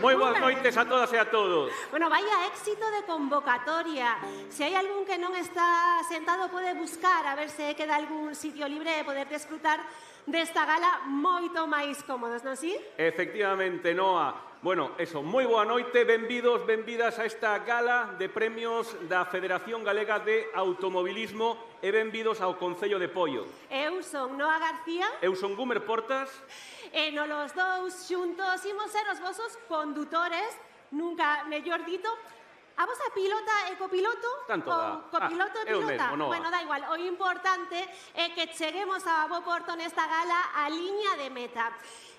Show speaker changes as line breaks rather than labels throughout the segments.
Moi boas noites a todas e a todos.
Bueno, vaya éxito de convocatoria. Se hai algún que non está sentado, pode buscar a ver se queda algún sitio libre de poder desfrutar desta gala moito máis cómodos, non si?
Efectivamente, Noa. Bueno, eso, moi boa noite, benvidos, benvidas a esta gala de premios da Federación Galega de Automobilismo e benvidos ao Concello de Poio.
Eu son Noa García.
Eu son Gumer Portas.
E nos los dous xuntos imos ser os vosos condutores, nunca mellor dito. A vosa pilota e copiloto?
Tanto dá.
Copiloto e pilota?
Mesmo, no.
Bueno, da igual. O importante é que cheguemos a bo porto nesta gala a liña de meta.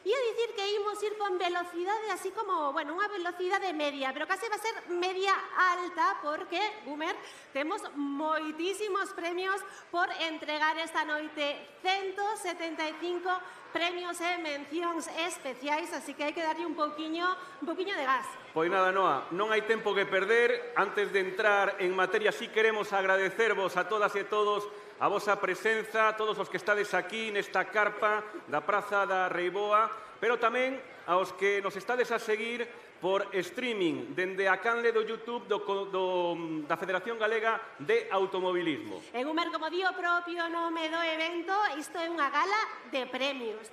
Ia dicir que imos ir con velocidade así como, bueno, unha velocidade media, pero case va a ser media alta porque, Gumer, temos moitísimos premios por entregar esta noite, 175 premios e mencións especiais, así que hai que darlle un pouquiño de gas.
Pois nada, Noa, non hai tempo que perder. Antes de entrar en materia, sí queremos agradecervos a todas e todos a vosa presenza, a todos os que estades aquí nesta carpa da Praza da Reiboa, pero tamén aos que nos estades a seguir por streaming dende a canle do YouTube da Federación Galega de Automobilismo.
E Gumer, como di o propio nome do evento, isto é unha gala de premios.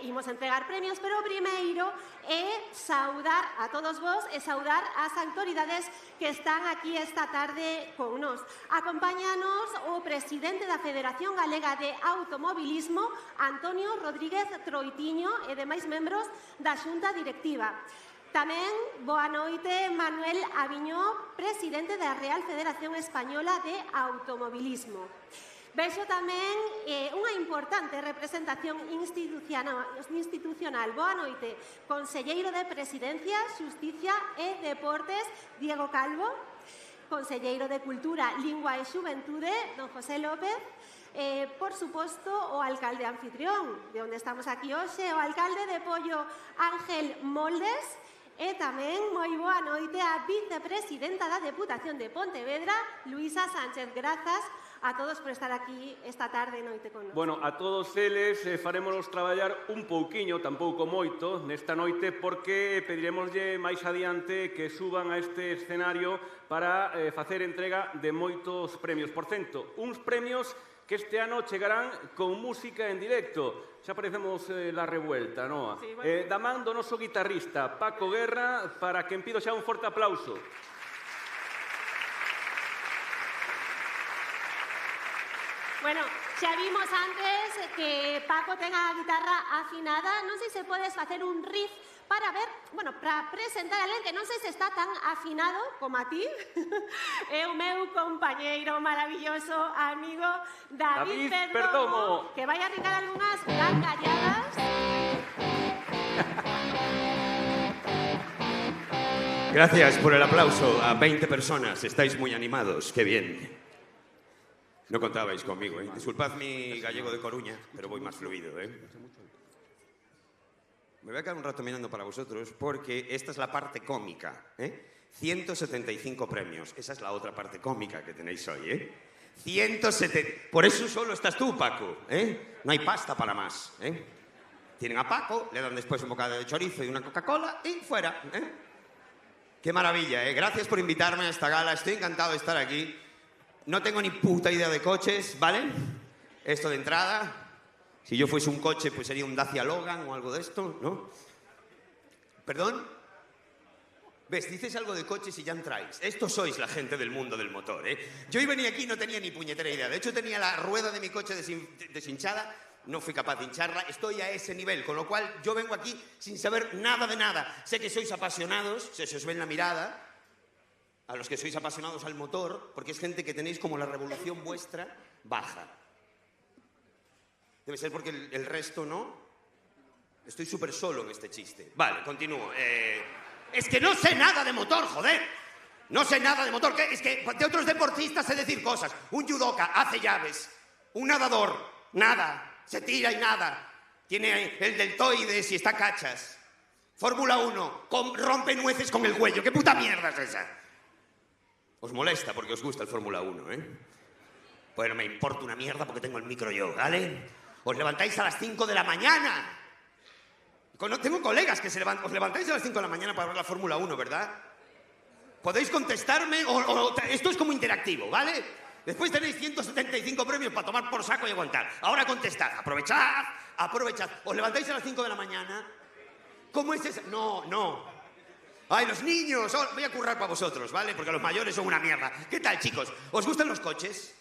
Imos entregar premios, pero o primeiro é saudar a todos vos e saudar as autoridades que están aquí esta tarde con nos. Acompáñanos o presidente da Federación Galega de Automobilismo, Antonio Rodríguez Troitiño, e demais membros da Xunta Directiva. Tamén, boa noite, Manuel Aviñó, presidente da Real Federación Española de Automobilismo. Vexo tamén unha importante representación institucional. Boa noite, conselleiro de Presidencia, Xusticia e Deportes, Diego Calvo, conselleiro de Cultura, Lingua e Xuventude, don José López, por suposto, o alcalde anfitrión, de onde estamos aquí hoxe, o alcalde de Poio, Ángel Moldes, e tamén, moi boa noite, a vicepresidenta da Deputación de Pontevedra, Luisa Sánchez. Grazas a todos por estar aquí esta tarde e noite con nos.
Bueno, a todos eles farémonos traballar un pouquiño, tampouco moito, nesta noite, porque pediremoslle máis adiante que suban a este escenario para facer entrega de moitos premios. Por cento, uns premios que este ano chegarán con música en directo. Xa parecemos la revuelta, Noa?
Sí, bueno.
Da man do noso guitarrista, Paco Guerra, para quen pido xa un forte aplauso.
Bueno, xa vimos antes que Paco ten a guitarra afinada. Non sei se podes facer un riff para ver, bueno, para presentar a alguén que non sei se está tan afinado como a ti. É o meu compañeiro maravilloso, amigo David Perdomo, que vai a arrincar algunhas gargalladas.
Gracias por el aplauso a 20 personas. Estáis muy animados. Qué bien. No contabais conmigo, ¿eh? Disculpad mi gallego de Coruña, pero voy más fluido, ¿eh? Me voy a quedar un rato mirando para vosotros porque esta es la parte cómica, ¿eh? 175 premios. Esa es la otra parte cómica que tenéis hoy, ¿eh? 170... Por eso solo estás tú, Paco, ¿eh? No hay pasta para más, ¿eh? Tienen a Paco, le dan después un bocado de chorizo y una Coca-Cola y fuera, ¿eh? Qué maravilla, ¿eh? Gracias por invitarme a esta gala. Estoy encantado de estar aquí. No tengo ni puta idea de coches, ¿vale? Esto de entrada. Si yo fuese un coche, pues sería un Dacia Logan o algo de esto, ¿no? ¿Perdón? ¿Ves? Dices algo de coches y ya entráis. Estos sois la gente del mundo del motor, ¿eh? Yo hoy venía aquí y no tenía ni puñetera idea. De hecho, tenía la rueda de mi coche deshinchada. No fui capaz de hincharla. Estoy a ese nivel, con lo cual yo vengo aquí sin saber nada de nada. Sé que sois apasionados, se os ve en la mirada, a los que sois apasionados al motor, porque es gente que tenéis como la revolución vuestra baja. Debe ser porque el resto no. Estoy súper solo en este chiste. Vale, continúo. Es que no sé nada de motor, joder. No sé nada de motor. Es que de otros deportistas sé decir cosas. Un judoka hace llaves. Un nadador, nada. Se tira y nada. Tiene el deltoides y está cachas. Fórmula 1, rompe nueces con el cuello. ¿Qué puta mierda es esa? Os molesta porque os gusta el Fórmula 1, ¿eh? Bueno, me importa una mierda porque tengo el micro yo, ¿vale? Os levantáis a las 5 de la mañana. Tengo colegas que os levantáis a las 5 de la mañana para ver la Fórmula 1, ¿verdad? Podéis contestarme esto es como interactivo, ¿vale? Después tenéis 175 premios para tomar por saco y aguantar. Ahora contestad. Aprovechad. ¿Os levantáis a las 5 de la mañana? ¿Cómo es eso? No. Ay, los niños. Voy a currar para vosotros, ¿vale? Porque los mayores son una mierda. ¿Qué tal, chicos? ¿Os gustan los coches?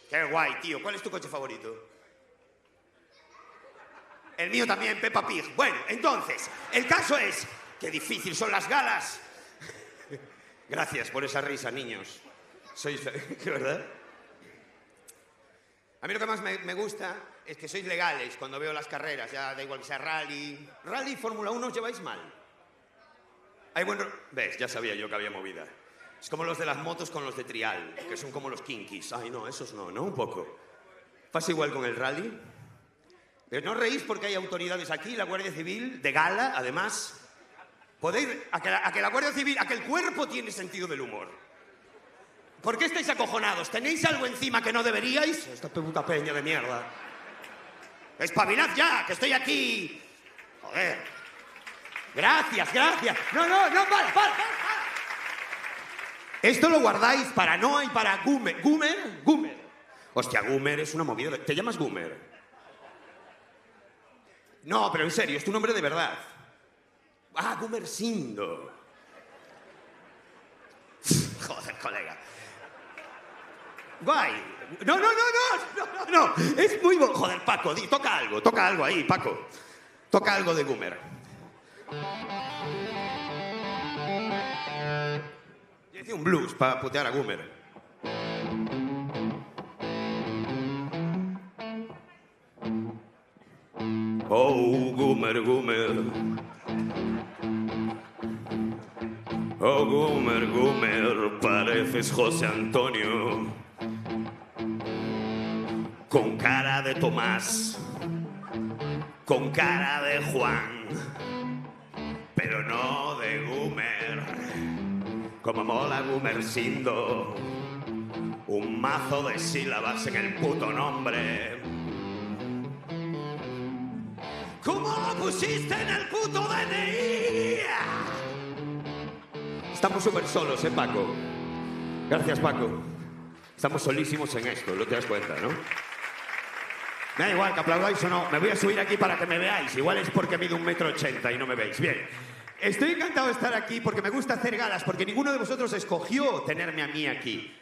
Qué guay, tío. ¿Cuál es tu coche favorito? El mío también, Peppa Pig. Bueno, entonces, el caso es que difícil son las galas. Gracias por esa risa, niños. Sois... ¿Verdad? A mí lo que más me gusta es que sois legales cuando veo las carreras. Ya da igual que sea rally. Rally y Fórmula 1 os lleváis mal. ¿Ves? Ya sabía yo que había movida. Es como los de las motos con los de trial, que son como los kinkis. Ay, no, esos no, ¿no? Un poco. ¿Pasa igual con el rally? Pero no reís porque hay autoridades aquí, la Guardia Civil, de gala, además. Podéis... A que la Guardia Civil... A que el cuerpo tiene sentido del humor. ¿Por qué estáis acojonados? ¿Tenéis algo encima que no deberíais? Esta puta peña de mierda. ¡Espabilad ya, que estoy aquí! Joder. Gracias. No, para. Esto lo guardáis para Noa y para Gumer. ¿Gumer? Hostia, Gumer es una movida. ¿Te llamas Gumer? No, pero en serio, es tu nombre de verdad. Ah, Gumersindo. Joder, colega. Guay. No. Es muy bueno. Joder, Paco, toca algo ahí, Paco. Toca algo de Gumer. Yo hice un blues para putear a Gumer. Oh, Gumer. Oh, Gumer, pareces José Antonio. Con cara de Tomás, con cara de Juan, pero no de Gumer. Como mola Gumersindo, un mazo de sílabas en el puto nombre. ¿Cómo lo pusiste en el puto DNI? Estamos súper solos, Paco? Gracias, Paco. Estamos solísimos en esto, ¿no te das cuenta, no? Me da igual que aplaudáis o no. Me voy a subir aquí para que me veáis. Igual es porque mido 1,80 m y no me veis. Bien. Estoy encantado de estar aquí porque me gusta hacer galas, porque ninguno de vosotros escogió tenerme a mí aquí.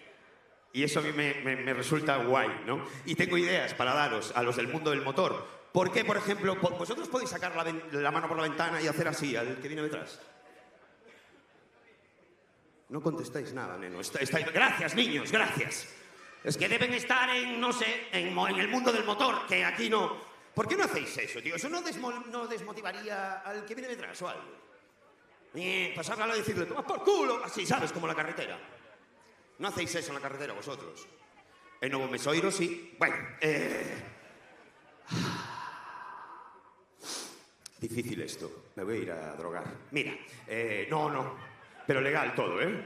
Y eso a mí me resulta guay, ¿no? Y tengo ideas para daros a los del mundo del motor. ¿Por qué, por ejemplo, vosotros podéis sacar la mano por la ventana y hacer así al que viene detrás? No contestáis nada, neno. Gracias, niños, gracias. Es que deben estar en, no sé, en el mundo del motor, que aquí no... ¿Por qué no hacéis eso, tío? ¿Eso no desmotivaría al que viene detrás o algo? Pasarlo a decirle, toma por culo, así, ¿sabes? Como la carretera. ¿No hacéis eso en la carretera vosotros? En Novo Mesoiro sí. Bueno, difícil esto. Me voy a ir a drogar. Mira, no. Pero legal todo, ¿eh?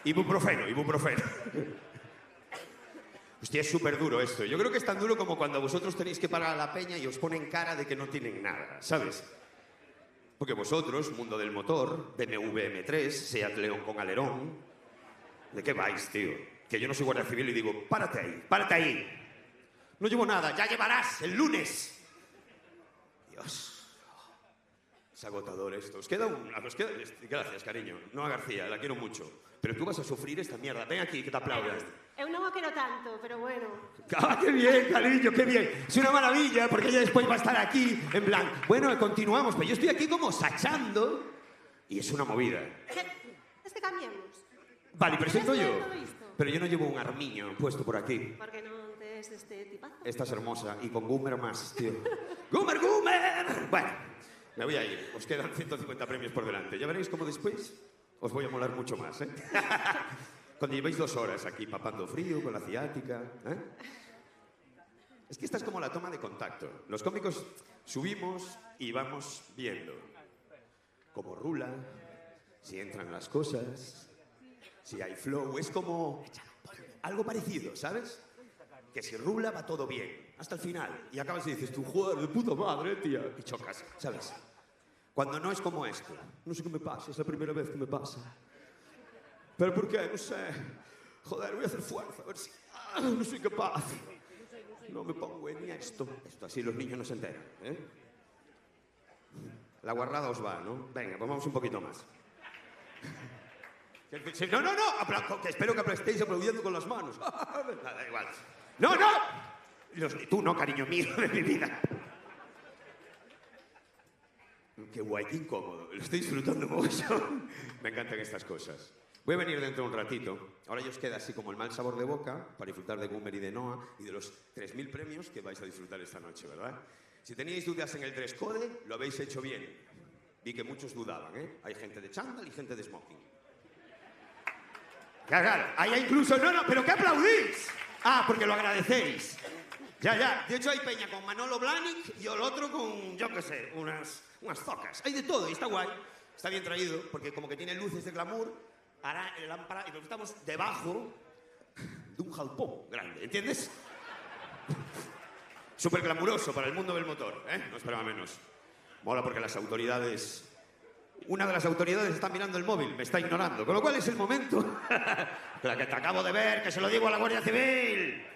Ibuprofeno. Hostia, es súper duro esto. Yo creo que es tan duro como cuando vosotros tenéis que pagar a la peña y os ponen cara de que no tienen nada, ¿sabes? Porque vosotros, mundo del motor, BMW M3, Seat León con alerón... ¿De qué vais, tío? Que yo no soy guardia civil y digo, párate ahí, párate ahí. No llevo nada, ya llevarás el lunes. Dios. Es agotador esto. Os queda una... Gracias, cariño. No a García, la quiero mucho. Pero tú vas a sufrir esta mierda. Ven aquí, que te aplaudas.
Eu non o quero tanto, pero bueno.
¡Ah, qué bien, cariño, qué bien! Es una maravilla, porque ella después va a estar aquí, en plan... Bueno, continuamos, pero yo estoy aquí como sachando y es una movida.
Es que cambiemos.
Vale, presento yo.
Todo isto.
Pero yo no llevo un armiño puesto por aquí.
Por que non tes este tipazo?
Esta es hermosa, y con Goomer más, tío. ¡Goomer, Goomer! Bueno, me voy a ir. Os quedan 150 premios por delante. Ya veréis cómo después os voy a molar mucho más, ¿eh? Cuando llevéis 2 horas aquí papando frío con la ciática, ¿eh? Es que esta es como la toma de contacto. Los cómicos subimos y vamos viendo cómo rula, si entran las cosas, si hay flow. Es como algo parecido, ¿sabes? Que si rula va todo bien, hasta el final. Y acabas y dices, tú, joder, de puta madre, tía. Y chocas, ¿sabes? Cuando no es como esto. No sé qué me pasa, es la primera vez que me pasa. ¿Pero por qué? No sé. Joder, voy a hacer fuerza, a ver si... no soy capaz. No me pongo en esto. Esto así los niños no se enteran, ¿eh? La guarrada os va, ¿no? Venga, pues vamos un poquito más. No, no, no. Espero que estéis aplaudiendo con las manos. Da igual. ¡No, no! Tú no, cariño mío de mi vida. Qué guay, qué incómodo. Lo estoy disfrutando mucho. Me encantan estas cosas. Voy a venir dentro de un ratito. Ahora ya os queda así como el mal sabor de boca para disfrutar de Goomer y de Noah y de los 3.000 premios que vais a disfrutar esta noche, ¿verdad? Si teníais dudas en el dress code, lo habéis hecho bien. Vi que muchos dudaban, ¿eh? Hay gente de chándal y gente de smoking. Claro, hay incluso... No, ¿pero qué aplaudís? Ah, porque lo agradecéis. Ya. De hecho, hay peña con Manolo Blahnik y el otro con, yo qué sé, unas zocas. Hay de todo y está guay. Está bien traído porque como que tiene luces de glamour, hará el lámpara y estamos debajo de un jalpón grande, ¿entiendes? Súper glamuroso para el mundo del motor, ¿eh? No esperaba menos. Mola porque las autoridades... Una de las autoridades está mirando el móvil, me está ignorando, con lo cual es el momento la que te acabo de ver, que se lo digo a la Guardia Civil.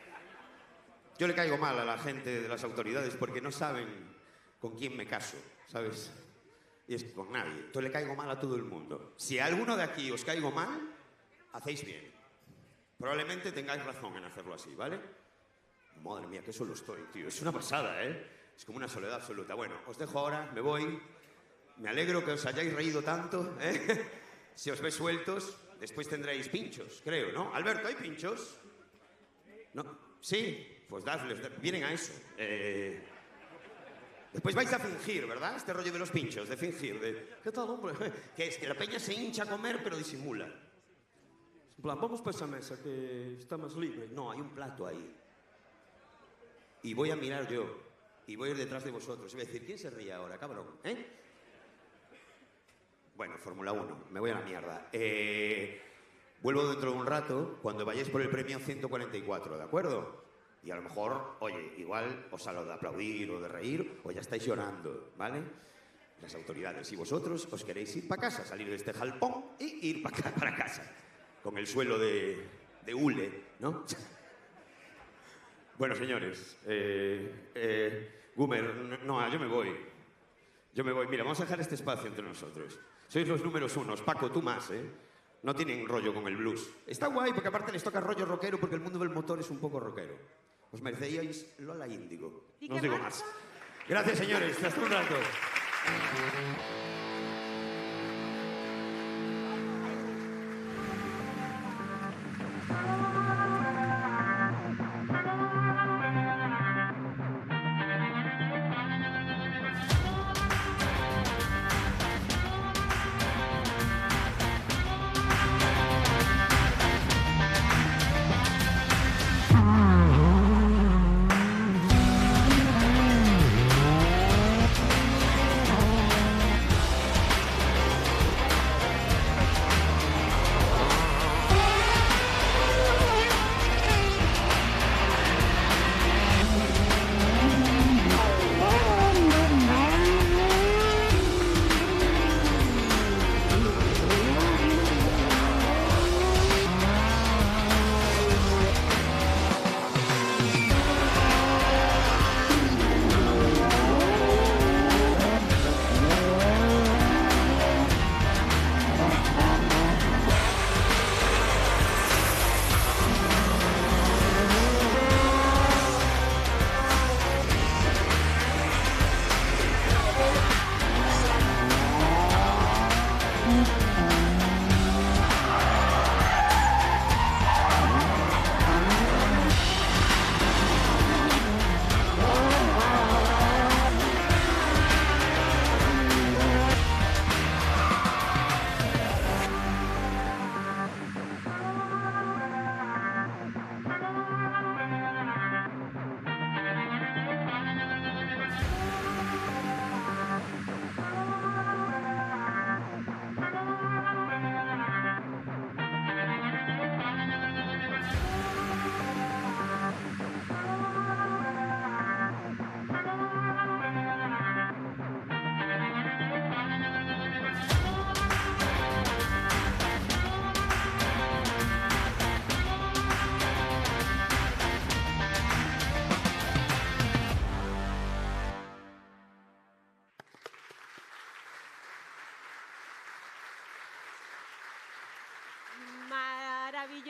Yo le caigo mal a la gente de las autoridades porque no saben con quién me caso, ¿sabes? Y es con nadie. Entonces le caigo mal a todo el mundo. Si a alguno de aquí os caigo mal, hacéis bien. Probablemente tengáis razón en hacerlo así, ¿vale? Madre mía, que solo estoy, tío. Es una pasada, ¿eh? Es como una soledad absoluta. Bueno, os dejo ahora, me voy. Me alegro que os hayáis reído tanto, ¿eh? Si os ves sueltos, después tendréis pinchos, creo, ¿no? Alberto, ¿hay pinchos? ¿No? Sí, pues dadles, vienen a eso. Después vais a fingir, ¿verdad? Este rollo de los pinchos, de fingir, de... ¿Qué tal, hombre? Que es que la peña se hincha a comer, pero disimula. En plan, vamos para esa mesa que está más libre. No, hay un plato ahí. Y voy a mirar yo. Y voy a ir detrás de vosotros. Y voy a decir, ¿quién se ríe ahora, cabrón? ¿Eh? Bueno, Fórmula 1, me voy a la mierda. Vuelvo dentro de un rato, cuando vayáis por el premio 144, ¿de acuerdo? Y a lo mejor, oye, igual os salgo de aplaudir o de reír, o ya estáis llorando, ¿vale? Las autoridades y vosotros os queréis ir para casa, salir de este jalpón y ir para casa, con el suelo de hule, ¿no? Bueno, señores, Goomer, no, yo me voy. Mira, vamos a dejar este espacio entre nosotros. Sois los números 1, Paco, tú más, ¿eh? No tienen rollo con el blues. Está guay porque aparte les toca rollo rockero porque el mundo del motor es un poco rockero. Os mereceríais Lola Índigo. No os digo más. Gracias, señores. Hasta un rato.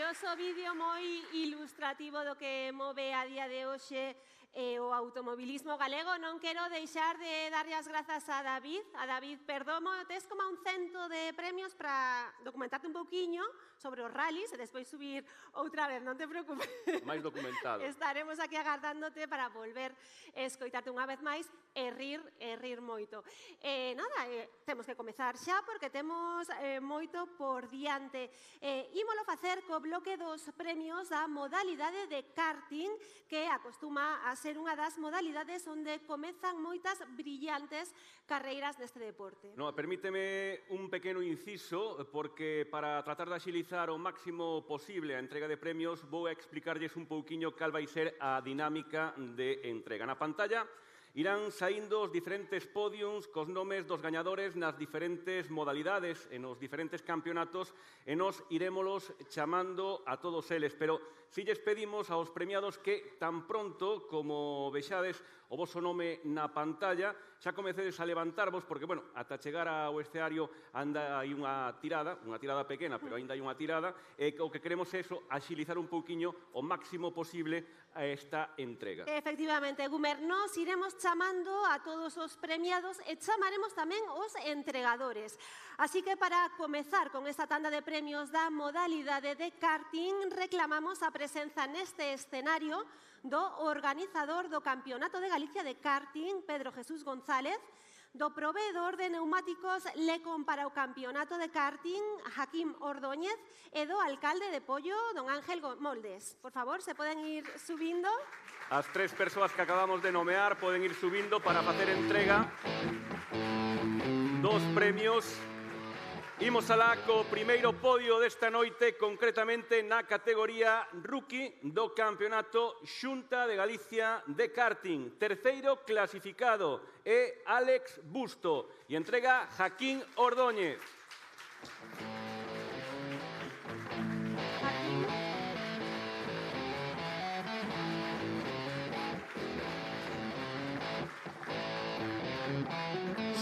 maravilloso vídeo moi ilustrativo do que move a día de hoxe o automobilismo galego. Non quero deixar de darlle as grazas a David. A David Perdomo, tes como un 100 de premios para documentarte un pouquiño sobre os rallies e despois subir outra vez, non te preocupes.
Máis documentado.
Estaremos aquí agardándote para volver a escoitarte unha vez máis e rir moito. Temos que comezar xa porque temos moito por diante. Ímolo facer co bloque dos premios da modalidade de karting, que acostuma a ser unha das modalidades onde comezan moitas brillantes carreiras neste deporte.
No, permíteme un pequeno inciso, porque para tratar de axilizar o máximo posible a entrega de premios, vou a explicarlles un pouquiño cal vai ser a dinámica de entrega. Na pantalla irán saindo os diferentes podiums cos nomes dos gañadores nas diferentes modalidades e nos diferentes campeonatos e nos irémolos chamando a todos eles. Pero si lles pedimos aos premiados que tan pronto como vexades o voso nome na pantalla xa comecedes a levantarvos porque, bueno, ata chegar ao escenario anda aí unha tirada pequena, pero ainda hai unha tirada, e o que queremos é eso, axilizar un pouquiño o máximo posible a esta entrega.
Efectivamente, Gumer, nos iremos chamando a todos os premiados e chamaremos tamén os entregadores. Así que para comezar con esta tanda de premios da modalidade de karting, reclamamos a presenza neste escenario do organizador do Campeonato de Galicia de Karting, Pedro Jesús González, do proveedor de neumáticos Lecon para o Campeonato de Karting, Jaquín Ordóñez, e do alcalde de Pollo, don Ángel Moldes. Por favor, se poden ir subindo.
As tres persoas que acabamos de nomear poden ir subindo para facer entrega dos premios. Imos alá co primeiro podio desta noite, concretamente na categoría Rookie do Campeonato Xunta de Galicia de Karting. Terceiro clasificado é Álex Busto e entrega Jaquín Ordóñez.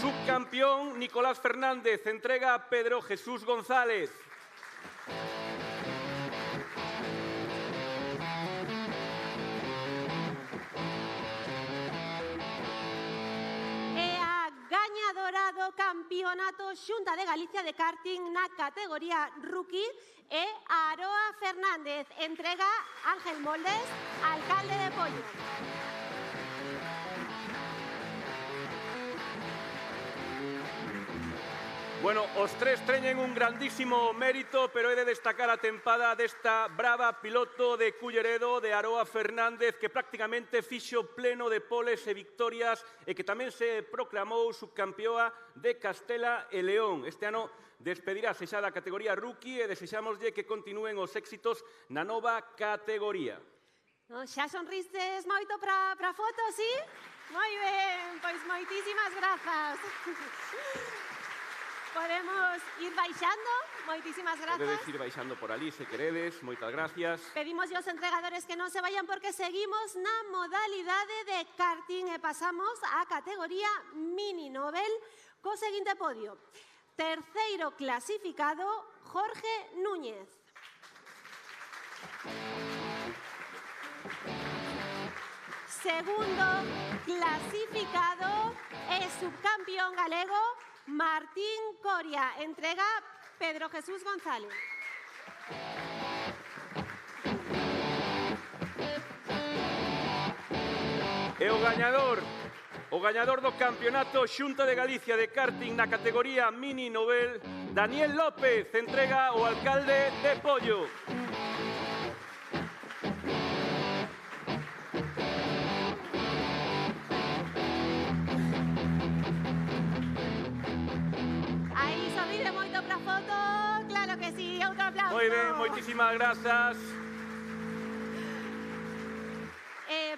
Subcampeón Nicolás Fernández, entrega a Pedro Jesús González.
E a gañadora do Campeonato Xunta de Galicia de Karting na categoría Rookie é Aroa Fernández, entrega Ángel Moldes, alcalde de Pollo.
Bueno, os tres teñen un grandísimo mérito, pero he de destacar a tempada desta brava piloto de Culleredo, de Aroa Fernández, que prácticamente fixo pleno de poles e victorias e que tamén se proclamou subcampeoa de Castela e León. Este ano despedirase xa da categoría Rookie e desexámoslle que continúen os éxitos na nova categoría.
Xa sonristes moito para foto, sí? Moi ben, pois moitísimas grazas. Podemos ir baixando, moitísimas grazas.
Podedes ir baixando por ali, se queredes, moitas gracias.
Pedimos aos entregadores que non se vayan porque seguimos na modalidade de karting e pasamos á categoría Mini Nobel co seguinte podio. Terceiro clasificado, Jorge Núñez. Segundo clasificado e subcampeón galego, Martín Coria, entrega Pedro Jesús González.
E o gañador do Campeonato Xunta de Galicia de Karting na categoría Mini Nobel, Daniel López, entrega o alcalde de Pollo. Moi ben, moitísimas grazas.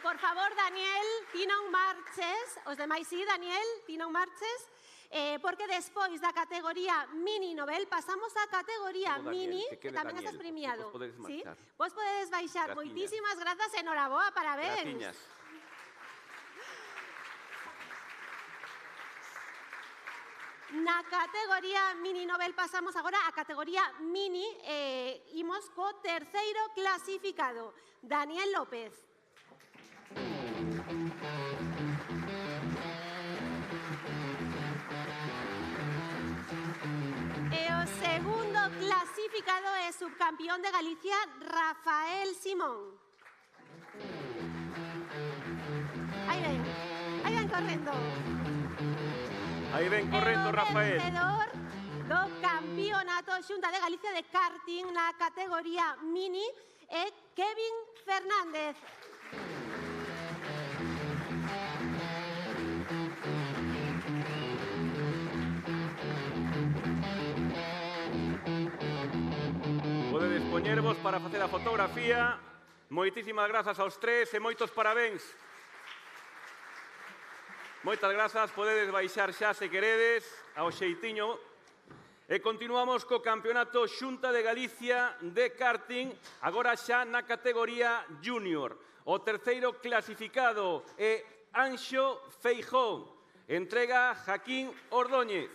Por favor, Daniel, ti non marches. Os demais sí, Daniel, ti non marches. Porque despois da categoría Mini Nobel pasamos á categoría Mini, que tamén estás premiado. Vos podedes baixar. Moitísimas grazas, enhoraboa, parabéns.
Graciñas.
Na categoría mini novel pasamos agora a categoría mini. Imos co terceiro clasificado, Daniel López. E o segundo clasificado é subcampeón de Galicia, Rafael Simón. Aí ven correndo.
Aí ven correndo Rafael.
O vencedor do campeonato Xunta de Galicia de karting na categoría mini é Kevin Fernández.
Podedes poñervos para facer a fotografía. Moitísimas grazas aos tres e moitos parabéns. Moitas grazas, podedes baixar xa se queredes, ao xeitiño. E continuamos co Campeonato Xunta de Galicia de karting, agora xa na categoría junior. O terceiro clasificado é Anxo Feijóo. Entrega Jaquín Ordóñez.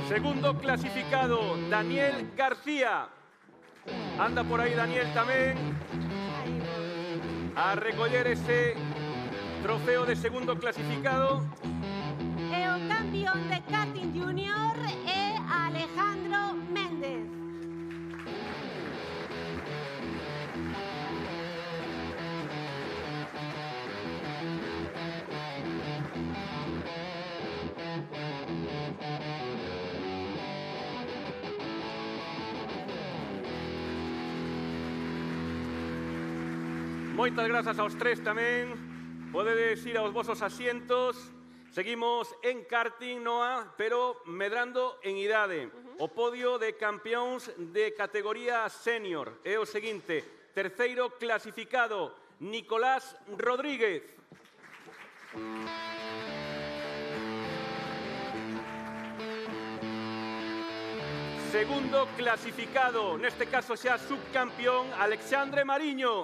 Segundo clasificado, Daniel García. Anda por aí Daniel tamén a recoller ese trofeo de segundo clasificado.
E o campeón de karting junior é Alejandro Méndez.
Moitas grazas aos tres tamén. Podedes ir aos vosos asientos. Seguimos en karting, Noa, pero medrando en idade. O podio de campeóns de categoría senior é o seguinte. Terceiro clasificado, Nicolás Rodríguez. Segundo clasificado, neste caso xa subcampeón, Alexandre Mariño.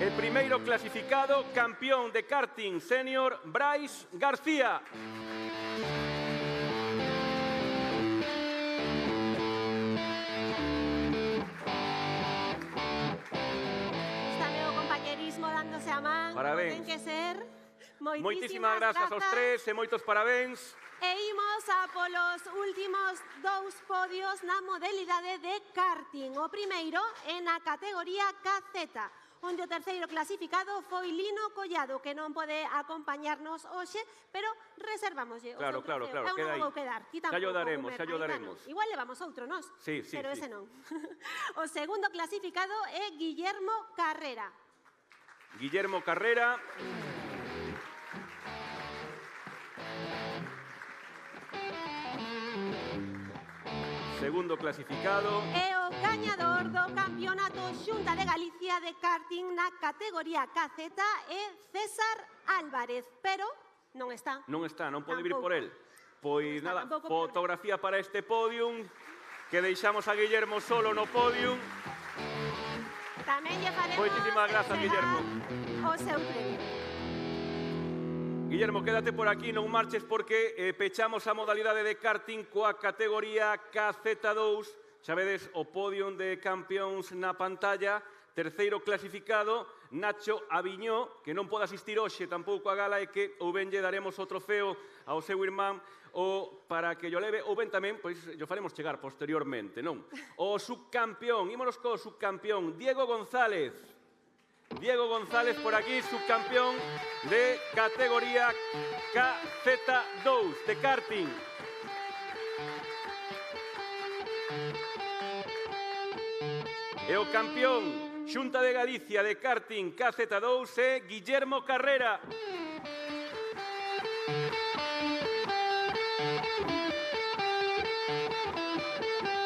El primeiro clasificado, campeón de karting senior, Brais García.
Está o compañerismo dándose a man.
Parabéns.
Ten que ser.
Moitísimas grazas aos tres e moitos parabéns.
E imos a polos últimos dous podios na modalidade de karting. O primeiro é na categoría KZ, onde o terceiro clasificado foi Lino Collado, que non pode acompañarnos hoxe, pero reservámoslle o seu trofeo.
Claro,
Eu
queda
non
aí.
vou quedar. Ti
Xa
tampouco,
lle daremos,
Gumer.
xa lle
Aínda
daremos.
non. Igual levamos outro, nós?
Sí,
pero
sí.
ese non. O segundo clasificado é Guillermo Carrera.
Guillermo Carrera. Segundo clasificado.
É o gañador do Campeonato Xunta de Galicia de karting na categoría KZ é César Álvarez, pero non está.
Non está, non pode vir
Tampouco.
por él. Pois
Está,
nada,
tampouco
fotografía para este podium, que deixamos a Guillermo solo no podium.
Tamén lle faremos
Moitísimas grazas,
entregar
Guillermo.
o seu premio.
Guillermo, quédate por aquí, non marches porque pechamos a modalidade de karting coa categoría KZ2. Xa vedes o podium de campeóns na pantalla. Terceiro clasificado, Nacho Aviñó, que non pode asistir hoxe tampouco a gala e que ou ben lle daremos o trofeo ao seu irmán ou para que yo leve, ou ben tamén, pois, yo faremos chegar posteriormente, non? O subcampeón, ímonos co subcampeón, Diego González. Diego González por aquí, subcampeón de categoría KZ2 de karting. E o campeón Xunta de Galicia de karting KZ2 é Guillermo Carrera.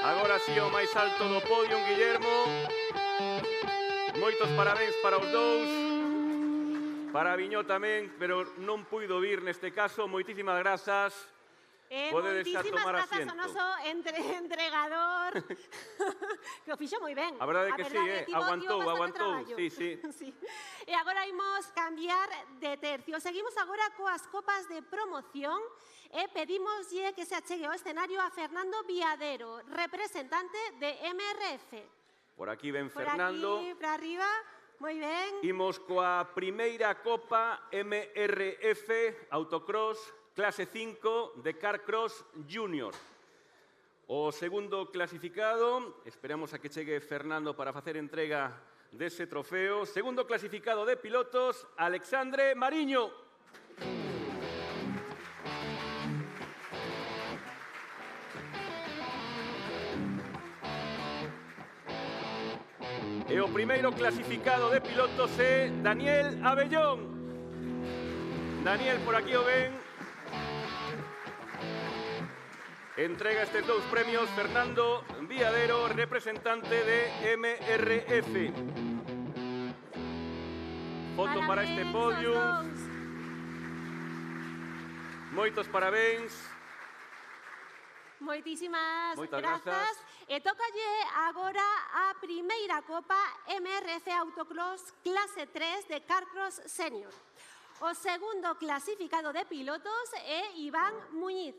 Agora si o máis alto do podium, Guillermo. Moitos parabéns para os dous. Para Viñó tamén, pero non puido vir neste caso. Moitísimas grazas.
Moitísimas grazas ao noso entregador, que o fixo moi ben.
A verdade é que sí, aguantou. Sí.
Sí. E agora imos cambiar de tercio. Seguimos agora coas copas de promoción e pedimoslle que se achegue ao escenario a Fernando Viadero, representante de MRF.
Por aquí ven Fernando.
Por aquí, para arriba. Moi ben.
Imos coa primeira copa MRF Autocross clase 5 de Carcross Junior. O segundo clasificado, esperamos a que chegue Fernando para facer entrega dese trofeo. Segundo clasificado de pilotos, Alexandre Mariño. E o primeiro clasificado de pilotos é Daniel Abellón. Daniel, por aquí o ven. Entrega estes dous premios Fernando Viadero, representante de MRF. Foto para este podio. Moitos parabéns.
Moitísimas
Moitas
grazas.
grazas.
E tócalle agora a primeira copa MRF Autocross clase 3 de Carcross Senior. O segundo clasificado de pilotos é Iván Muñiz.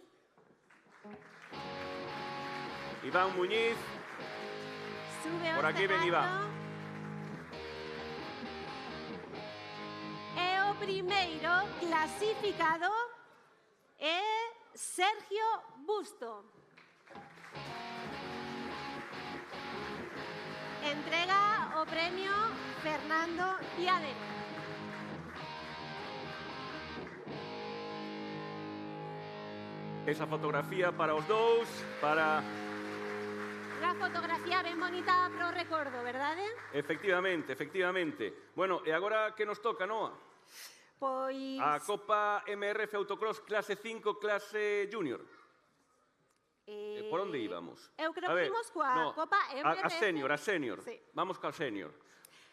Iván Muñiz.
Sube ao
Por aquí ven
escenario.
Iván.
E o primeiro clasificado é Sergio Busto. Entrega o premio Fernando Viadero.
Esa fotografía para os dous, para...
Unha fotografía ben bonita pro recordo, verdade?
Efectivamente. Bueno, e agora que nos toca, Noa?
Pois...
A Copa MRF Autocross clase 5, clase Junior. Por onde íbamos?
Eu creo que íbamos coa Copa MRF.
A senior.
Sí.
Vamos coa senior.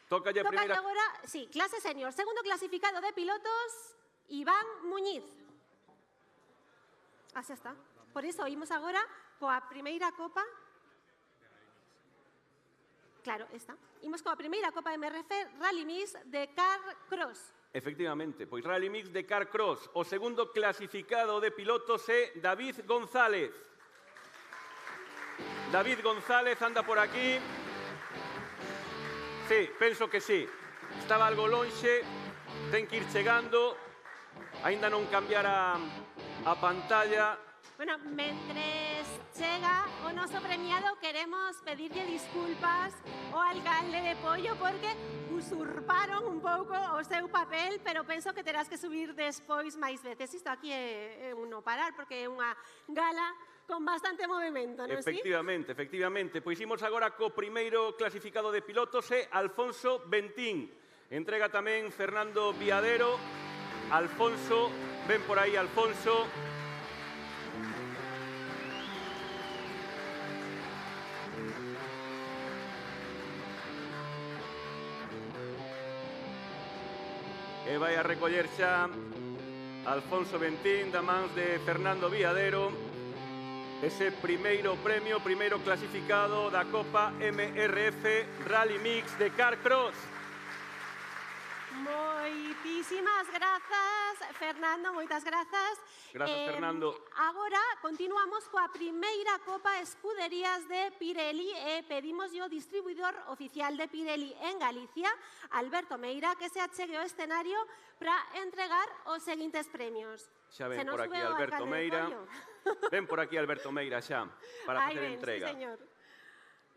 Tócalle a primeira...
agora, sí, clase senior. Segundo clasificado de pilotos, Iván Muñiz. Así está. Por iso, imos agora coa primeira Copa... Claro, esta. Imos coa primeira Copa MRF Rally Mix de Carcross.
Efectivamente, pois Rally Mix de Carcross. O segundo clasificado de pilotos é David González. David González anda por aquí. Sí, penso que sí. Estaba algo lonxe, ten que ir chegando. Aínda non cambiara a pantalla.
Bueno, mentres chega o noso premiado, queremos pedirlle disculpas ao alcalde de Pollo porque usurparon un pouco o seu papel, pero penso que terás que subir despois máis veces. Isto aquí é un no parar, porque é unha gala con bastante movimento, non si?
Efectivamente. Pois imos agora co primeiro clasificado de pilotos é Alfonso Bentín. Entrega tamén Fernando Viadero. Alfonso, ven por aí Alfonso. E vai a recoller xa Alfonso Bentín da mans de Fernando Viadero ese primeiro premio, primeiro clasificado da Copa MRF Rally Mix de Carcross.
Moitísimas grazas, Fernando, moitas grazas.
Grazas, Fernando.
Agora continuamos coa primeira Copa Escuderías de Pirelli e pedimos ao distribuidor oficial de Pirelli en Galicia, Alberto Meira, que se achegue ao escenario para entregar os seguintes premios.
Xa ven por aquí Alberto Meira. Ven por aquí Alberto Meira xa, para facer entrega.
Sí, señor.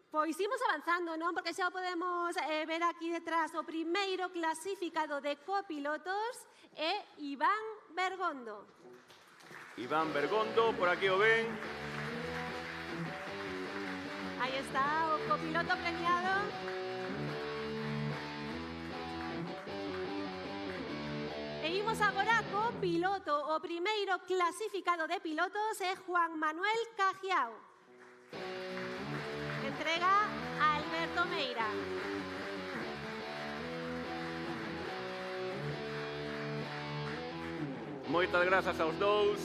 Pois imos avanzando, non? Porque xa o podemos ver aquí detrás. O primeiro clasificado de copilotos é Iván Bergondo.
Iván Bergondo, por aquí o ven.
Aí está o copiloto premiado. E imos agora co piloto. O primeiro clasificado de pilotos é Juan Manuel Cajiao. Entrega a Alberto Meira.
Moitas grazas aos dous.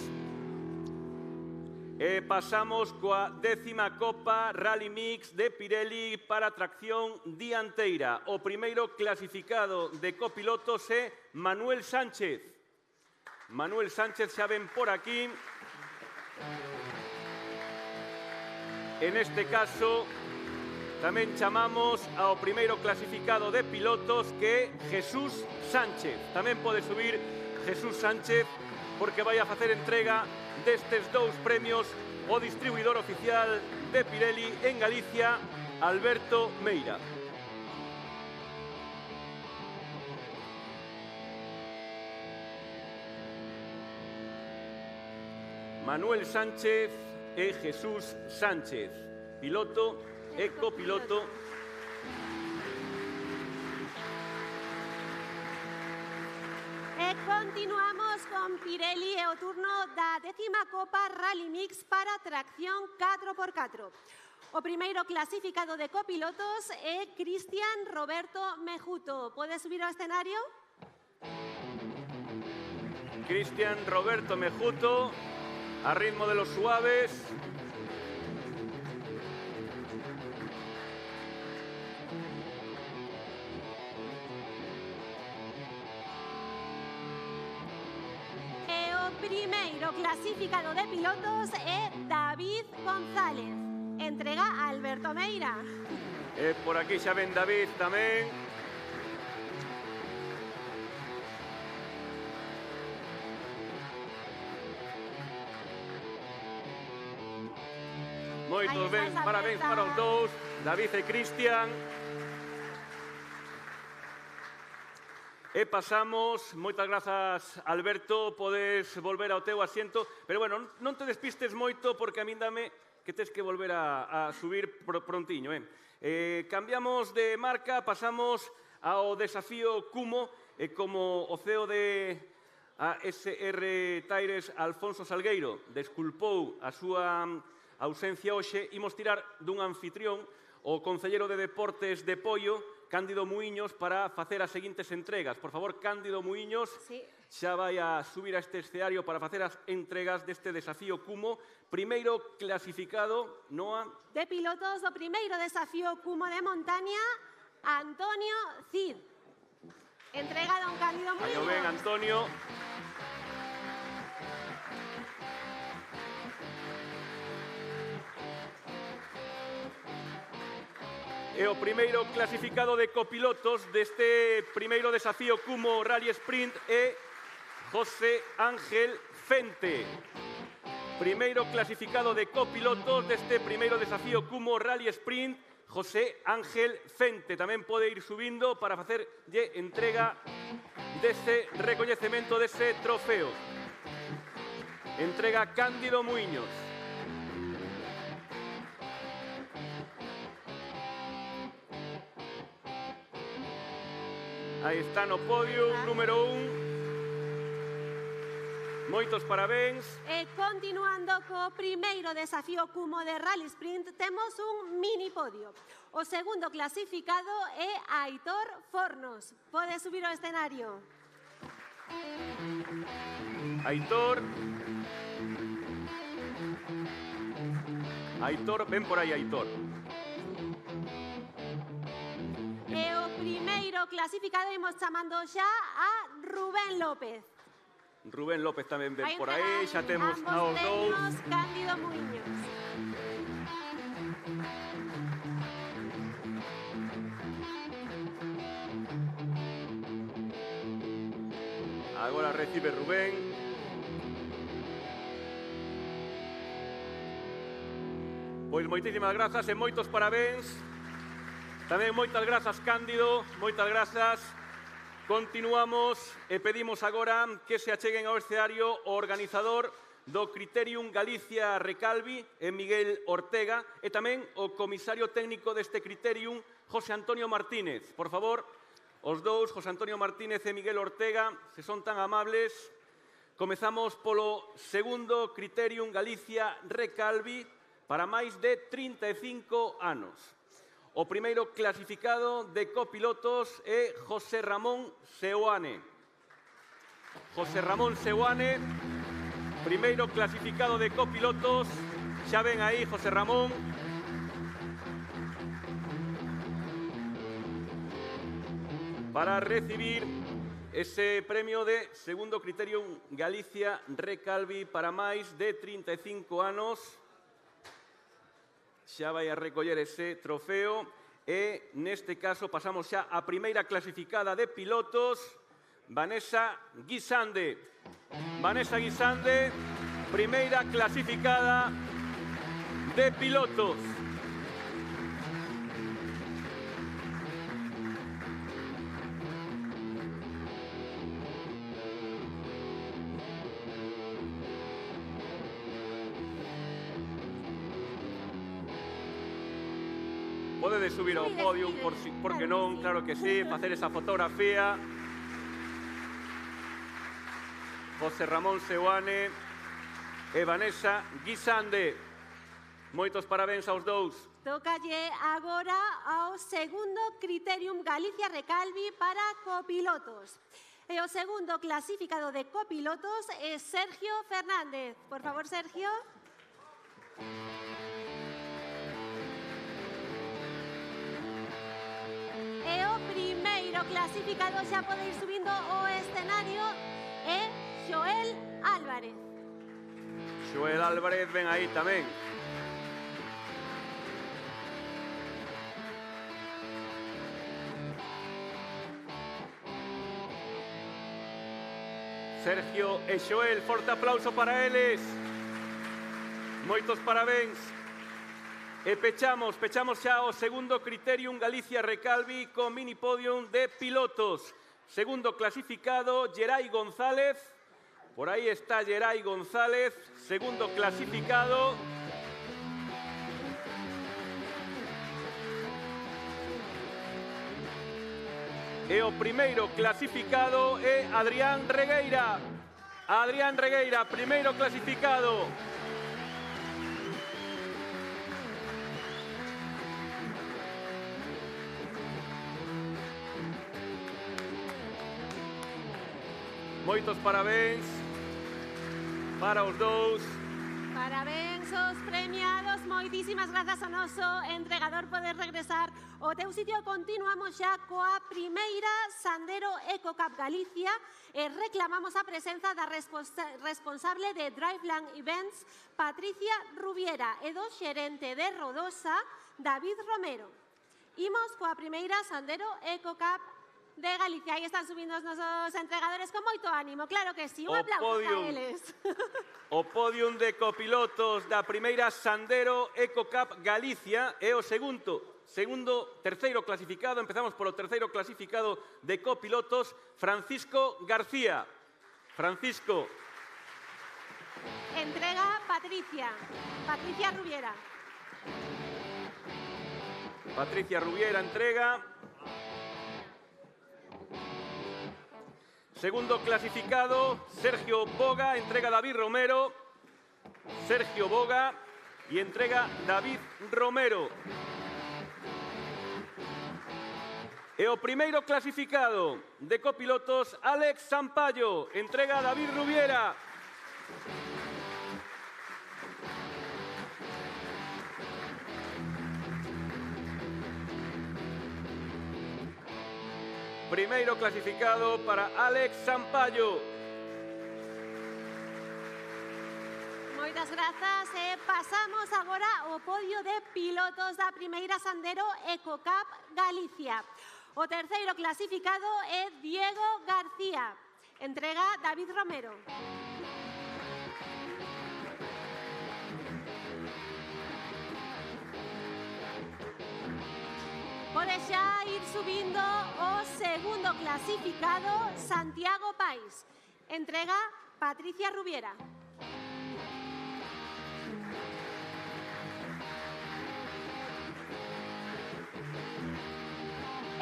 Pasamos coa 10ª Copa Rally Mix de Pirelli para tracción dianteira. O primeiro clasificado de copilotos é Manuel Sánchez. Manuel Sánchez xa ven por aquí. En este caso, tamén chamamos ao primeiro clasificado de pilotos que é Jesús Sánchez. Tamén pode subir Jesús Sánchez porque vai a facer entrega destes dous premios o distribuidor oficial de Pirelli en Galicia, Alberto Meira. Manuel Sánchez e Jesús Sánchez, piloto e copiloto.
E continuamos con Pirelli e o turno da 10ª Copa Rally Mix para tracción 4x4. O primeiro clasificado de copilotos é Cristian Roberto Mejuto. Pode subir ao escenario?
Cristian Roberto Mejuto, a ritmo de los suaves.
Primeiro clasificado de pilotos é David González. Entrega a Alberto Meira.
Por aquí xa ven David tamén. Moitos ben, parabéns para os dous, David e Cristian. E pasamos, moitas grazas Alberto, podes volver ao teu asiento, pero bueno, non te despistes moito porque a min dame que tes que volver a subir prontiño. Cambiamos de marca, pasamos ao desafío Cumo, e como o CEO de ASR Taires, Alfonso Salgueiro, desculpou a súa ausencia hoxe, imos tirar dun anfitrión, o concelleiro de Deportes de Poio, Cándido Muiños, para facer as seguintes entregas. Por favor, Cándido Muiños, xa vai a subir a este escenario para facer as entregas deste desafío Cumo. Primeiro clasificado, Noa.
De pilotos do primeiro desafío Cumo de montaña, Antonio Cid. Entrega don Cándido Muiños.
Aí ven, Antonio. E o primeiro clasificado de copilotos deste primeiro desafío Cumo Rally Sprint é José Ángel Fente. Primeiro clasificado de copilotos deste primeiro desafío Cumo Rally Sprint, José Ángel Fente. Tamén pode ir subindo para facerlle entrega dese recoñecemento, dese trofeo. Entrega Cándido Muiños. Aí está no podio, número 1. Moitos parabéns.
E continuando co primeiro desafío Cumo de Rally Sprint, temos un mini podio. O segundo clasificado é Aitor Fornos. Pode subir ao escenario.
Aitor. Aitor, ven por aí, Aitor.
E o primeiro clasificado imos chamando xa a Rubén López.
Rubén López tamén ven por aí, xa temos aos dous.
Cándido Muiños.
Agora recibe Rubén. Pois moitísimas grazas e moitos parabéns. Tamén moitas grazas, Cándido, moitas grazas. Continuamos e pedimos agora que se acheguen ao escenario o organizador do Criterium Galicia Recalvi, Miguel Ortega, e tamén o comisario técnico deste Criterium, José Antonio Martínez. Por favor, os dous, José Antonio Martínez e Miguel Ortega, se son tan amables. Comezamos polo segundo Criterium Galicia Recalvi para máis de 35 anos. O primeiro clasificado de copilotos é José Ramón Seoane. José Ramón Seoane, Primeiro clasificado de copilotos. Xa ven aí, José Ramón. Para recibir ese premio de segundo Criterium Galicia Recalvi para máis de 35 anos. Xa vai a recoller ese trofeo e, neste caso, pasamos xa a primeira clasificada de pilotos, Vanessa Guisande. Vanessa Guisande, primeira clasificada de pilotos. Podedes subir ao podio, porque non, claro que sí, facer esa fotografía. José Ramón Seoane e Vanessa Guisande. Moitos parabéns aos dous.
Tócalle agora ao segundo Criterium Galicia Recalvi para copilotos. E o segundo clasificado de copilotos é Sergio Fernández. Por favor, Sergio. E o primeiro clasificado xa pode ir subindo ao escenario é Xoel Álvarez.
Xoel Álvarez ven aí tamén. Sergio e Xoel, forte aplauso para eles. Moitos parabéns. E pechamos xa o segundo Criterium Galicia Recalvi con mini podium de pilotos. Segundo clasificado, Gerai González. Por aí está Gerai González, segundo clasificado. E o primeiro clasificado é Adrián Regueira. Adrián Regueira, primeiro clasificado. Moitos parabéns para os dous.
Parabéns aos premiados, moitísimas grazas ao noso entregador. Poder regresar ao teu sitio. Continuamos xa coa primeira Sandero EcoCup Galicia e reclamamos a presenza da responsable de Driveland Events, Patricia Rubiera, e do xerente de Rodosa, David Romero. Imos coa primeira Sandero EcoCup de Galicia. Aí están subindo os nosos entregadores con moito ánimo, claro que sí. Un aplauso a eles.
O podium de copilotos da primeira Sandero EcoCup Galicia é o terceiro clasificado. Empezamos polo terceiro clasificado de copilotos, Francisco García. Francisco.
Entrega Patricia Rubiera.
Patricia Rubiera entrega. Segundo clasificado, Sergio Boga, entrega David Romero. Sergio Boga y entrega David Romero. E o primeiro clasificado de copilotos, Alex Sampaio, entrega David Rubiera. Primeiro clasificado para Alex Sampaio.
Moitas grazas e pasamos agora ao podio de pilotos da primeira Sandero EcoCup Galicia. O terceiro clasificado é Diego García. Entrega David Romero. Pode xa ir subindo o segundo clasificado, Santiago Pais. Entrega Patricia Rubiera.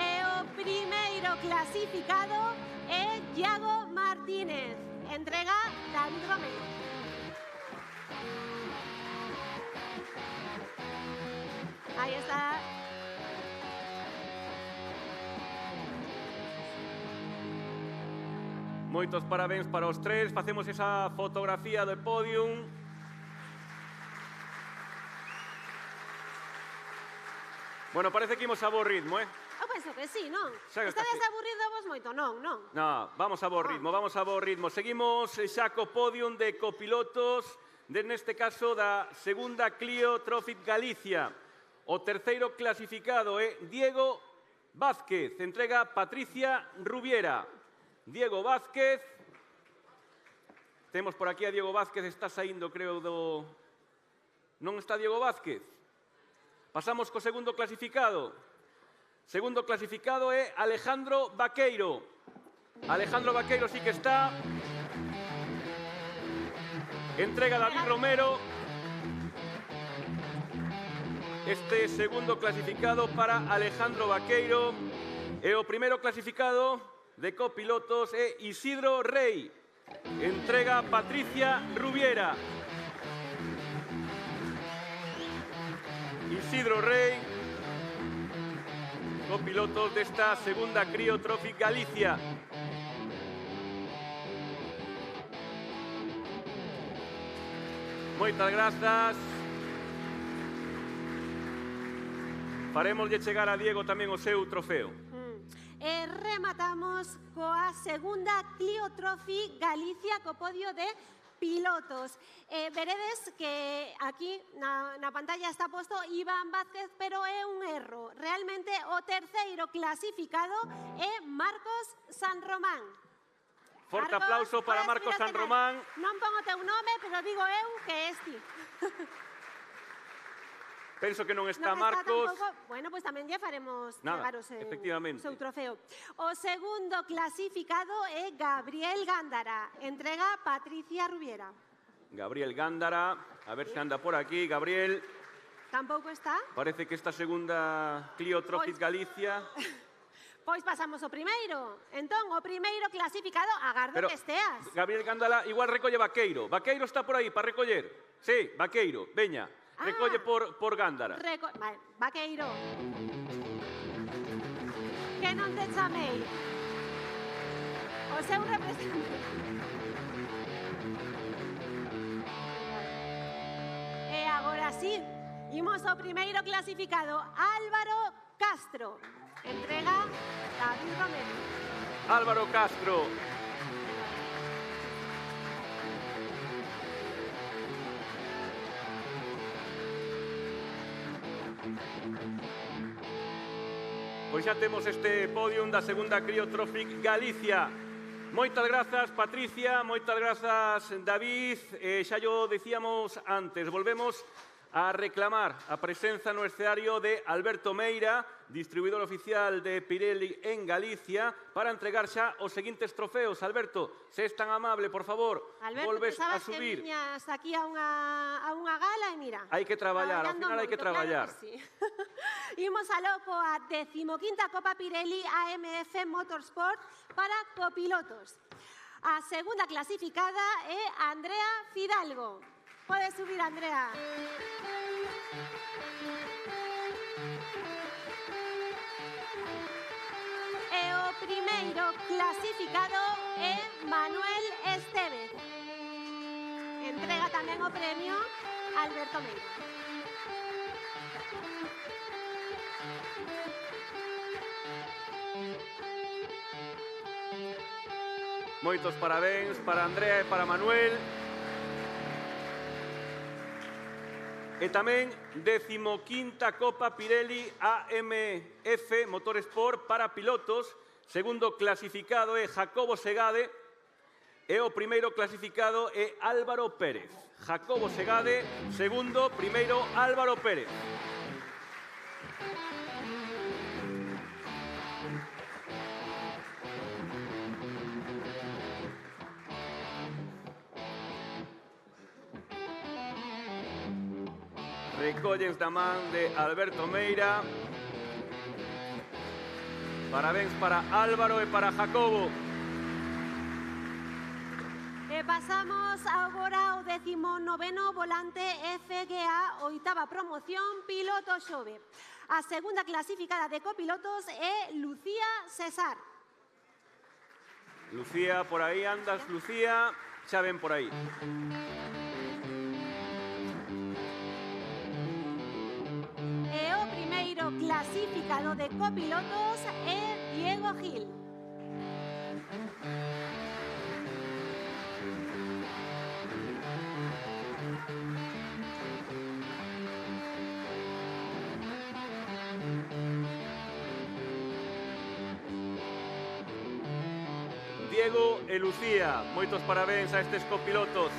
E o primeiro clasificado é Iago Martínez. Entrega David Romero. Aí está.
Moitos parabéns para os tres. Facemos esa fotografía do podium. Bueno, parece que imos a bo ritmo, eh?
Eu penso que sí, non?
Xa que
Estades
casi.
aburridos moito, non, non?
No, vamos a bo ritmo, vamos a bo ritmo. Seguimos xa co podium de copilotos, neste caso da segunda Clio Trophy Galicia. O terceiro clasificado é Diego Vázquez, entrega Patricia Rubiera. Diego Vázquez. Temos por aquí a Diego Vázquez, está saindo, creo, do... Non está Diego Vázquez? Pasamos co segundo clasificado. Segundo clasificado é Alejandro Vaqueiro. Alejandro Vaqueiro sí que está. Entrega David Romero. Este segundo clasificado para Alejandro Vaqueiro. E o primeiro clasificado de copilotos é Isidro Rey. Entrega Patricia Rubiera. Isidro Rey, copilotos desta segunda Clio Trophy Galicia. Moitas grazas. Faremoslle chegar a Diego tamén o seu trofeo.
E rematamos coa segunda Clio Trophy Galicia co podio de pilotos. Veredes que aquí na pantalla está posto Iván Vázquez, pero é un erro. Realmente o terceiro clasificado é Marcos San Román.
Forte aplauso para Marcos San Román.
Non pon o teu nome, pero digo eu que és ti.
Penso que non está
Non
Marcos.
Bueno, pois tamén lle faremos
Nada,
chegar o
efectivamente.
seu trofeo. O segundo clasificado é Gabriel Gándara. Entrega Patricia Rubiera.
Gabriel Gándara, a ver se anda por aquí. Gabriel,
Tampouco está?
parece que esta segunda Clio Trophy
Pois-
Galicia...
Pois pasamos o primeiro. Entón, o primeiro clasificado, agardo
Pero
que esteas.
Gabriel Gándara igual recolle Vaqueiro. Vaqueiro está por aí para recoller. Sí, Vaqueiro, veña. Recolle por Gándara.
Vale, Vaqueiro. Que non te chamei. O seu representante. E agora sí, imos ao primeiro clasificado, Álvaro Castro. Entrega David Romero.
Álvaro Castro. Pois xa temos este podium da segunda Clio Trophy Galicia. Moitas grazas, Patricia, moitas grazas, David. Xa yo decíamos antes, volvemos a reclamar a presenza no escenario de Alberto Meira, distribuidor oficial de Pirelli en Galicia, para entregar xa os seguintes trofeos. Alberto, se es tan amable, por favor,
Alberto,
volves a
pensabas que
subir.
viñas aquí a unha gala e mira.
Hai que traballar, ao
traballando
final hai que
moito,
traballar.
Claro que sí. Imos aló coa 15ª Copa Pirelli AMF Motorsport para copilotos. A segunda clasificada é Andrea Fidalgo. Pode subir, Andrea. E o primeiro clasificado é Manuel Estevez. Entrega tamén o premio Alberto Meira.
Moitos parabéns para Andrea e para Manuel. E tamén 15ª Copa Pirelli AMF Motorsport para pilotos. Segundo clasificado é Jacobo Segade e o primeiro clasificado é Álvaro Pérez. Jacobo Segade, segundo, primeiro Álvaro Pérez. Recolles da man de Alberto Meira. Parabéns para Álvaro e para Jacobo.
E pasamos agora ao 19º volante FGA, oitava promoción, piloto xove. A segunda clasificada de copilotos é Lucía César.
Lucía, por aí andas, Lucía. Xa ven por aí.
E o primeiro clasificado de copilotos é Diego Gil.
Diego e Lucía, moitos parabéns a estes copilotos.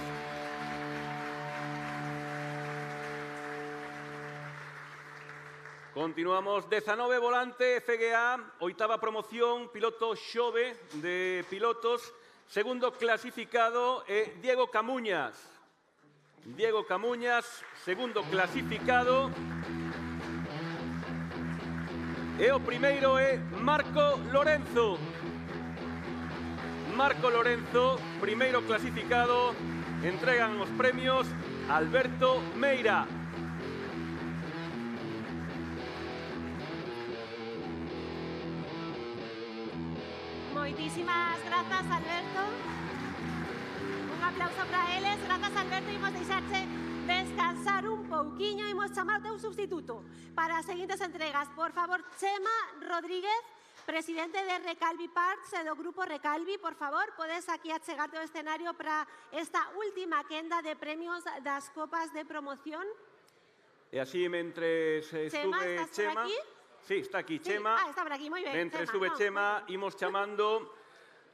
Continuamos, 19 volante, FGA, oitava promoción, piloto xove de pilotos, segundo clasificado é Diego Camuñas. Diego Camuñas, segundo clasificado. E o primeiro é Marco Lorenzo. Marco Lorenzo, primeiro clasificado, entregan os premios a Alberto Meira.
Moitísimas grazas, Alberto. Un aplauso para eles. Grazas, Alberto. Imos deixarche descansar un pouquiño. Imos chamar o teu substituto para as seguintes entregas. Por favor, Chema Rodríguez, presidente de Recalvi Parts e do grupo Recalvi, por favor, podes aquí achegarte ao escenario para esta última quenda de premios das copas de promoción.
E así, mentres
Chema,
sube
estás
Chema...
por aquí?
Sí, está aquí
Sí.
Chema.
Ah, está por aquí, moi ben.
Mentre
Chema,
sube
no,
Chema,
moi ben.
imos chamando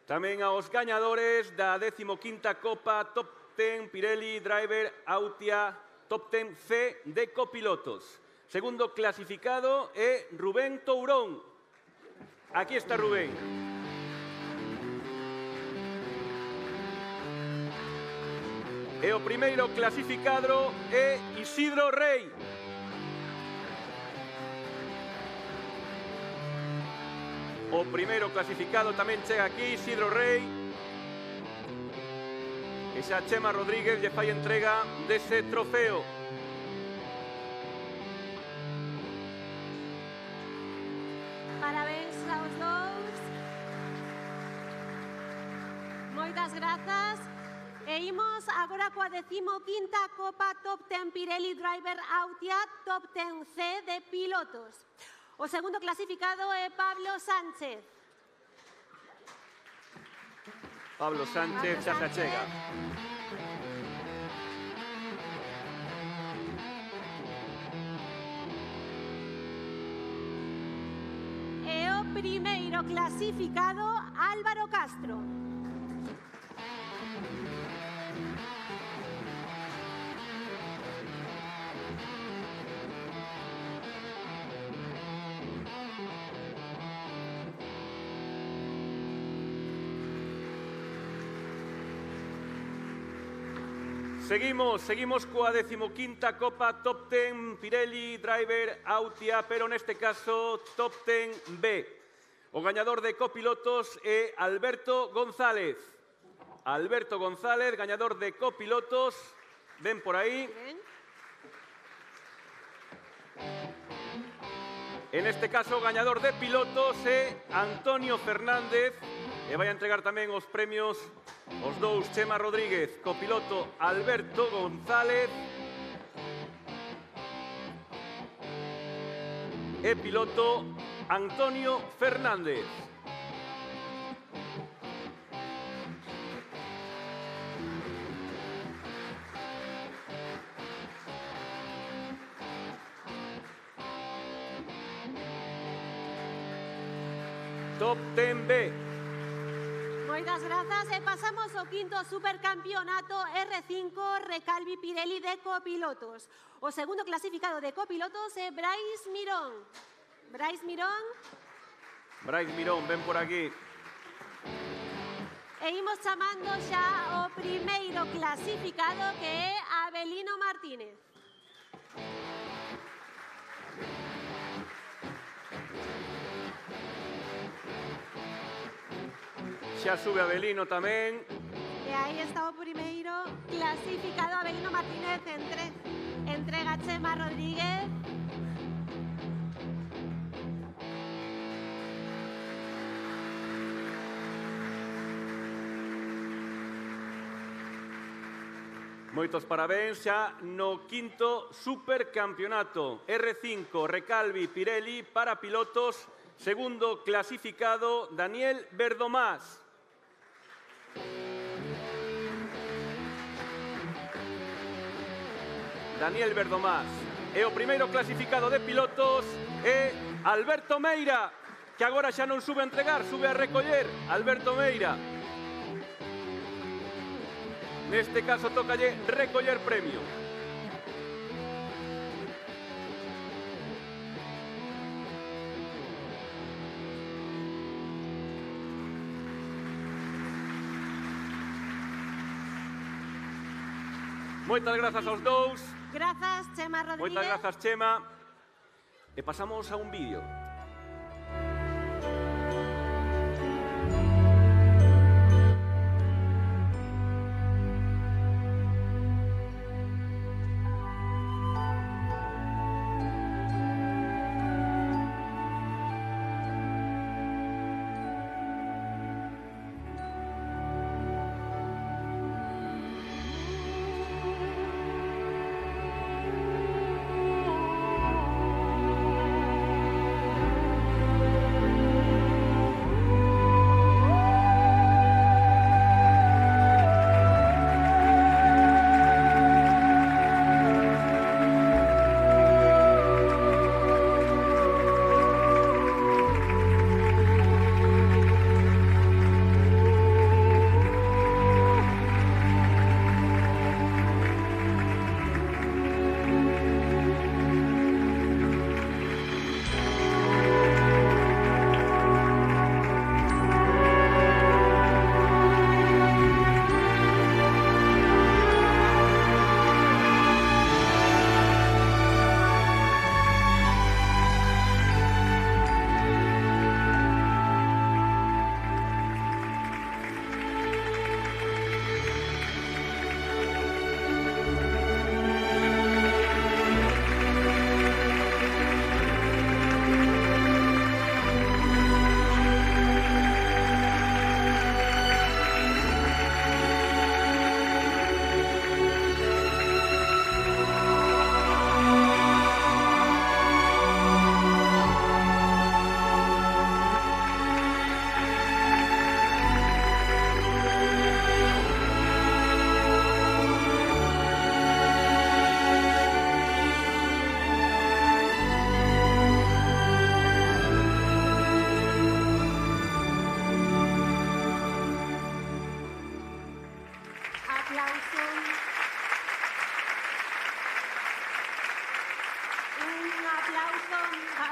tamén aos gañadores da 15ª Copa Top 10 Pirelli Driver Autia Top 10 C de copilotos. Segundo clasificado é Rubén Tourón. Aquí está Rubén. E o primeiro clasificado é Isidro Rey. O primeiro clasificado tamén chega aquí, Isidro Rey. E xa Chema Rodríguez lle fai entrega dese trofeo.
Parabéns aos dous. Moitas grazas. E imos agora coa 15ª Copa Top 10 Pirelli Driver Autia Top 10 C de pilotos. O segundo clasificado é Pablo Sánchez.
Pablo Sánchez xa se achega.
E o primeiro clasificado, Álvaro Castro.
Seguimos coa 15ª Copa Top 10 Pirelli Driver Autia, pero neste caso Top 10 B. O gañador de copilotos é Alberto González. Alberto González, gañador de copilotos. Ven por aí. En este caso, o gañador de pilotos é Antonio Fernández. E vai a entregar tamén os premios os dous, Chema Rodríguez, copiloto Alberto González e piloto Antonio Fernández. Top 10 B.
Moitas grazas e pasamos ao quinto supercampeonato R5 Recalvi Pirelli de copilotos. O segundo clasificado de copilotos é Brais Mirón. Brais Mirón.
Brais Mirón, ven por aquí.
E imos chamando xa o primeiro clasificado que é Abelino Martínez.
Xa sube Abelino tamén.
E aí está o primeiro clasificado, Abelino Martínez, entrega Chema Rodríguez.
Moitos parabéns xa no quinto supercampeonato R5 Recalvi Pirelli para pilotos, segundo clasificado Daniel Verdomás. Daniel Verdomás. E o primeiro clasificado de pilotos é Alberto Meira, que agora xa non sube a entregar, sube a recoller. Alberto Meira. Neste caso tócalle recoller premio. Moitas grazas aos dous.
Grazas, Chema Rodríguez.
Moitas grazas, Chema. E pasamos a un vídeo.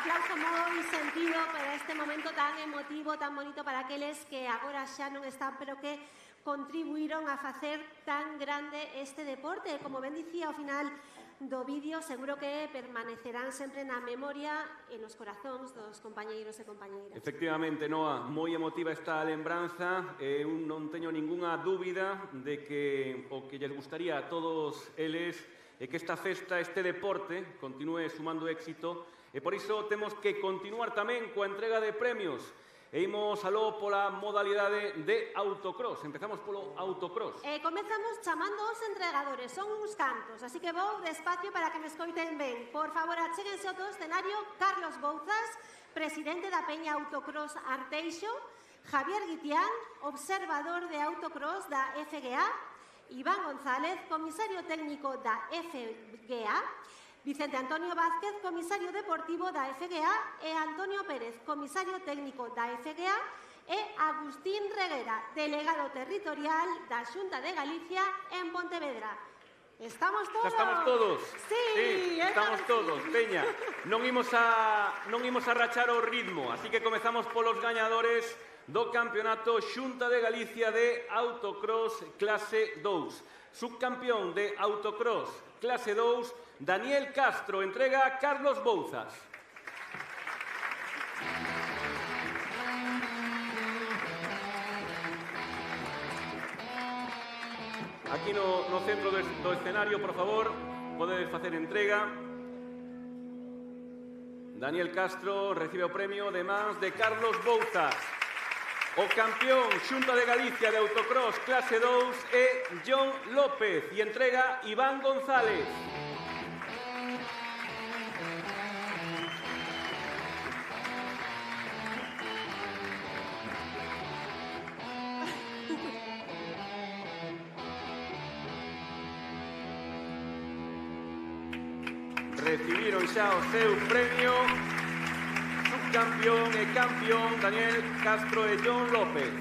aplauso moi sentido para este momento tan emotivo, tan bonito para aqueles que agora xa non están, pero que contribuíron a facer tan grande este deporte. Como ben dicía ao final do vídeo, seguro que permanecerán sempre na memoria e nos corazóns dos compañeiros e compañeiras.
Efectivamente, Noa, moi emotiva esta lembranza. Eu non teño ningunha dúbida de que o que lles gustaría a todos eles é que esta festa, este deporte, continúe sumando éxito, e por iso temos que continuar tamén coa entrega de premios. E imos aló pola modalidade de autocross. Empezamos polo autocross.
Comezamos chamando os entregadores. Son uns cantos, así que vou despacio para que me escoiten ben. Por favor, achéguense ao todo escenario Carlos Bouzas, presidente da Peña Autocross Arteixo, Javier Guitián, observador de autocross da FGA, Iván González, comisario técnico da FGA, Vicente Antonio Vázquez, comisario deportivo da FGA, e Antonio Pérez, comisario técnico da FGA, e Agustín Reguera, delegado territorial da Xunta de Galicia en Pontevedra. Estamos todos?
Xa estamos todos?
Sí,
estamos todos. Peña, non imos a rachar o ritmo, así que comezamos polos gañadores do Campeonato Xunta de Galicia de Autocross Clase 2. Subcampeón de Autocross Clase 2, Daniel Castro, entrega a Carlos Bouzas. Aquí no centro do escenario, por favor, podedes facer entrega. Daniel Castro recibe o premio de mans de Carlos Bouzas. O campeón Xunta de Galicia de autocross clase 2 é John López e entrega Iván González. Recibiron xa o seu premio subcampeón e campeón Daniel Castro e John López.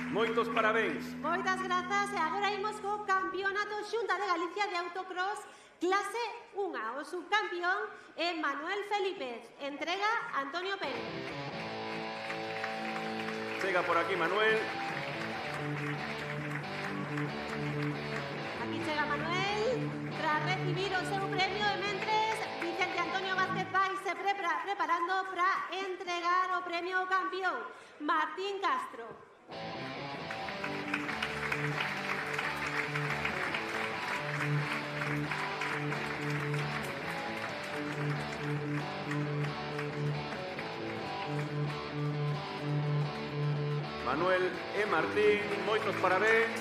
Moitos parabéns.
Moitas grazas e agora imos co campeonato Xunta de Galicia de autocross clase 1. O subcampeón é Manuel Felípez. Entrega Antonio Pérez.
Chega por aquí Manuel.
Aquí chega Manuel tras recibir o seu premio e mentres Vicente Antonio Vázquez vai se preparando para entregar o premio ao campeón Martín Castro.
Manuel e Martín, moitos parabéns.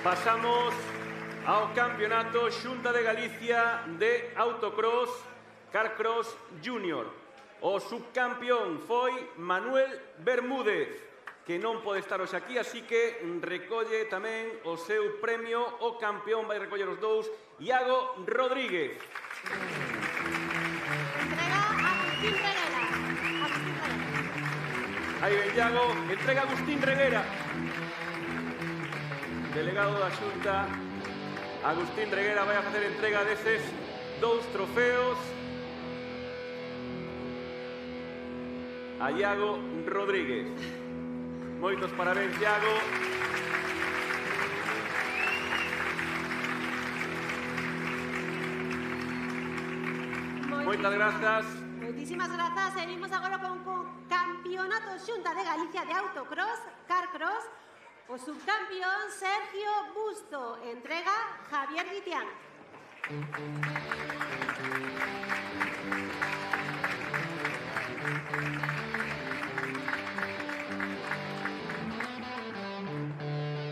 Pasamos ao campeonato Xunta de Galicia de autocross Carcross Junior. O subcampeón foi Manuel Bermúdez, que non pode estar hoxe aquí, así que recolle tamén o seu premio. O campeón vai recoller os dous, Iago Rodríguez.
Entrega a Agustín Reguera.
Aí ven Iago, entrega a Agustín Reguera. Delegado da Xunta, Agustín Reguera vai a facer entrega deses dous trofeos a Iago Rodríguez. Moitos parabéns, Iago. Moitas grazas.
Moitísimas grazas. E vimos agora con campeonato Xunta de Galicia de autocross Carcross. O subcampeón Sergio Busto. Entrega Javier Guitián.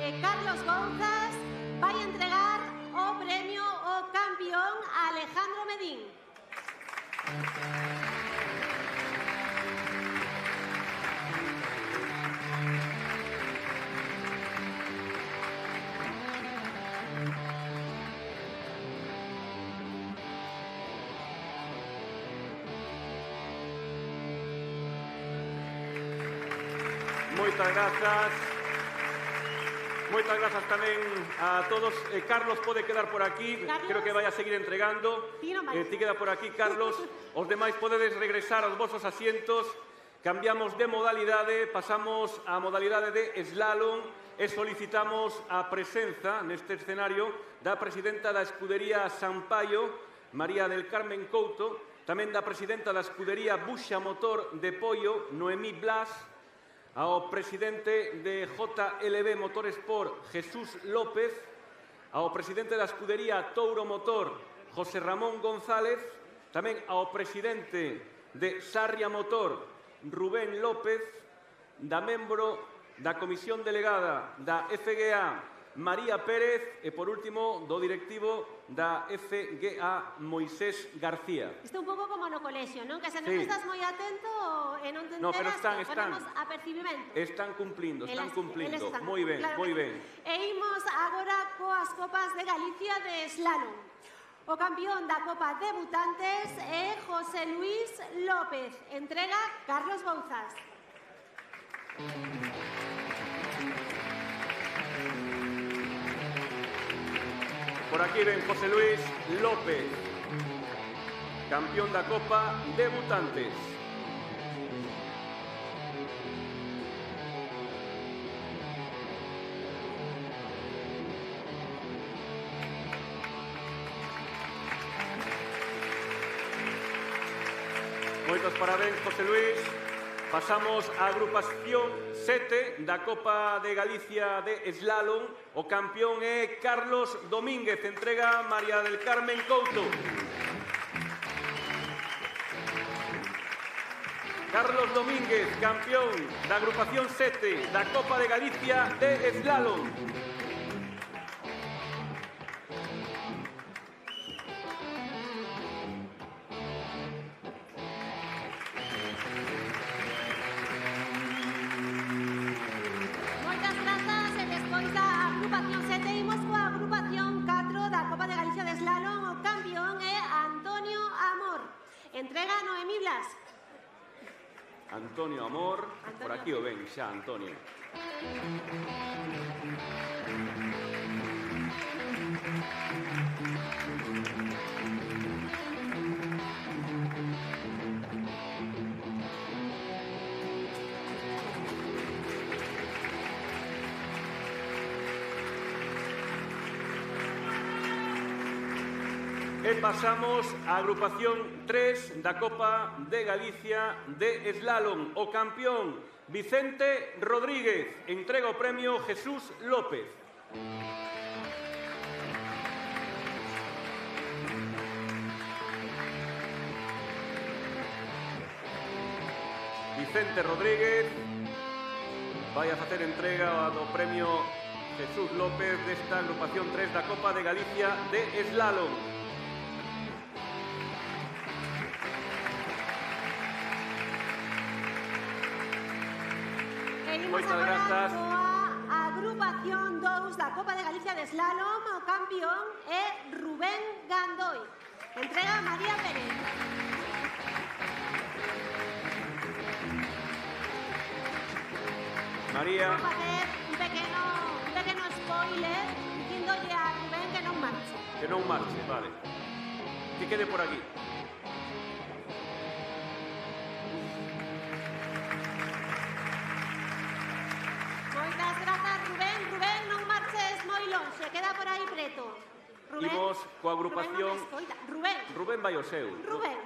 E Carlos Bouzas vai entregar o premio ao campeón Alejandro Medín.
Moitas grazas. Moitas grazas tamén a todos. Carlos pode quedar por aquí.
Carlos.
Creo que vai a seguir entregando.
Ti non vais.
Ti queda por aquí, Carlos. Os demais podedes regresar aos vosos asientos. Cambiamos de modalidade, pasamos á modalidade de slalom e solicitamos a presenza neste escenario da presidenta da Escudería Sampaio, María del Carmen Couto, tamén da presidenta da Escudería Buxa Motor de Poio, Noemí Blas, ao presidente de JLB Motorsport, Jesús López, ao presidente da Escudería Touro Motor, José Ramón González, tamén ao presidente de Sarria Motor, Rubén López, da membro da Comisión Delegada da FGA, María Pérez, e por último do directivo da FGA, Moisés García.
Isto un pouco como no colexio, non? Que se non
Sí.
estás moi atento e non te
No, pero
enteras,
están.
ponemos apercibimento.
Están cumplindo, están
Eles
cumplindo.
están,
Moi ben,
claro
moi
que
ben.
sí. E imos agora coas Copas de Galicia de slalom. O campeón da Copa Debutantes é José Luis López. Entrega Carlos Bouzas.
Por aquí ven José Luis López, campeón da Copa Debutantes. Moitos parabéns, José Luis. Pasamos á agrupación 7 da Copa de Galicia de slalom. O campeón é Carlos Domínguez. Entrega María del Carmen Couto. Carlos Domínguez, campeón da agrupación 7 da Copa de Galicia de Slalom.
Moitas grazas e despois da agrupación 7 imos coa agrupación 4 da Copa de Galicia de Slalom. O campeón é Antonio Amor. Entrega Noemí Blas.
Antonio Amor, por aquí o ven xa, Antonio. E pasamos á agrupación 3 da Copa de Galicia de Slalom. O campeón Vicente Rodríguez. Entrega o premio Jesús López. Vicente Rodríguez vai a facer entrega do premio Jesús López desta agrupación 3 da Copa de Galicia de Slalom.
Seguimos agora coa agrupación 2 da Copa de Galicia de Slalom. O campeón é Rubén Gandoi. Entrega María Pérez.
María.
Vou facer un pequeno spoiler dicíndolle a Rubén que non marche.
Que non marche, vale. Que quede por aquí.
Moitas grazas, Rubén. Rubén, non marches moi lonxe, queda por aí preto. Rubén,
Imos coa agrupación...
Rubén, non me escoita. Rubén.
Rubén vai o seu.
Rubén.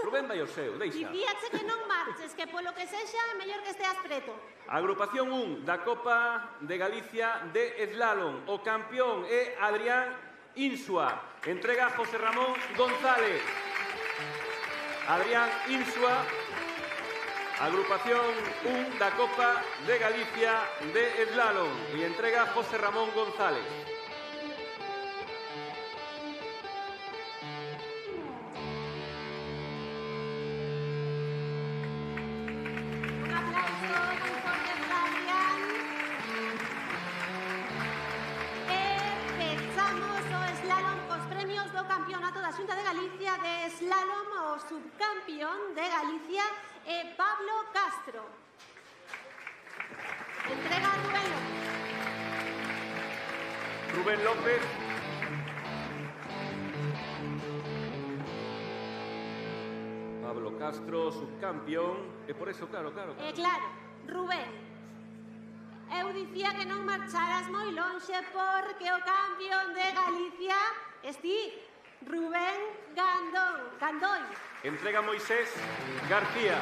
Rubén vai o seu, deixa.
Dicíache que non marches, que polo que sexa, mellor que esteas preto.
Agrupación 1 da Copa de Galicia de Slalom. O campeón é Adrián Insua. Entrega José Ramón González. Adrián Insua. Agrupación 1 da Copa de Galicia de Slalom. E entrega José Ramón González.
Un aplauso moi forte para Adrián. E pechamos o slalom cos premios do campeonato da Xunta de Galicia de Slalom. O subcampeón de Galicia é Pablo Castro. Entrega a Rubén López.
Rubén López. Pablo Castro, subcampeón. E por eso, claro.
Claro, Rubén, eu dicía que non marcharas moi lonxe porque o campeón de Galicia esti Rubén Gandoi.
Entrega Moisés García.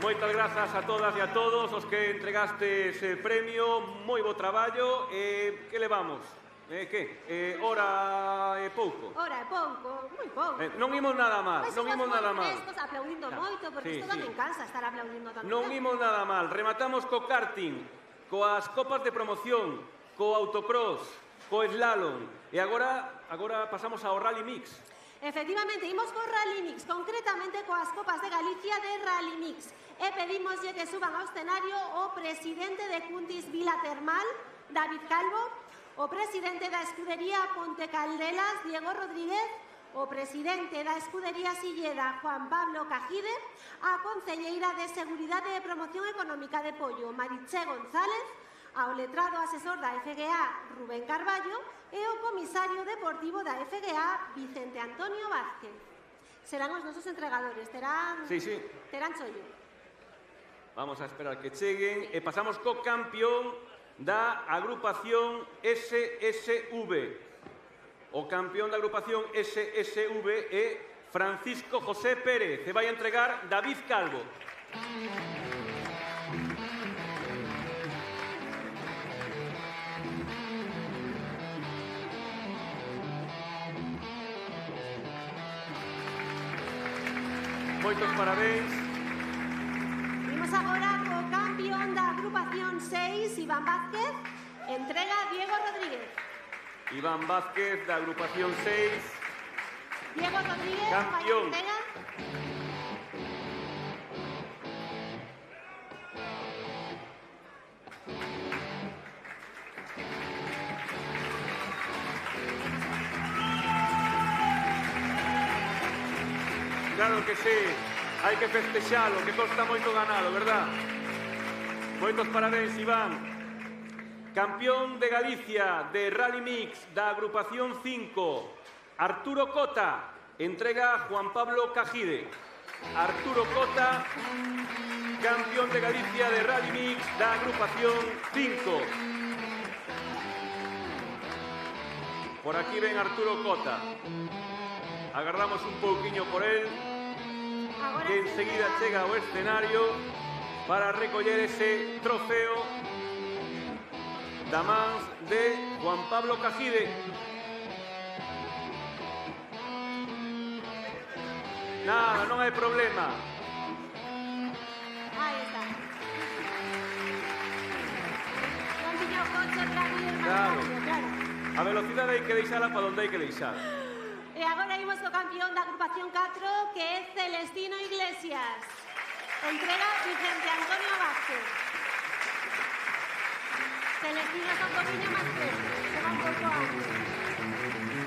Moitas grazas a todas e a todos os que entregaste ese premio. Moi bo traballo. Que levamos? Hora e pouco?
Hora é pouco, moi pouco.
Non imos nada mal,
Pois
non imos nada mal.
Estos aplaudindo moito, porque
Sí,
isto tamén
sí.
cansa estar aplaudindo tanto.
Non imos nada mal. Rematamos co karting, coas copas de promoción, co autocross, co slalom. E agora pasamos ao Rally Mix.
Efectivamente, imos co Rally Mix, concretamente coas Copas de Galicia de Rally Mix. E pedimoslle que suban ao escenario o presidente de Cuntis Vila Termal, David Calvo, o presidente da Escudería Ponte Caldelas, Diego Rodríguez, o presidente da Escudería Silleda, Juan Pablo Cajide, a concelleira de Seguridade e Promoción Económica de Pollo, Mariché González, ao letrado asesor da FGA, Rubén Carballo, e o comisario deportivo da FGA, Vicente Antonio Vázquez. Serán os nosos entregadores, terán chollo.
Vamos a esperar que cheguen e pasamos co campeón da agrupación SSV. O campeón da agrupación SSV é Francisco José Pérez, que vai entregar David Calvo. moitos parabéns.
Imos agora co campeón da agrupación 6, Iván Vázquez, entrega Diego Rodríguez.
Iván Vázquez, da agrupación 6.
Diego Rodríguez,
Campeón.
vai entrega.
Claro que sí, hai que festexalo, que costa moito ganalo, verdad? Moitos parabéns, Iván. Campeón de Galicia de Rally Mix da agrupación 5, Arturo Cota, entrega Juan Pablo Cajide. Arturo Cota, campeón de Galicia de Rally Mix da agrupación 5. Por aquí ven Arturo Cota. Agardamos un pouquiño por él, que enseguida chega ao escenario para recoller ese trofeo da mans de Juan Pablo Cajide. Nada, non hai problema.
Aí está. Non tiña o coche para ir máis
Claro.
rápido, claro.
A velocidade hai que deixala para onde hai que deixala.
E agora imos co campeón da agrupación 4, que é Celestino Iglesias. Entrega Vicente Antonio Vázquez. Celestino está un poquinho máis preso, se va un pouco antes.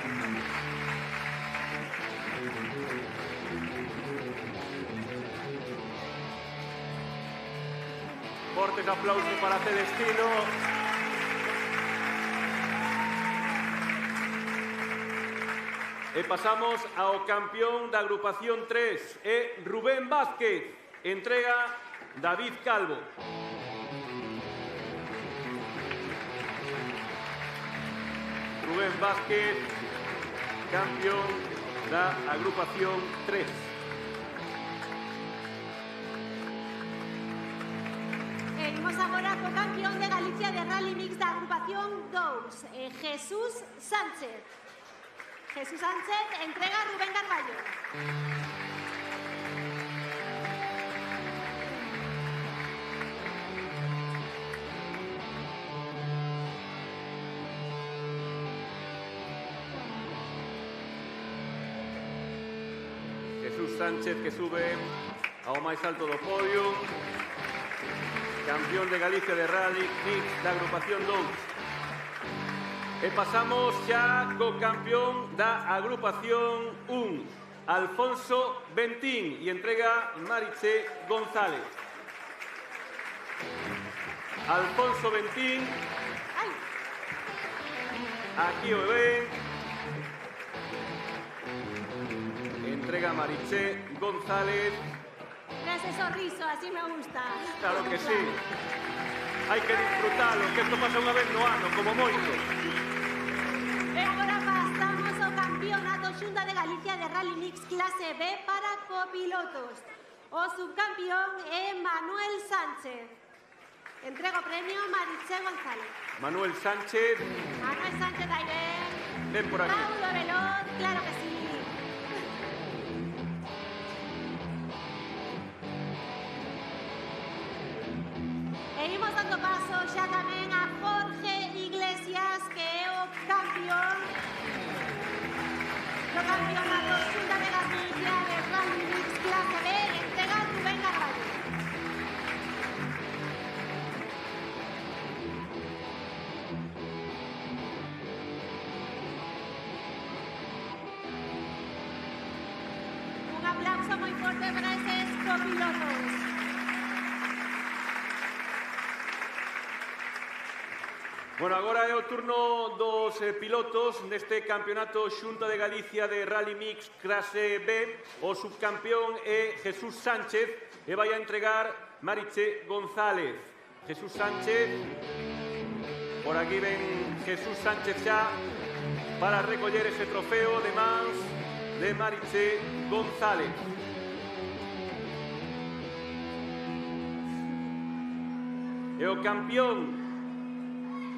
Fortes aplausos para Celestino. E pasamos ao campeón da agrupación 3, é Rubén Vázquez, entrega David Calvo. Rubén Vázquez, campeón da agrupación 3.
E imos agora co campeón de Galicia de Rally Mix da agrupación 2, Jesús Sánchez. Jesús Sánchez entrega a Rubén Carballo.
Jesús Sánchez, que sube ao máis alto do podio. Campeón de Galicia de Rally Mix da agrupación 2. E pasamos xa co campeón da agrupación 1, Alfonso Bentín, e entrega Mariche González. Alfonso Bentín,
Ai,
aquí o ven. Entrega Mariche González.
ese sorriso, así me gusta.
Claro que sí. Hai que disfrutalo, que isto pasa unha vez no ano, como moito.
E agora pasamos ao campeonato Xunta de Galicia de Rally Mix clase B para copilotos. O subcampeón é Manuel Sánchez. Entrego o premio Mariche González.
Manuel Sánchez,
Manuel Sánchez, ahí ven.
ven por aquí.
Paulo Veloz, claro que sí. E imos dando paso xa tamén a Jorge Iglesias, que é o campeón do campeonato Xunta de Galicia de Rally Mix clase B, entrega Rubén Carballo. Un aplauso moi forte para eses copilotos.
Bueno, agora é o turno dos pilotos neste campeonato Xunta de Galicia de Rally Mix clase B. O subcampeón é Jesús Sánchez e vai a entregar Mariche González. Jesús Sánchez, por aquí ven Jesús Sánchez xa para recoller ese trofeo de mans de Mariche González. E o campeón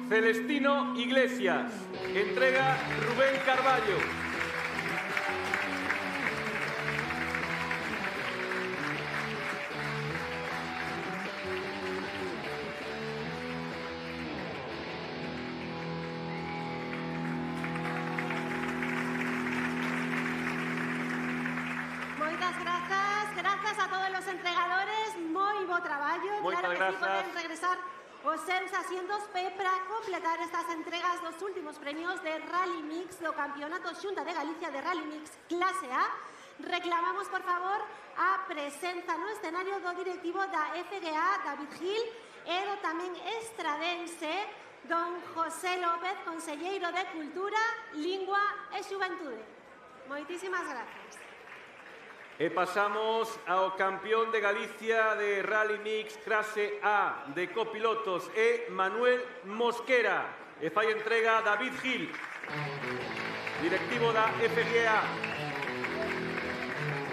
Celestino Iglesias, entrega Rubén Carballo.
Moitas grazas a todos os entregadores, moi bo traballo.
Moitas
claro que
grazas.
sí, poden regresar os seus asientos para completar estas entregas dos últimos premios de Rally Mix do Campeonato Xunta de Galicia de Rally Mix Clase A. Reclamamos, por favor, a presenza no escenario do directivo da FGA, David Gil, e do tamén estradense, don José López, conselleiro de Cultura, Lingua e Xuventude. Moitísimas grazas.
E pasamos ao campeón de Galicia de Rally Mix Clase A de copilotos é Manuel Mosquera. E fai entrega David Gil, directivo da FGA.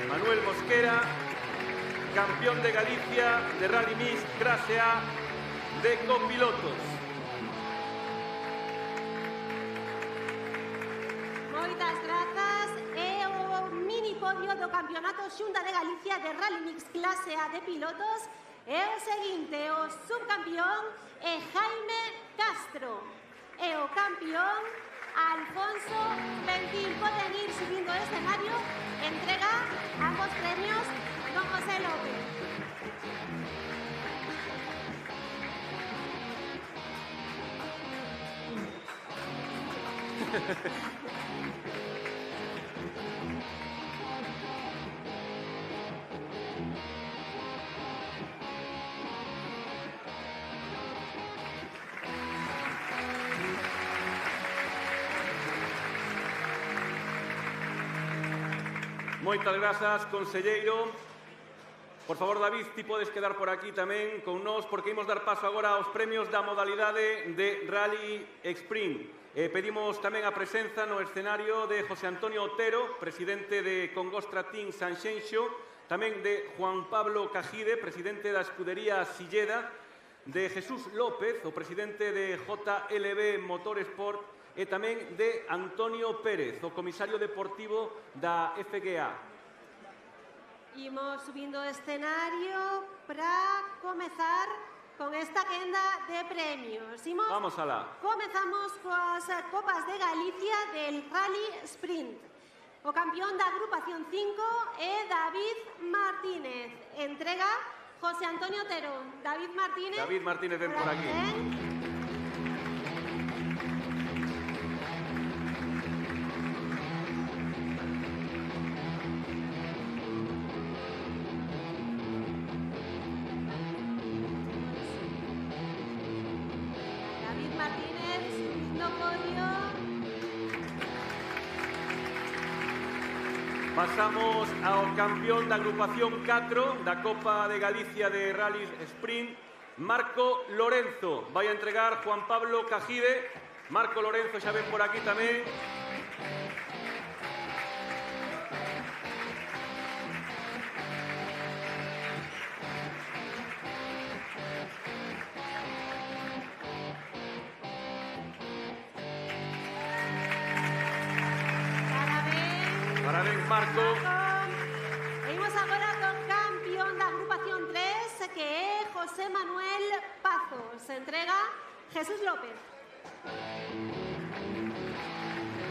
Manuel Mosquera, campeón de Galicia de Rally Mix Clase A de copilotos.
Moitas grazas. E o mini podio do Campeonato Xunta de Galicia de Rally Mix Clase A de pilotos é o seguinte: o subcampeón é Jaime Castro e o campeón Alfonso Ventil. Poden ir subindo o escenario, entrega ambos premios don José López.
Moitas grazas, conselleiro. Por favor, David, ti podes quedar por aquí tamén con nós, porque imos dar paso agora aos premios da modalidade de Rally Sprint. Pedimos tamén a presenza no escenario de José Antonio Otero, presidente de Congostra Team Sanxenxo, tamén de Juan Pablo Cajide, presidente da escudería Silleda, de Jesús López, o presidente de JLB Motorsport, e tamén de Antonio Pérez, o comisario deportivo da FGA.
Imos subindo o escenario para comezar con esta quenda de premios.
Vamos alá.
Comezamos coas Copas de Galicia del Rally Sprint. O campeón da agrupación 5 é David Martínez. Entrega José Antonio Otero. David Martínez.
David Martínez, ven por aquí.
David Martínez, subindo podio.
Pasamos ao campeón da agrupación 4 da Copa de Galicia de Rally Sprint, Marco Lorenzo. Vai a entregar Juan Pablo Cajide. Marco Lorenzo xa ven por aquí tamén. Parabéns, Marco.
E imos agora con campeón da agrupación 3, que é José Manuel Pazos. Se entrega Jesús López.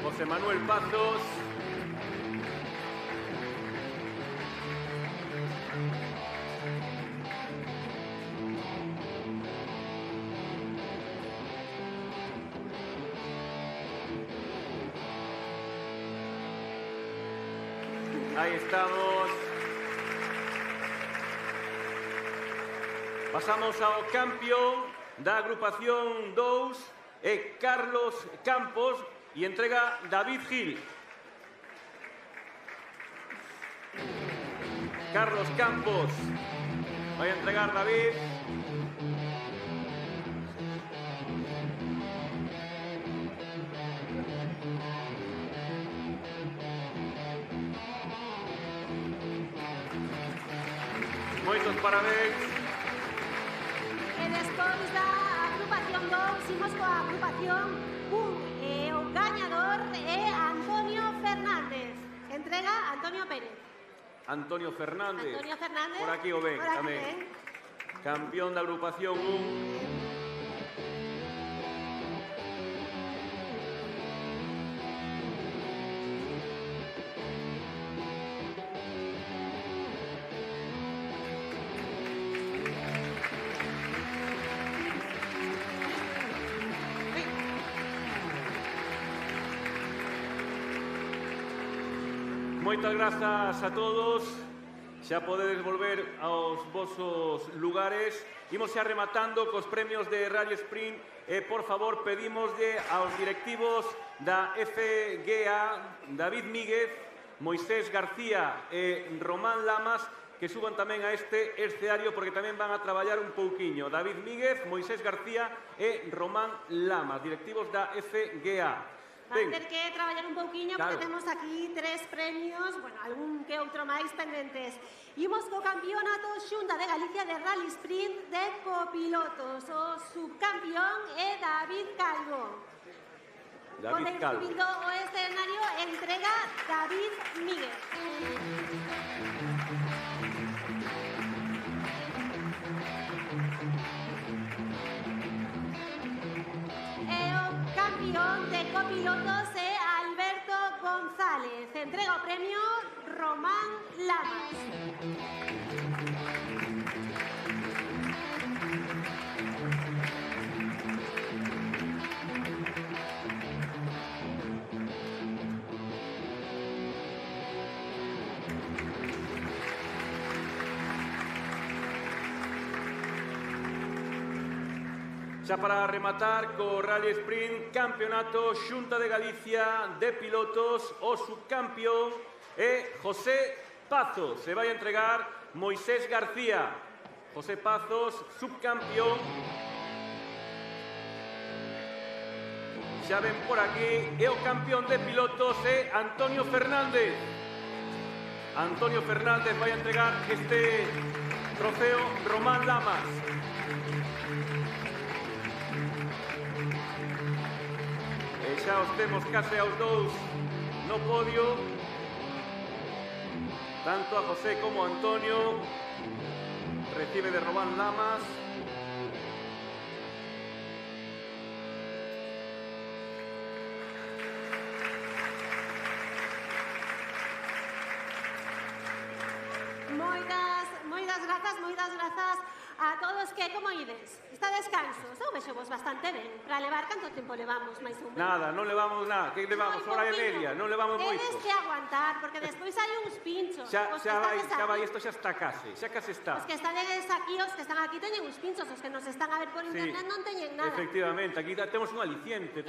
José Manuel Pazos. Ahí estamos. Pasamos ao campeón da agrupación 2, é Carlos Campos, e entrega David Gil. Carlos Campos. Vai a entregar David. Moitos parabéns.
E despois da agrupación 2, imos coa agrupación 1. E o gañador é Antonio Fernández. Entrega Antonio Pérez.
Antonio Fernández.
Antonio Fernández.
Por aquí o ven,
Por aquí
tamén.
ven.
Campeón da agrupación 1. moitas grazas a todos. Xa podedes volver aos vosos lugares. Imos xa rematando cos premios de Rally Sprint. Por favor, pedimoslle aos directivos da FGA, David Míguez, Moisés García e Román Lamas, que suban tamén a este escenario porque tamén van a traballar un pouquiño. David Míguez, Moisés García e Román Lamas, directivos da FGA.
Van ter que traballar un pouquiño porque temos aquí 3 premios, bueno, algún que outro máis pendentes. Imos co campeonato Xunta de Galicia de Rally Sprint de copilotos. O subcampeón é David Calvo.
David Calvo.
Subindo o escenario entrega David Míguez. Campeón de copilotos é Alberto González. Entrega o premio Román Lamas.
Xa para rematar co Rally Sprint, Campeonato Xunta de Galicia de Pilotos, o subcampeón é José Pazos. Se vai a entregar Moisés García. José Pazos, subcampeón. Xa ven por aquí, e o campeón de pilotos é Antonio Fernández. Antonio Fernández vai a entregar este trofeo Román Lamas. Xa os temos case aos dous no podio, tanto a José como a Antonio. Recibe de Román Lamas.
Moitas grazas a todos que, como ides? Estades cansos? Eu vexo vos bastante ben. Para levar, canto tempo levamos, máis ou menos?
Nada, non levamos nada. Que levamos? Hora e media, non levamos moito.
Tedes que aguantar, porque despois hai uns pinchos.
Xa vai, isto xa está case está.
Os que estades aquí, os que están aquí teñen uns pinchos, os que nos están a ver por internet non teñen nada.
Efectivamente, aquí temos un aliciente,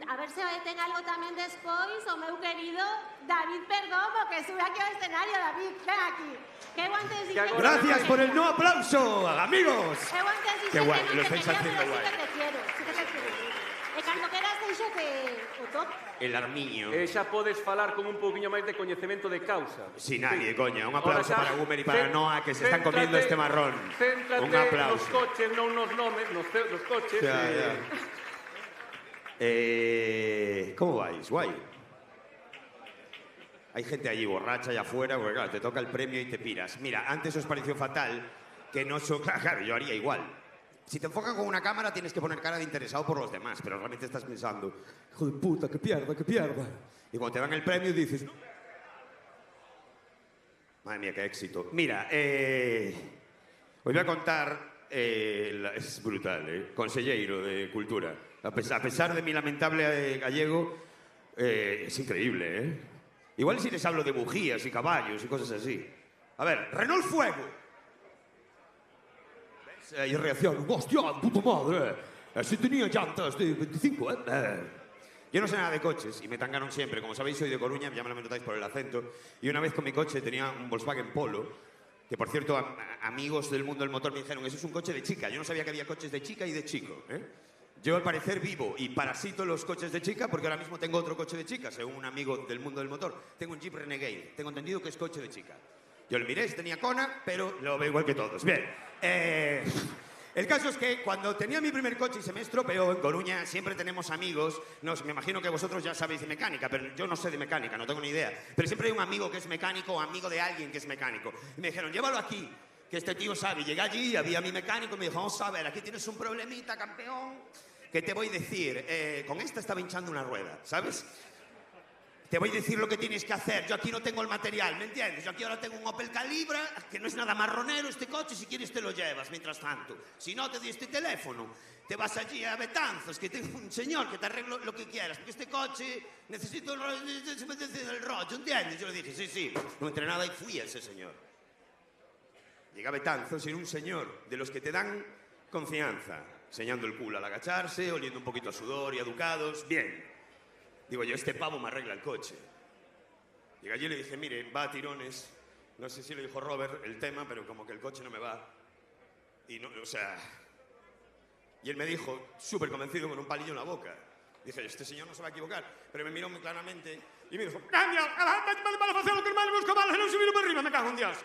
A ver se ten algo tamén despois o meu querido David Perdomo, que sube aquí ao escenario. David, ven aquí. Que eu antes dije...
Gracias por el no aplauso, amigos.
Eu antes dije
Qué guay,
que
lo
non te
estáis
quería,
haciendo
pero
guay.
sí que te quiero. E cando queras deixo que o toque.
El armiño.
Xa podes falar con un pouquiño máis de coñecemento de causa.
Sin nadie, coña. Un aplauso
Ahora xa,
para Gumer y para Noa, que se están comiendo este marrón.
Céntrate
Un aplauso.
nos coches, non nos nomes, nos coches.
Ya. ¿Cómo vais? Guay. Hay gente allí borracha allá afuera, porque claro, te toca el premio y te piras. Mira, antes os pareció fatal que no... Claro, yo haría igual. Si te enfocan con una cámara tienes que poner cara de interesado por los demás, pero realmente estás pensando, hijo de puta, que pierda, que pierda. Y cuando te dan el premio dices... Madre mía, qué éxito. Mira, os voy a contar... es brutal, Conselleiro de Cultura. A pesar de mi lamentable gallego, es increíble, Igual si les hablo de bujías y caballos y cosas así. A ver, Renault Fuego. Y reacción, hostia, puta madre. Si tenía llantas de 25, Yo no sé nada de coches y me tangaron siempre. Como sabéis, soy de Coruña, ya me lo notáis por el acento. Y una vez con mi coche tenía un Volkswagen Polo, que por cierto, amigos del mundo del motor me dijeron, eso es un coche de chica. Yo no sabía que había coches de chica y de chico, Yo al parecer vivo y parasito los coches de chica porque ahora mismo tengo otro coche de chica, según un amigo del mundo del motor. Tengo un Jeep Renegade, tengo entendido que es coche de chica. Yo lo miré, tenía Kona, pero lo veo igual que todos. Bien, el caso es que cuando tenía mi primer coche y se me estropeó en Coruña, siempre tenemos amigos, me imagino que vosotros ya sabéis de mecánica, pero yo no sé de mecánica, no tengo ni idea. Pero siempre hay un amigo que es mecánico o amigo de alguien que es mecánico. Y me dijeron, llévalo aquí, que este tío sabe. Llegué allí, había mi mecánico y me dijo, vamos a ver, aquí tienes un problemita, campeón. ¿Qué te voy a decir? Con esta estaba hinchando una rueda, ¿sabes? te voy a decir lo que tienes que hacer. Yo aquí no tengo el material, ¿me entiendes? Yo aquí ahora tengo un Opel Calibra, que no es nada marronero este coche, si quieres te lo llevas mientras tanto. Si no, te doy este teléfono. Te vas allí a Betanzos, que tengo un señor que te arreglo lo que quieras, porque este coche necesito el rollo, ¿entiendes? Yo le dije, sí, no entré nada y fui a ese señor. Llega a Betanzos y era un señor de los que te dan confianza, enseñando el culo al agacharse, oliendo un poquito a sudor y a ducados. Bien. Digo yo, este pavo me arregla el coche. Llegué allí y le dije, mire, va a tirones. No sé si le dijo Robert el tema, pero como que el coche no me va. Y no, o sea... Y él me dijo, súper convencido, con un palillo en la boca. Dije, este señor no se va a equivocar. Pero me miró muy claramente y me dijo, ¡cambia! Me cago en Dios.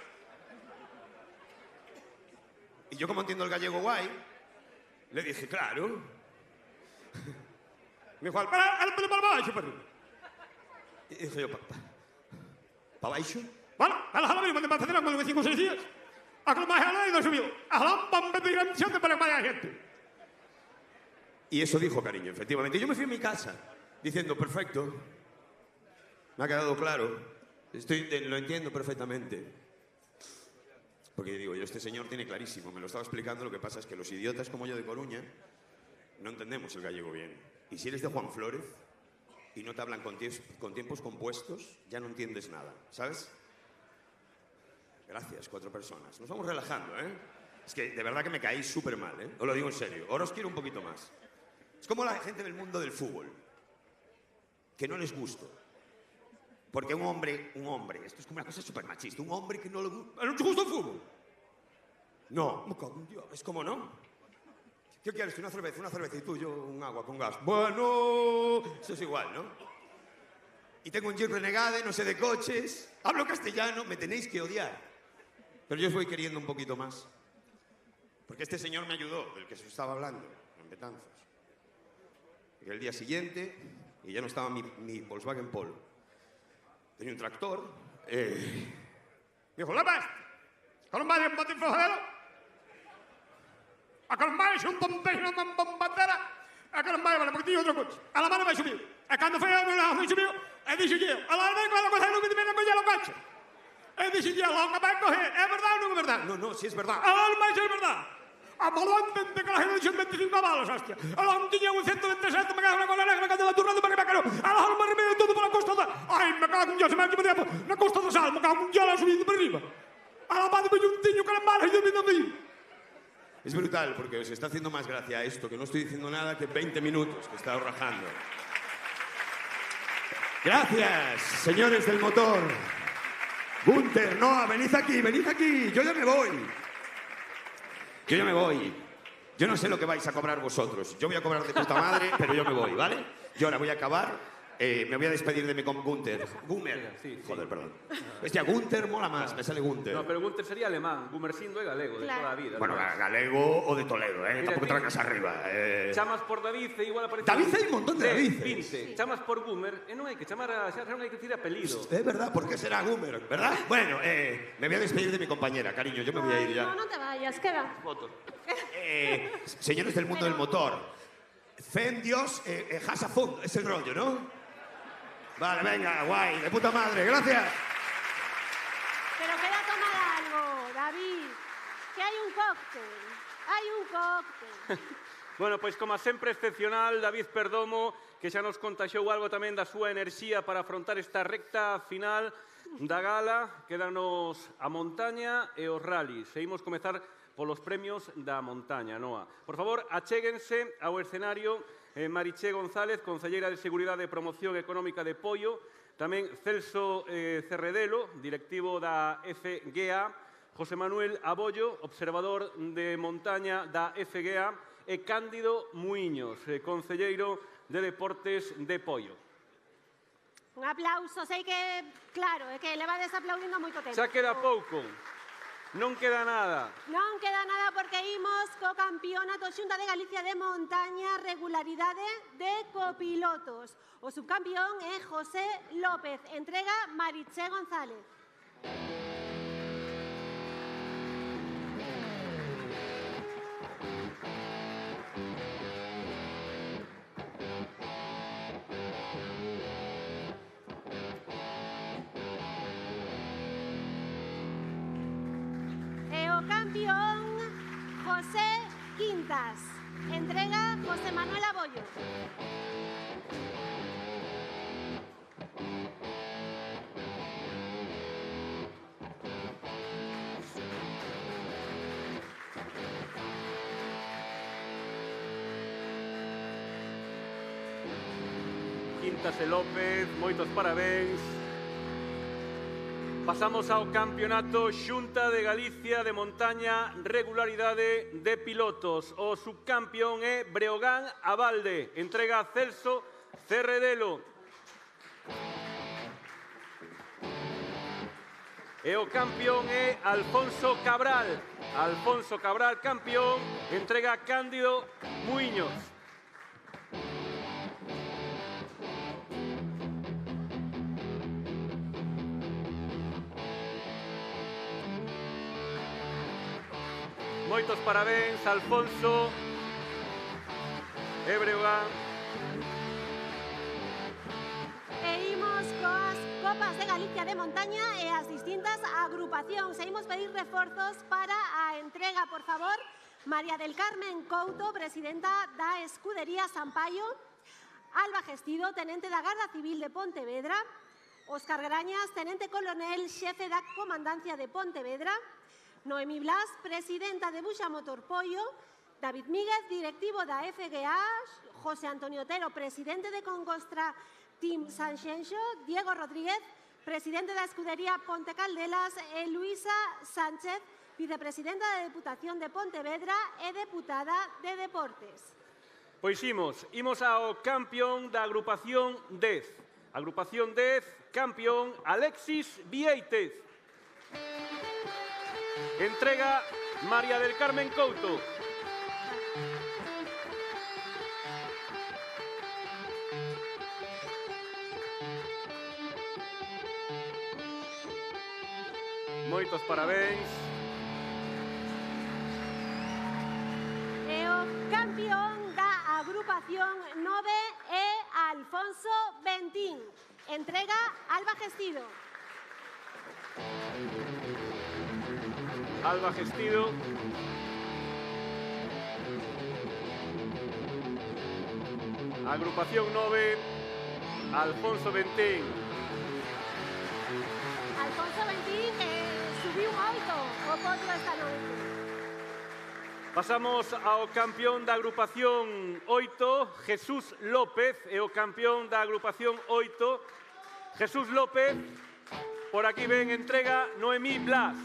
Y yo, como entiendo el gallego guay, le dije, claro. Me dijo, para baixo, perro. Y dije yo, ¿para baixo? Bueno, a la jala me pasaron con 5 o 6 días. A que lo más jalado y no subió. A la pampa de dirección de para vaya gente. Y eso dijo, cariño, efectivamente. Y yo me fui a mi casa diciendo, perfecto. Me ha quedado claro. Lo entiendo perfectamente. Porque digo, yo este señor tiene clarísimo, me lo estaba explicando, lo que pasa es que los idiotas como yo de Coruña no entendemos el gallego bien. Y si eres de Juan Flórez y no te hablan con tiempos compuestos, ya no entiendes nada, ¿sabes? Gracias, 4 personas. Nos vamos relajando, ¿eh? Es que de verdad que me caí súper mal, ¿eh? Os lo digo en serio. Ahora os quiero un poquito más. Es como la gente del mundo del fútbol, que no les gusto. Porque un hombre, esto es como una cosa súper machista, un hombre que no le gusta el fútbol. No, me cago en Dios, es como no. ¿Qué quieres? Una cerveza y tú, yo un agua con gas. Bueno, eso es igual, ¿no? Y tengo un Jeep Renegade, no sé de coches, hablo castellano, me tenéis que odiar. Pero yo os voy queriendo un poquito más. Porque este señor me ayudó, del que se estaba hablando, en Betanzos. Y el día siguiente, y ya no estaba mi Volkswagen Polo. Tenía un tractor. Me dijo, ¡López! ¡Colombia es un botín flojero! ¡A Colombia es un bombero, una bombardera! ¡A Colombia, vale, porque tiene otro coche! ¡A la mano me subió! ¡A cuando fue a la me subió! ¡He dicho yo! ¡A la vez cuando coge lo que te viene a coger los coches! ¡He dicho yo! ¡Lo que va a coger! ¿Es verdad o no es verdad? No, sí es verdad. ¡A la vez es verdad! A Malón, que la gente son 25 balas, hostia. A la Antilla, un 127, me cago en la cola negra, me cago en la turrada para que me cago. A la Alma remedio todo por la costa da. Ay, me cago en Dios, se me ha hecho tiempo. La costa da Sal, me cago en Dios, subiendo por arriba. A la madre me un tiño con la mala y yo viendo a mí. Es brutal, porque os está haciendo más gracia esto, que no estoy diciendo nada que 20 minutos que he estado rajando. Gracias, señores del motor. Gunter, Noa, venid aquí, yo ya me voy. Yo no sé lo que vais a cobrar vosotros. Yo voy a cobrar de puta madre, pero yo me voy, ¿vale? Yo ahora voy a acabar. Me voy a despedir de mi Gunter. Gumer.
Sí.
Joder, perdón. Hostia, Gunter mola más, me sale Gunter.
No, pero Gunter sería alemán. Gumersindo é galego, de toda a vida.
Bueno, galego o de Toledo, Tampoco trancas arriba.
Chamas por David e igual aparece...
David hai un montón de Davices.
20. Chamas por Gumer e non hai que chamar a... Xa non hai que decir apelido.
Es verdad, ¿por qué será Gumer? ¿Verdad? Bueno, me voy a despedir de mi compañera, cariño. Yo me voy a ir ya.
No te vayas, queda.
Foto.
Señores del mundo del motor. Fe en Dios, jasa fondo. Es el rollo, ¿no? Vale, venga, guay, de puta madre, gracias.
Pero queda tomar algo, David. Que hai un cóctel.
Bueno, pois como sempre excepcional, David Perdomo, que xa nos contaxou algo tamén da súa enerxía para afrontar esta recta final da gala. Quédanos a montaña e os rallies. Seguimos comezar polos premios da montaña, Noa. Por favor, achéguense ao escenario Mariché González, concelleira de Seguridade e Promoción Económica de Poio, tamén Celso Cerredelo, directivo da FGA, José Manuel Abollo, observador de montaña da FGA, e Cándido Muiños, concelleiro de Deportes de Poio.
Un aplauso, sei que, claro, é que levades aplaudindo moito tempo.
Xa queda pouco. Non queda nada.
Non queda nada porque imos co campeonato Xunta de Galicia de montaña, regularidade de copilotos. O subcampeón é José López, entrega Mariché González. campeón José Quintas. Entrega José Manuel Abollo.
Quintas e López, moitos parabéns. Pasamos ao campeonato Xunta de Galicia de montaña regularidade de pilotos. O subcampeón é Breogán Abalde. Entrega a Celso Cerredelo. E o campeón é Alfonso Cabral. Alfonso Cabral, campeón, entrega a Cándido Muiños. Moitos parabéns, Alfonso e Breogán.
E imos coas Copas de Galicia de montaña e as distintas agrupacións. E imos pedir reforzos para a entrega, por favor. María del Carmen Couto, presidenta da Escudería Sampaio. Alba Gestido, tenente da Garda Civil de Pontevedra. Óscar Grañas, tenente coronel, xefe da Comandancia de Pontevedra. Noemí Blas, presidenta de Buxa Motor Pollo. David Míguez, directivo da FGA. José Antonio Otero, presidente de Congostra Team Sanxenxo. Diego Rodríguez, presidente da Escudería Ponte Caldelas. E Luisa Sánchez, vicepresidenta da Deputación de Pontevedra e deputada de Deportes.
Pois imos ao campeón da agrupación 10. Agrupación 10, campeón Alexis Vieites. Entrega María del Carmen Couto. Moitos parabéns.
E o campeón da agrupación 9 é Alfonso Bentín. Entrega Alba Gestido.
Alba Gestido. Agrupación 9, Alfonso Bentín.
Alfonso Bentín subiu moito o podio esta noite.
Pasamos ao campeón da agrupación 8, Jesús López, e o campeón da agrupación 8, Jesús López. Por aquí ven, entrega Noemí Blas.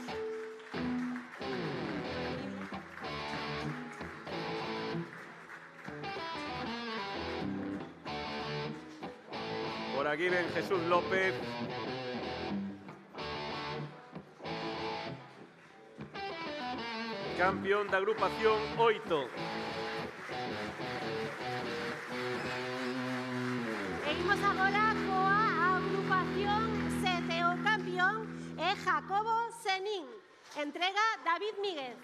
Por aquí ven Jesús López. Campeón da agrupación 8.
E imos agora coa agrupación 7. O campeón é Jacobo Senín. Entrega David Míguez.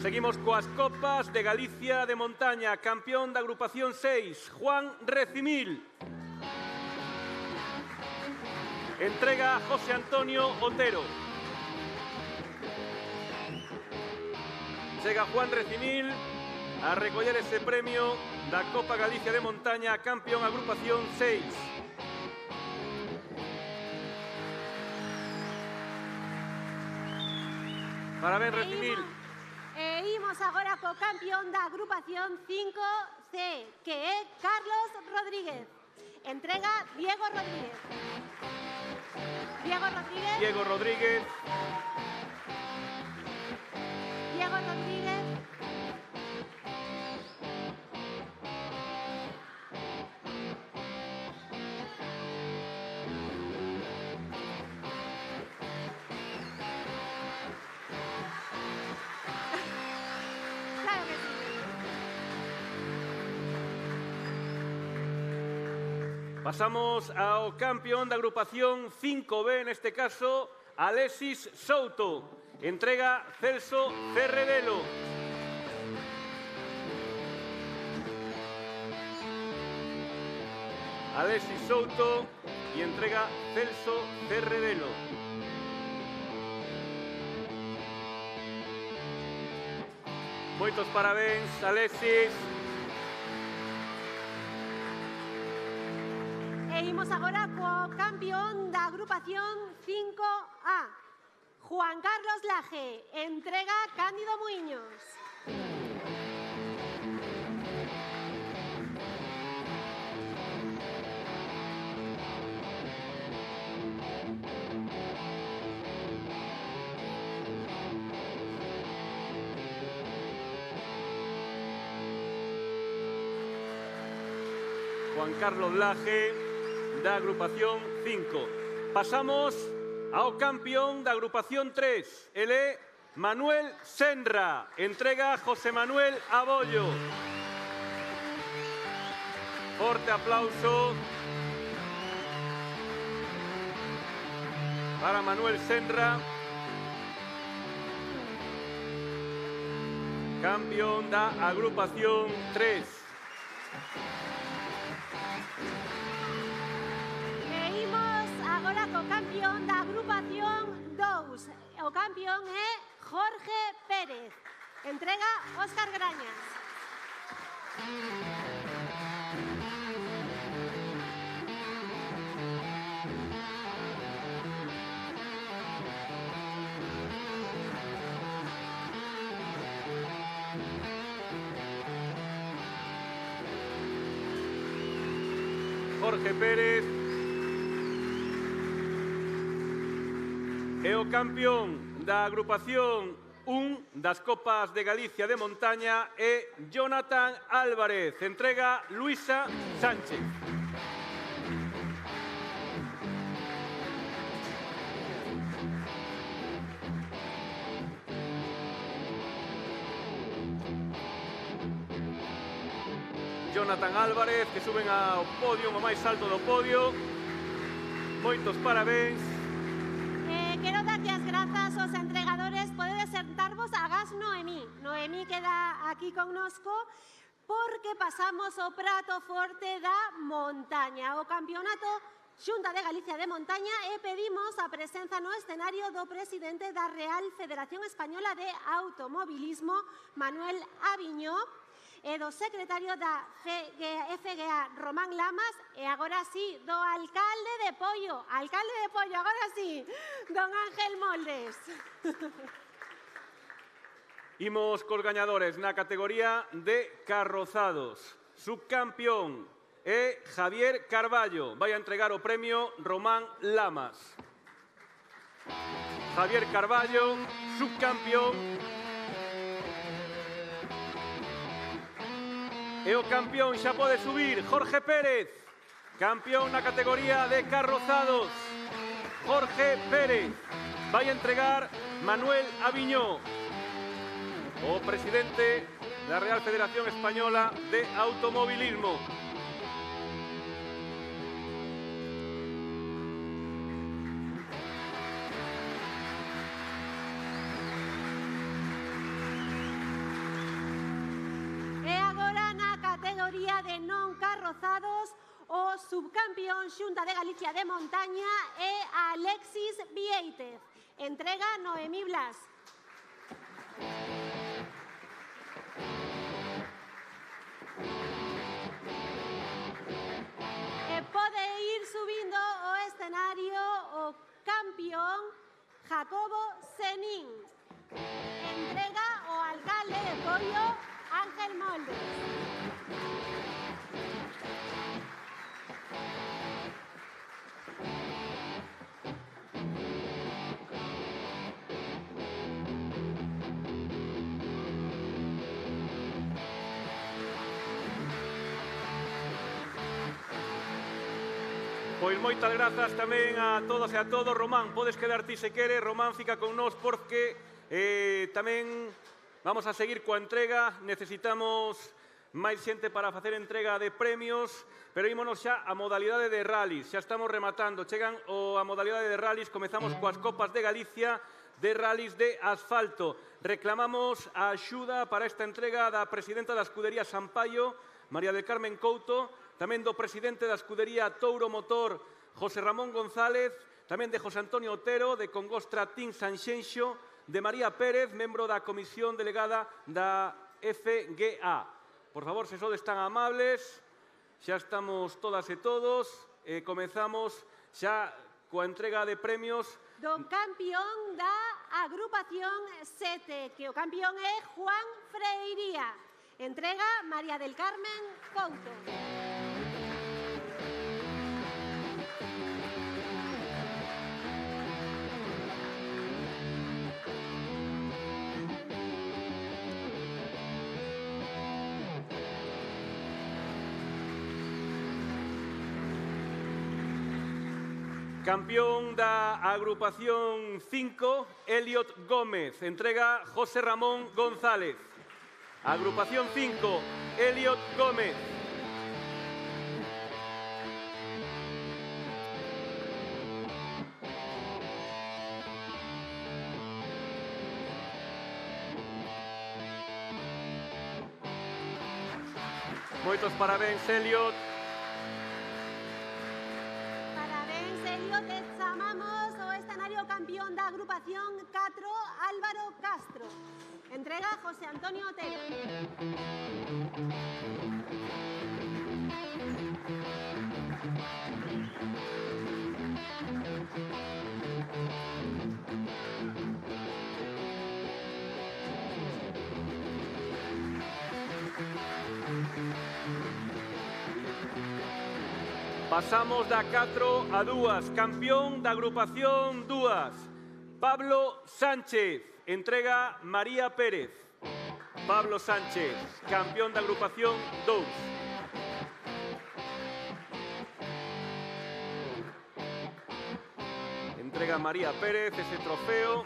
Seguimos coas Copas de Galicia de montaña. Campeón da agrupación 6, Juan Recimil. Entrega José Antonio Otero. Chega Juan Recimil a recoller ese premio da Copa Galicia de montaña, campeón agrupación 6. Parabéns, Recimil.
E imos agora co campeón da agrupación 5C, que é Carlos Rodríguez. Entrega Diego Rodríguez. Diego Rodríguez.
Diego Rodríguez.
Diego Rodríguez. Claro que sí.
Pasamos ao campeón da agrupación 5B, neste caso, Alexis Souto. Entrega Celso Cerredelo. Alexis Souto y entrega Celso Cerredelo. Moitos parabéns, Alexis.
E imos agora co campeón da agrupación 5A, Juan Carlos Laje. Entrega Cándido Muiños.
Juan Carlos Laje, da agrupación 5. Pasamos ao campeón da agrupación 3. El é Manuel Senra. Entrega José Manuel Abollo. Forte aplauso para Manuel Senra, campeón da agrupación 3.
Agora co campeón da agrupación 2. O campeón é Jorge Pérez. Entrega Óscar Grañas.
Jorge Pérez é o campeón da agrupación 1 das Copas de Galicia de Montaña é Jonathan Álvarez. Entrega Luisa Sánchez. Jonathan Álvarez, que suben ao podio, o máis alto do podio. Moitos parabéns.
Quero darlle as grazas aos entregadores. Podedes sentarvos. Agás Noemí. Noemí queda aquí connosco porque pasamos o prato forte da montaña, o campeonato Xunta de Galicia de Montaña, e pedimos a presenza no escenario do presidente da Real Federación Española de Automobilismo, Manuel Aviñó, e do secretario da FGA, Román Lamas, e agora sí, do alcalde de Pollo, agora sí, don Ángel Moldes.
Imos cos gañadores na categoría de carrozados. Subcampeón é Javier Carballo. Vai a entregar o premio Román Lamas. Javier Carballo, subcampeón. E o campeón xa pode subir, Jorge Pérez, campeón na categoría de carrozados. Jorge Pérez vai a entregar Manuel Aviñó, o presidente da Real Federación Española de Automobilismo.
De non carrozados, o subcampeón Xunta de Galicia de Montaña é Alexis Vieitez. Entrega Noemí Blas. E pode ir subindo o escenario o campeón Jacobo Senín. Entrega o alcalde de Pollo, Ángel Moldes.
Pois moitas grazas tamén a todas e a todos. Román, podes quedar ti se queres. Román fica con nós porque tamén vamos a seguir coa entrega. Necesitamos máis xente para facer entrega de premios, pero ímonos xa a modalidade de rallies. Xa estamos rematando. Chegan a modalidade de rallies, comezamos coas Copas de Galicia de rallies de asfalto. Reclamamos a axuda para esta entrega da presidenta da Escudería Sampaio, María del Carmen Couto, tamén do presidente da Escudería Touro Motor, José Ramón González, tamén de José Antonio Otero, de Congostra Team Sanxenxo, de María Pérez, membro da Comisión Delegada da FGA. Por favor, se sodes tan amables, xa estamos todas e todos, comezamos xa coa entrega de premios
do campeón da agrupación 7, que o campeón é Juan Freiría. Entrega María del Carmen Couto.
Campeón da agrupación 5, Eliot Gómez. Entrega José Ramón González. Agrupación 5, Eliot Gómez. Moitos parabéns, Eliot.
Chamamos o escenario campeón da agrupación 4, Álvaro Castro. Entrega José Antonio Otero.
Pasamos da 4 a 2. Campeón da agrupación 2. Pablo Sánchez. Entrega María Pérez. Pablo Sánchez, campeón da agrupación 2. Entrega María Pérez ese trofeo.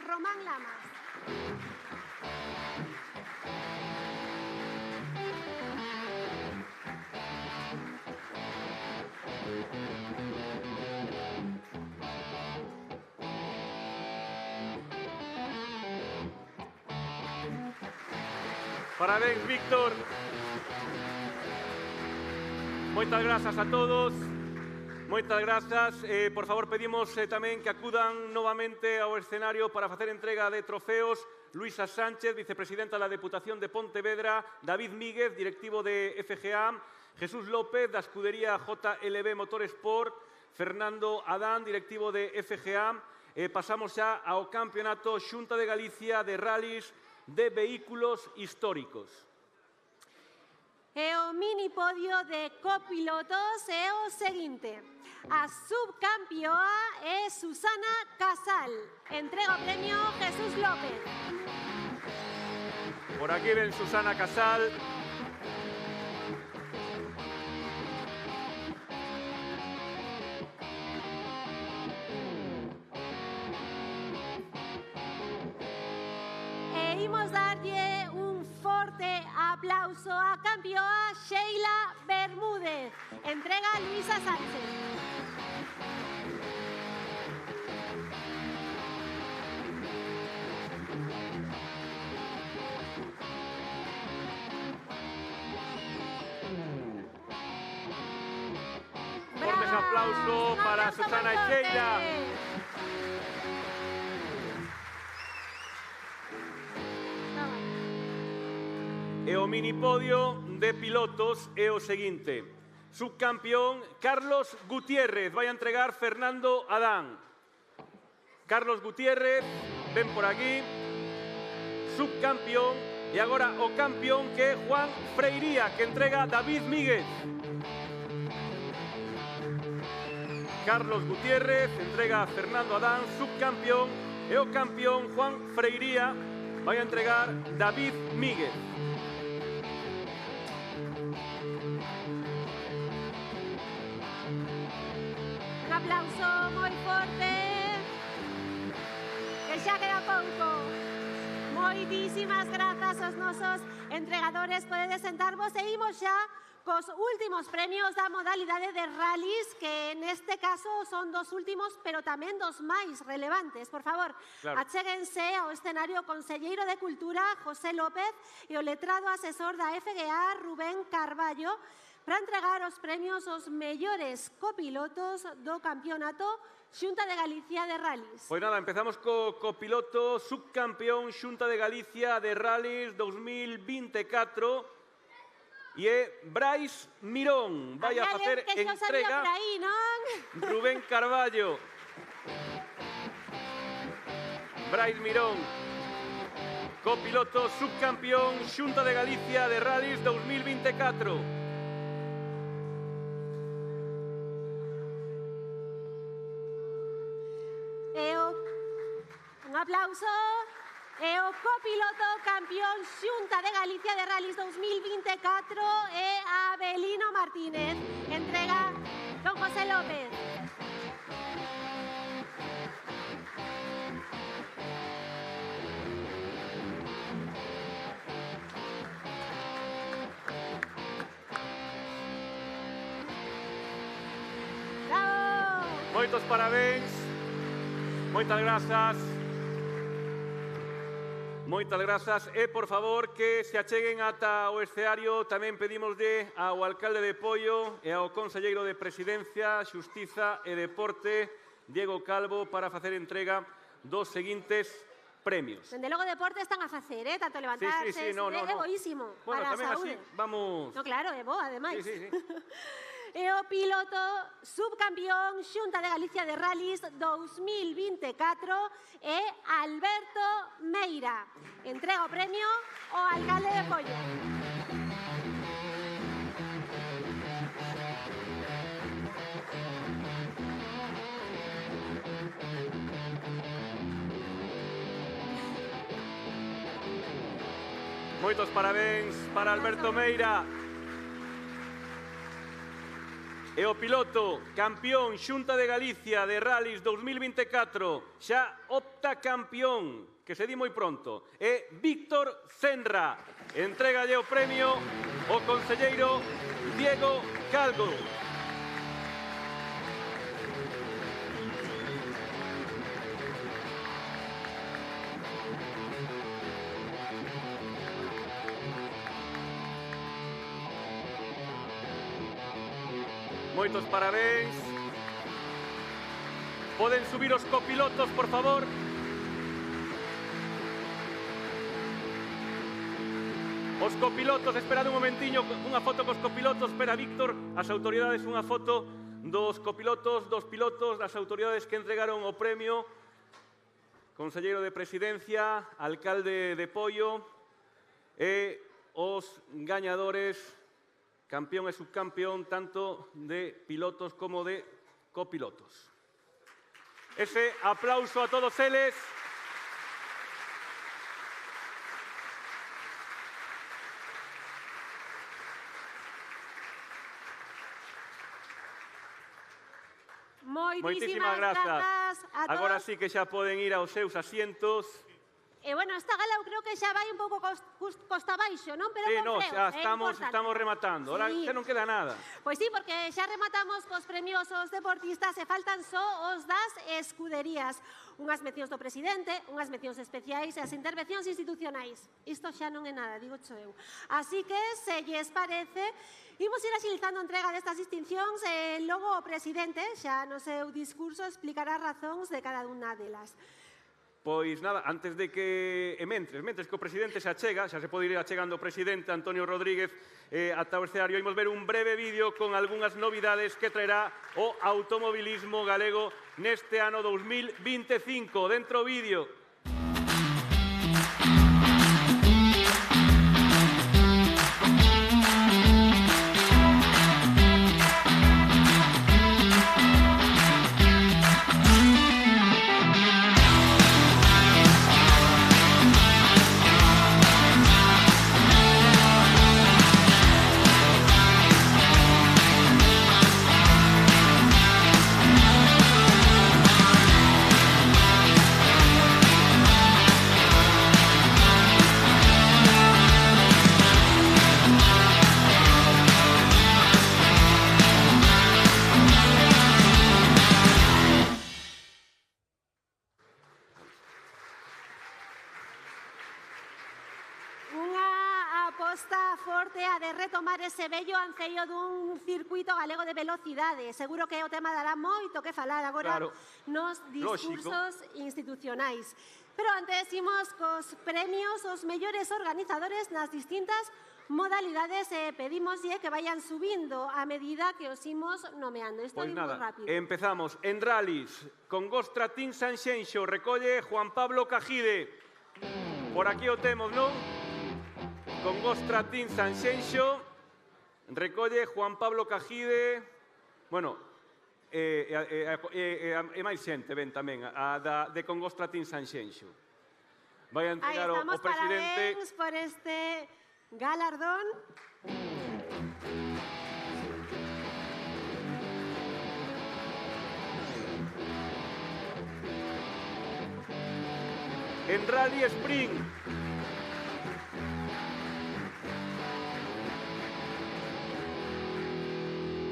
Román Lamas.
Parabéns, Víctor. Moitas grazas a todos. Moitas grazas. Por favor, pedimos tamén que acudan novamente ao escenario para facer entrega de trofeos. Luisa Sánchez, vicepresidenta da Deputación de Pontevedra, David Míguez, directivo de FGA, Jesús López, da Escudería JLB Motorsport, Fernando Adán, directivo de FGA. Pasamos xa ao Campeonato Xunta de Galicia de Rallys de Vehículos Históricos.
E o mini podio de copilotos é o seguinte. A subcampeoa é Susana Casal. Entrega o premio Jesús López.
Por aquí ven Susana Casal.
E imos darlle un forte aplauso a campeoa Sheila Bermúdez. Entrega Luisa Sánchez.
Fuertes aplauso para Susana e Sheila. E o minipodio de pilotos é o seguinte. Subcampeón Carlos Gutiérrez. Vai a entregar Fernando Adán. Carlos Gutiérrez, ven por aquí. Subcampeón. E agora o campeón que é Juan Freiría, que entrega David Míguez. Carlos Gutiérrez entrega a Fernando Adán, subcampeón, e o campeón Juan Freiría vai a entregar David Míguez.
Un aplauso moi forte, que xa queda pouco. Moitísimas grazas aos nosos entregadores. Podedes sentarvos e imos xa cos últimos premios da modalidade de rallies, que neste caso son dos últimos, pero tamén dos máis relevantes. Por favor,
claro,
achéguense ao escenario o Conselleiro de Cultura, José López, e o letrado asesor da FGA, Rubén Carballo, para entregar os premios aos mellores copilotos do campeonato Xunta de Galicia de Rallies.
Pois nada, empezamos co copiloto subcampeón Xunta de Galicia de Rallies 2024 e é Brais Mirón. Vai a facer entrega
aí, non?
Rubén Carballo. Brais Mirón, copiloto subcampeón Xunta de Galicia de Rallies 2024.
Un aplauso. E o copiloto campeón Xunta de Galicia de Rallies 2024 é Abelino Martínez. Entrega don José López. Bravo!
Moitos parabéns. Moitas grazas. Moitas grazas. E, por favor, que se acheguen ata o escenario. Tamén pedimoslle ao alcalde de Poio e ao conselleiro de Presidencia, Xustiza e Deporte, Diego Calvo, para facer entrega dos seguintes premios.
Dende logo deporte están a facer, tanto levantarse,
Sí, no.
é boísimo
Bueno,
para a
tamén
saúde.
así vamos...
No, claro, é bo, ademais.
Sí.
E o piloto subcampeón Xunta de Galicia de Rallies 2024 é Alberto Meira. Entrega o premio ao alcalde de Poio.
Moitos parabéns para Alberto Meira. E o piloto campeón Xunta de Galicia de Rallies 2024, xa opta campeón, que se di moi pronto, é Víctor Senra. Entrégalle o premio o conselleiro Diego Calvo. Moitos parabéns. Poden subir os copilotos, por favor. Os copilotos, esperad un momentiño, unha foto cos copilotos. Espera, Víctor, as autoridades, unha foto dos copilotos, dos pilotos, das autoridades que entregaron o premio. Conselleiro de Presidencia, alcalde de Poio e os gañadores, campeón e subcampeón, tanto de pilotos como de copilotos. Ese aplauso a todos eles.
Moitísimas grazas a todos.
Agora sí que xa poden ir aos seus asientos.
E, bueno, esta gala eu creo que xa vai un pouco costa baixo, non? Pero
Sí,
con
no,
freos,
xa
é
estamos
importante.
rematando. Ahora
Sí.
xa non queda nada.
Pois sí, porque xa rematamos cos premios aos deportistas e faltan só os das escuderías. Unhas mencións do presidente, unhas mencións especiais e as intervencións institucionais. Isto xa non é nada, digo cho eu. Así que, se lles parece, imos ir axilizando a entrega destas distincións e logo o presidente xa no seu discurso explicará razóns de cada unha delas.
Pois nada, antes de que... mentres que o presidente se achega, xa se pode ir achegando o presidente Antonio Rodríguez ata o escenario, imos ver un breve vídeo con algunhas novidades que traerá o automobilismo galego neste ano 2025. Dentro o vídeo.
aposta forte a de retomar ese bello ancello dun circuito galego de velocidade. Seguro que o tema dará moito que falar agora nos discursos institucionais. Pero antes imos cos premios os mellores organizadores nas distintas modalidades e pedimoslle que vayan subindo a medida que os imos nomeando. Isto é moi rápido.
Empezamos. En rallies, con Gostra Team Sanxenxo, recolle Juan Pablo Cajide. Por aquí o temos, non? Con Gostra Team Sanxenxo, recolle Juan Pablo Cajide. Bueno, e máis xente, ven tamén, a de con Gostra Team Sanxenxo. Vai a entregar o presidente.
Parabéns por este galardón.
En Rally Sprint,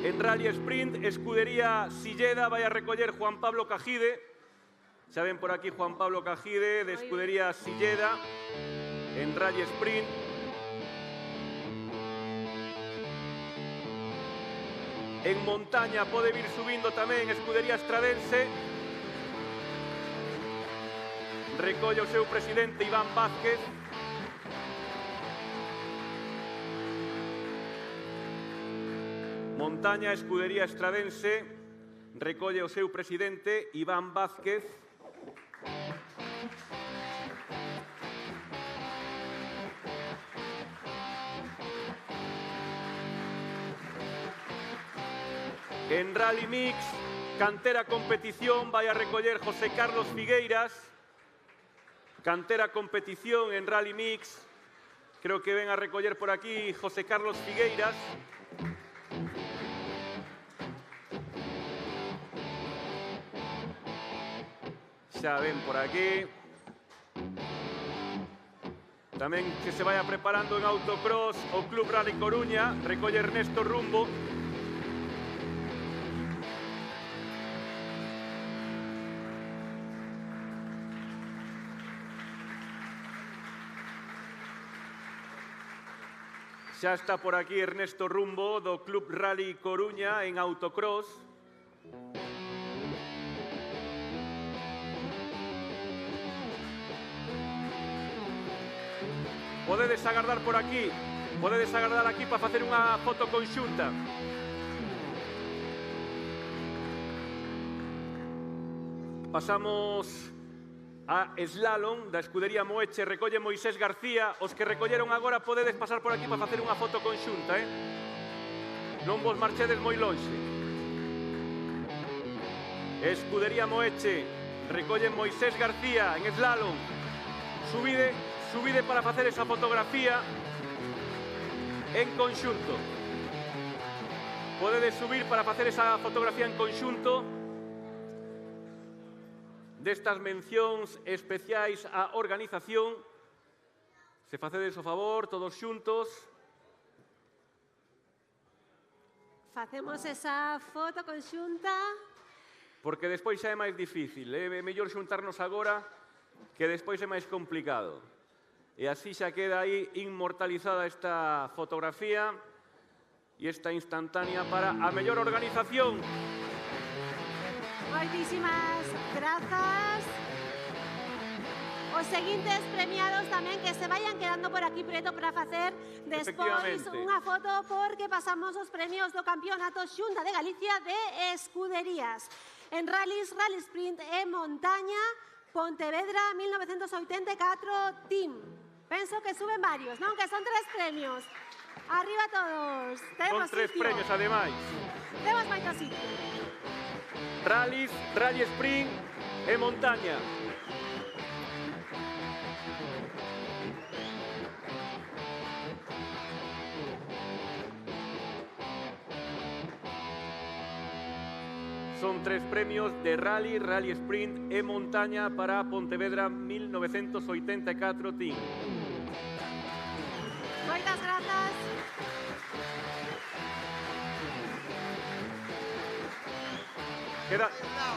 en Rally Sprint, Escudería Silleda vai a recoller Juan Pablo Cajide. Xa ven por aquí Juan Pablo Cajide de Escudería Silleda en Rally Sprint. En montaña pode vir subindo tamén Escudería Estradense. Recolle o seu presidente Iván Vázquez. Montaña, Escudería Estradense, recolle o seu presidente Iván Vázquez. En Rally Mix, Cantera Competición, vai a recoller José Carlos Figueiras. Cantera Competición en Rally Mix, creo que ven a recoller por aquí José Carlos Figueiras. Xa ven por aquí. Tamén que se vaya preparando en autocross o Club Rally Coruña, recolle Ernesto Rumbo. Xa está por aquí Ernesto Rumbo do Club Rally Coruña en autocross. Podedes agardar por aquí, podedes agardar aquí para facer unha foto conxunta. Pasamos a slalom da Escudería Moeche, recolle Moisés García. Os que recolleron agora podedes pasar por aquí para facer unha foto conxunta, non vos marchedes moi lonxe. Escudería Moeche, recolle Moisés García en slalom. Subide para facer esa fotografía en conxunto. Podedes subir para facer esa fotografía en conxunto destas mencións especiais á organización. Se facedes o favor, todos xuntos.
Facemos esa foto conxunta.
Porque despois xa é máis difícil. É mellor xuntarnos agora que despois é máis complicado. E así xa queda aí inmortalizada esta fotografía e esta instantánea para a mellor organización.
Moitísimas grazas. Os seguintes premiados tamén que se vayan quedando por aquí preto para facer despois unha foto, porque pasamos os premios do Campeonato Xunta de Galicia de Escuderías. En rallies, Rally Sprint e Montaña, Pontevedra 1984 Team. Penso que suben varios, non? Que son 3 premios. Arriba todos.
Son 3 premios, ademais.
Temos moito sitio.
Rallies, Rally Sprint e Montaña. Son 3 premios de Rally, Rally Sprint e Montaña para Pontevedra 1984 Team.
Moitas grazas.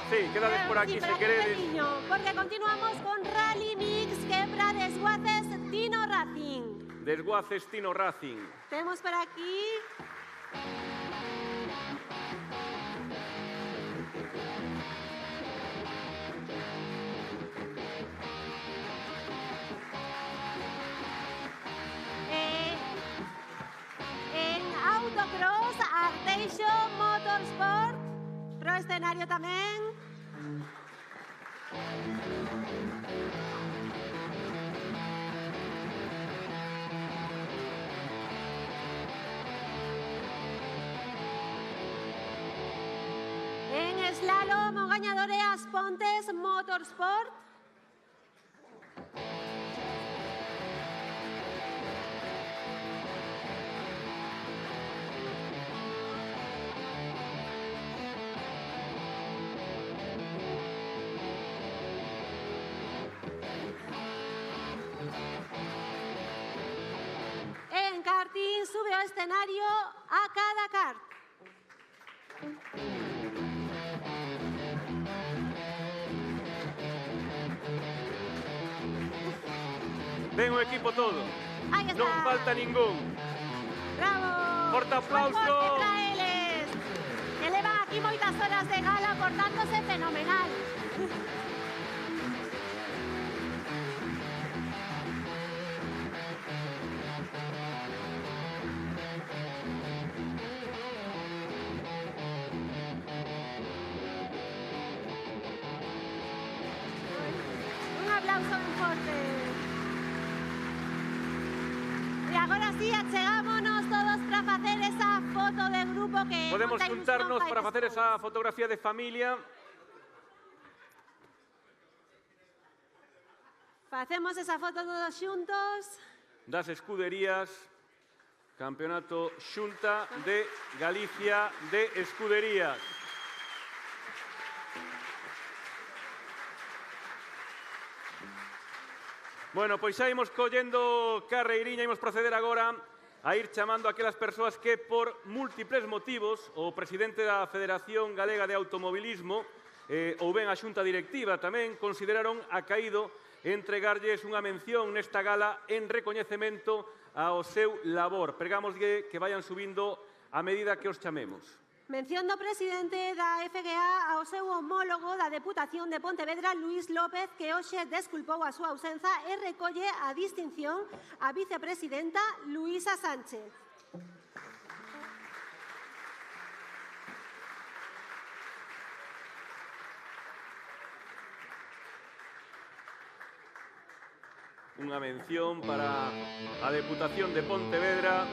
Quedades por aquí se queredes.
Porque continuamos con Rally Mix, Quebra, Desguaces, Dino Racing.
Desguaces Tino Racing.
Temos por aquí... En Autocross, Arteixo Motorsport, pro escenario tamén. En slalom, o gañador é As Pontes Motorsport. En karting, sube ao escenario a cada kart.
Ven o equipo todo.
Aí está.
Non falta ningún.
Bravo.
Forte aplauso.
Contra eles. Que levan aquí moitas horas de gala portándose fenomenal. Un aplauso ben forte. E agora sí, achegámonos todos para facer esa foto de grupo que...
Podemos
monta ilusión
juntarnos
fai
para facer
despois.
esa fotografía de familia.
Facemos esa foto todos xuntos.
Das escuderías, Campeonato Xunta de Galicia de Escuderías. Bueno, pois xa imos collendo carreiriña, imos proceder agora a ir chamando a aquelas persoas que por múltiples motivos o presidente da Federación Galega de Automobilismo ou ben a xunta directiva tamén consideraron acaído entregarlles unha mención nesta gala en recoñecemento ao seu labor. Pregámoslle que vayan subindo a medida que os chamemos.
Mención do presidente da FGA ao seu homólogo da Deputación de Pontevedra, Luís López, que hoxe desculpou a súa ausenza e recolle a distinción a vicepresidenta Luísa Sánchez.
Unha mención para a Deputación de Pontevedra.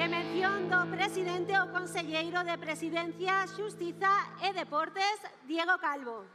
E mención do presidente o conselleiro de Presidencia, Xustiza e Deportes, Diego Calvo.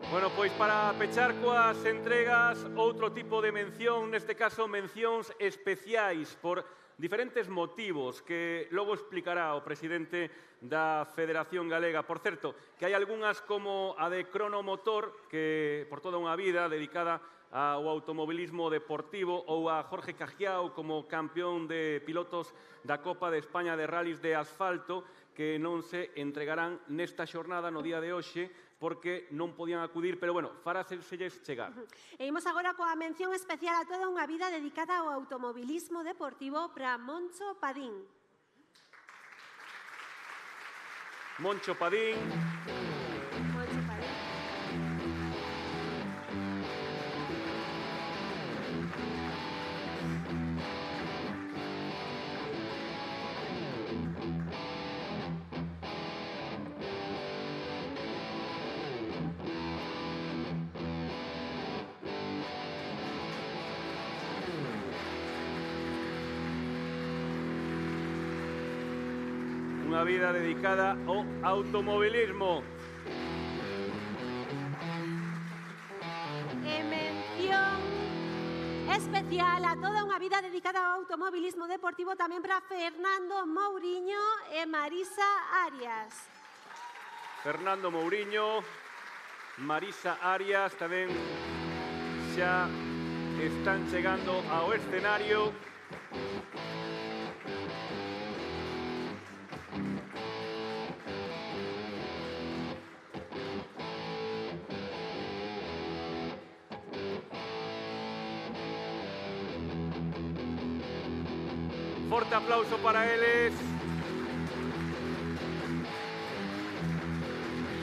Bueno, pois para pechar coas entregas, outro tipo de mención, neste caso mencións especiais por diferentes motivos que logo explicará o presidente da Federación Galega. Por certo, que hai algunhas como a de Cronomotor, que por toda unha vida dedicada ao automobilismo deportivo, ou a Jorge Cajiao como campeón de pilotos da Copa de España de Rallys de Asfalto, que non se entregarán nesta xornada no día de hoxe, porque non podían acudir, pero, bueno, faráselles chegar.
E imos agora coa mención especial a toda unha vida dedicada ao automobilismo deportivo para Moncho Padín.
Moncho Padín.
Moncho Padín.
Unha vida dedicada ao automobilismo.
E mención especial a toda unha vida dedicada ao automobilismo deportivo tamén para Fernando Mouriño e Marisa Arias.
Fernando Mouriño, Marisa Arias tamén xa están chegando ao escenario. Forte aplauso para eles.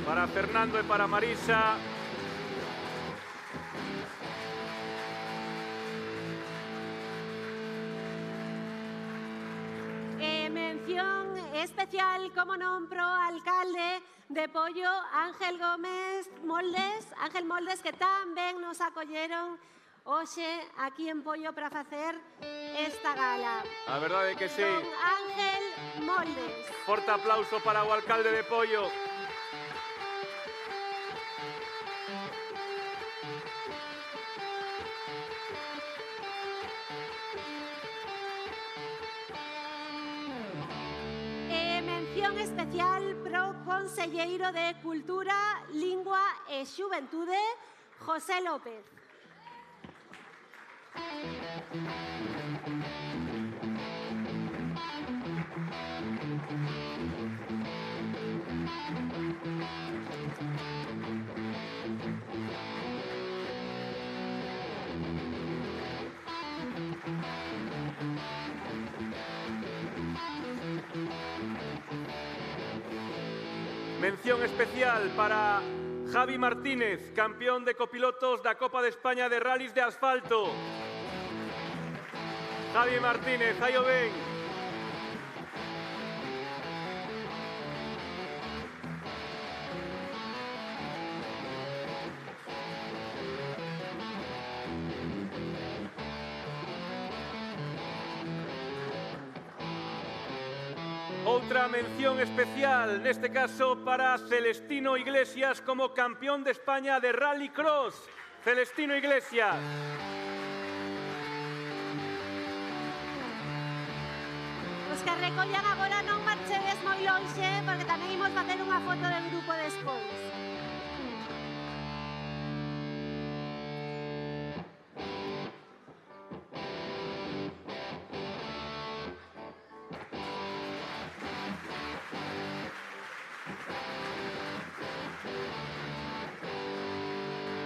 Para Fernando e para Marisa.
Mención especial, como non, pro alcalde de Pollo, Ángel Moldes, que tamén nos acolleron hoxe aquí en Pollo para facer esta gala.
A verdade é que sí.
Don Ángel Moldes.
Forte aplauso para o alcalde de Pollo.
Mención especial pro conselleiro de Cultura, Lingua e Xuventude, José López.
Mención especial para Javi Martínez, campeón de copilotos da Copa de España de Rallys de Asfalto. Javi Martínez, aí o ven. Outra mención especial, neste caso para Celestino Iglesias como campeón de España de Rallycross. Celestino Iglesias.
Os que recollan agora non marchedes moi lonxe, porque tamén imos facer unha foto del grupo despois.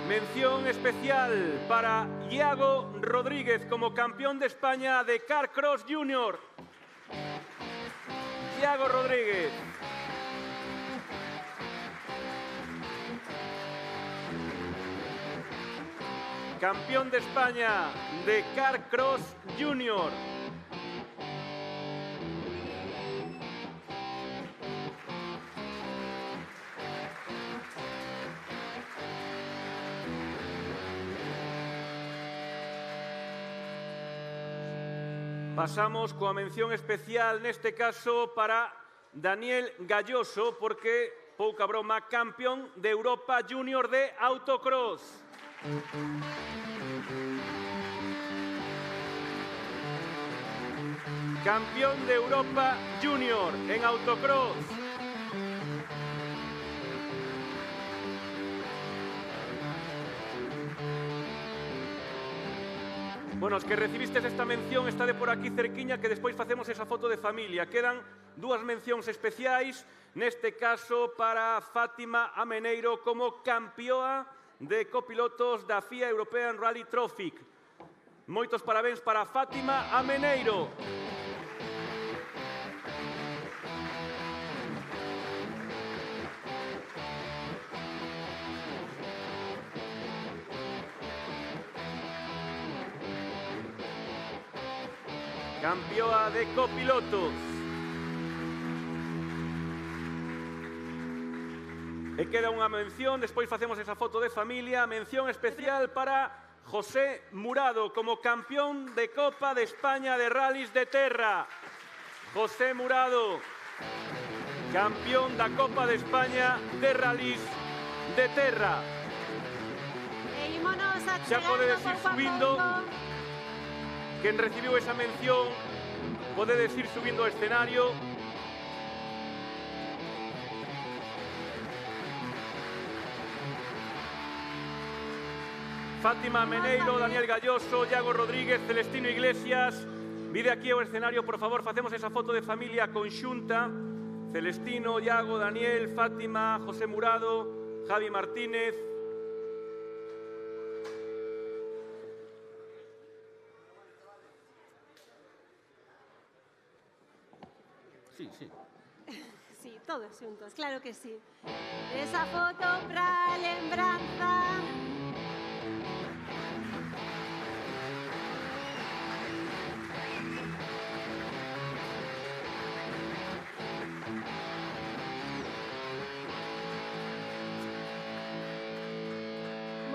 Mención especial para Iago Rodríguez como campeón de España de Carcross Junior. Iago Rodríguez. Campeón de España de Carcross Junior. Pasamos coa mención especial, neste caso, para Daniel Galloso, porque, pouca broma, campeón de Europa Junior de autocross. Campeón de Europa Junior en autocross. Bueno, os que recibistes esta mención está de por aquí cerquiña, que despois facemos esa foto de familia. Quedan dúas mencións especiais, neste caso para Fátima Ameneiro como campeoa de copilotos da FIA European Rally Trophy. Moitos parabéns para Fátima Ameneiro. Campeoa de copilotos. E queda unha mención, despois facemos esa foto de familia, mención especial para José Murado como campeón de Copa de España de Rallys de Terra. José Murado. campeón da Copa de España de Rallys de Terra.
E ímonos
Xa podedes ir
achegando pouco a
subindo.
pouco.
Quen recibiu esa mención, podedes ir subindo ao escenario. Fátima Meneiro, Daniel Galloso, Iago Rodríguez, Celestino Iglesias. Vide aquí ao escenario, por favor, facemos esa foto de familia conxunta. Celestino, Iago, Daniel, Fátima, José Murado, Javi Martínez. Sí, sí.
Sí, todos xuntos, claro que sí. Esa foto pra lembranza.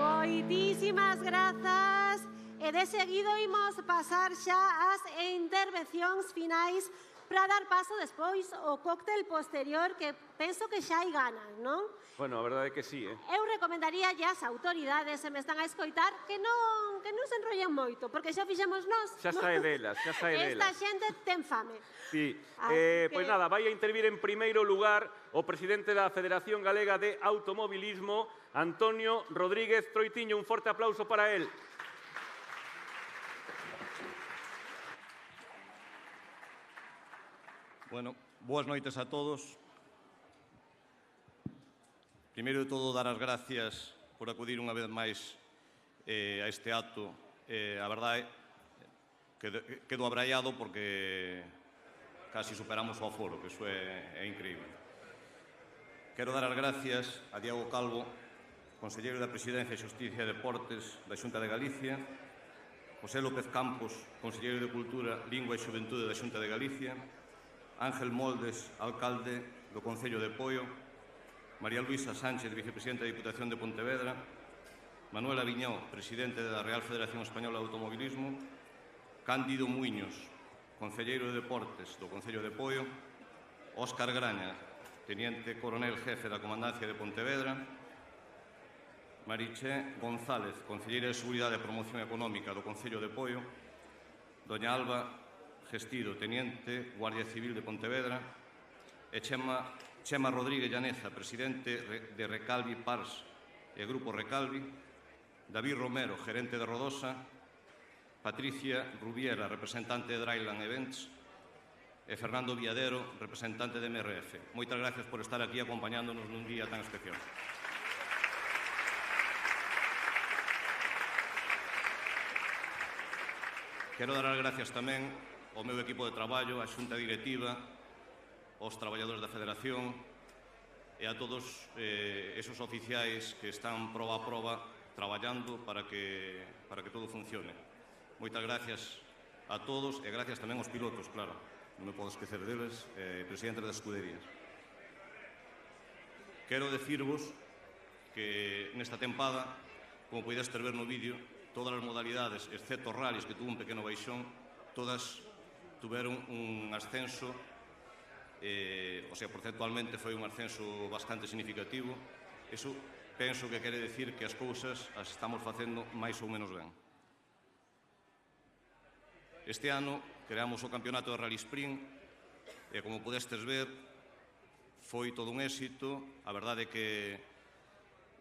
Moitísimas grazas. E de seguido imos pasar xa ás intervencións finais para dar paso despois ao cóctel posterior que penso que xa hai ganas, non?
Bueno, a verdade é que sí,
Eu recomendaría ás autoridades, se me están a escoitar, que non se enrollen moito, porque xa fixemos nós.
Xa sae delas, xa sae
Esta
delas.
xente ten fame.
Sí.
Así
Pois
que-
nada, vai a intervir en primeiro lugar o presidente da Federación Galega de Automobilismo, Antonio Rodríguez Troitiño. Un forte aplauso para él.
Bueno, boas noites a todos. Primeiro de todo, dar as gracias por acudir unha vez máis a este acto. A verdade, quedo abraiado porque casi superamos o aforo, que iso é increíble. Quero dar as gracias a Diego Calvo, conselleiro da Presidencia, Xusticia e Deportes da Xunta de Galicia, José López Campos, conselleiro de Cultura, Lingua e Xuventude da Xunta de Galicia, Ángel Moldes, alcalde do Concello de Poio, María Luisa Sánchez, vicepresidenta da Diputación de Pontevedra, Manuel Aviñó, presidente da Real Federación Española de Automobilismo, Cándido Muiños, concelleiro de Deportes do Concello de Poio, Óscar Graña, teniente coronel jefe da Comandancia de Pontevedra, Mariché González, concelleira de Seguridade e Promoción Económica do Concello de Poio, doña Alba Gestido, teniente Guardia Civil de Pontevedra, e Chema Rodríguez Llaneza, presidente de Recalvi Pars e Grupo Recalvi, David Romero, gerente de Rodosa, Patricia Rubiera, representante de Dryland Events, e Fernando Viadero, representante de MRF. Moitas gracias por estar aquí acompañándonos nun día tan especial. Quero dar as gracias tamén ao meu equipo de traballo, á xunta directiva, aos traballadores da Federación e a todos esos oficiais que están proba a proba traballando para que todo funcione. Moitas gracias a todos e gracias tamén aos pilotos, claro. Non me podo esquecer deles, presidentes das escuderías. Quero decirvos que nesta tempada, como podestes ver no vídeo, todas as modalidades, excepto rallies, que tuvo un pequeno baixón, todas tuveron un ascenso, o sea, porcentualmente foi un ascenso bastante significativo. Eso penso que quere decir que as cousas as estamos facendo máis ou menos ben. Este ano creamos o campeonato de Rally Sprint e, como podestes ver, foi todo un éxito. A verdade é que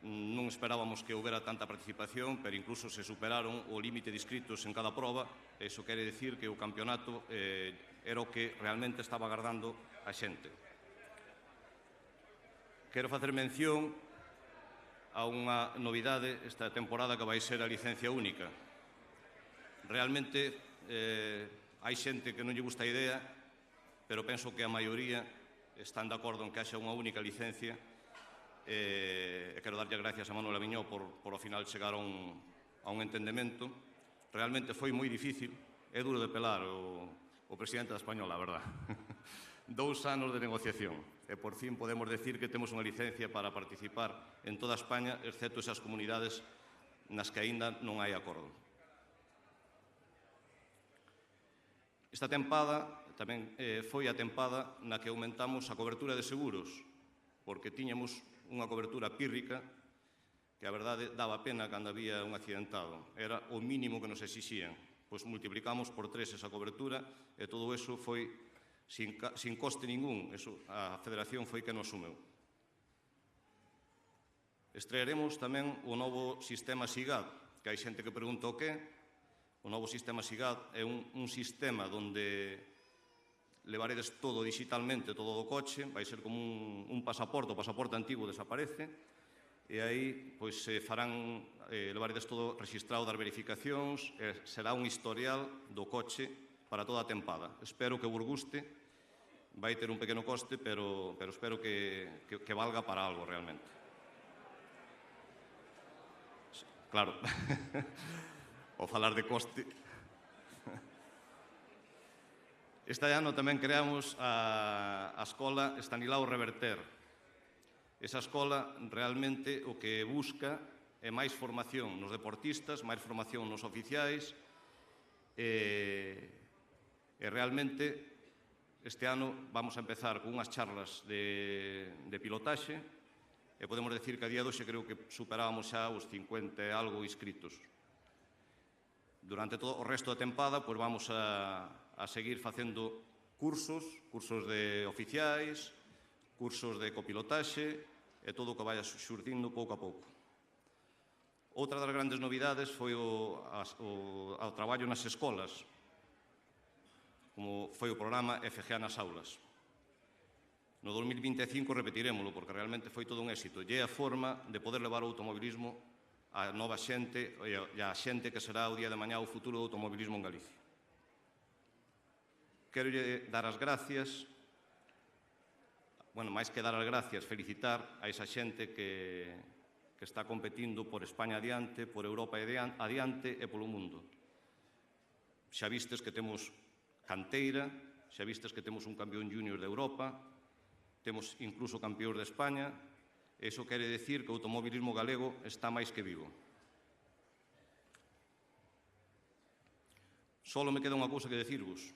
non esperábamos que houbera tanta participación, pero incluso se superaron o límite de inscritos en cada proba. Eso quere decir que o campeonato era o que realmente estaba agardando a xente. Quero facer mención a unha novidade esta temporada que vai ser a licencia única. Realmente hai xente que non lle gusta a idea, pero penso que a maioría están de acordo en que haxa unha única licencia. Quero darlle gracias a Manuel Aviñó por ao final chegar a un entendemento. Realmente foi moi difícil, é duro de pelar o presidente da Española, a verdad. 2 anos de negociación e por fin podemos decir que temos unha licencia para participar en toda España, excepto esas comunidades nas que aínda non hai acordo. Esta tempada tamén foi a tempada na que aumentamos a cobertura de seguros, porque tiñamos unha cobertura pírrica que a verdade daba pena cando había un accidentado. Era o mínimo que nos exixían. Pois multiplicamos por 3 esa cobertura e todo eso foi sin coste ningún. A Federación foi que nos sumeu. Estrearemos tamén o novo sistema SIGAD, que hai xente que pregunta o que. O novo sistema SIGAD é un sistema onde levaredes todo digitalmente, todo do coche, vai ser como un pasaporte, o pasaporte antigo desaparece, e aí pois se farán, levaredes todo registrado das verificacións, será un historial do coche para toda a tempada. Espero que vos guste, vai ter un pequeno coste, pero espero que valga para algo realmente. Claro, ao falar de coste. Este ano tamén creamos a escola Estanislao Reverter. Esa escola realmente o que busca é máis formación nos deportistas, máis formación nos oficiais, e realmente este ano vamos a empezar con unhas charlas de pilotaxe, e podemos decir que a día de hoxe creo que superábamos xa os 50 e algo inscritos. Durante todo o resto da tempada pois vamos a seguir facendo cursos de oficiais, cursos de copilotaxe e todo o que vaya xurdindo pouco a pouco. Outra das grandes novidades foi o traballo nas escolas, como foi o programa FGA nas aulas. No 2025 repetirémolo, porque realmente foi todo un éxito. E é a forma de poder levar o automobilismo a nova xente e a xente que será o día de mañá o futuro do automobilismo en Galicia. Quero dar as gracias, máis que dar as gracias, felicitar a esa xente que está competindo por España adiante, por Europa adiante e polo mundo. Xa vistes que temos canteira, xa vistes que temos un campeón junior de Europa, temos incluso campeóns de España, e iso quere decir que o automobilismo galego está máis que vivo. Só me queda unha cousa que decirvos,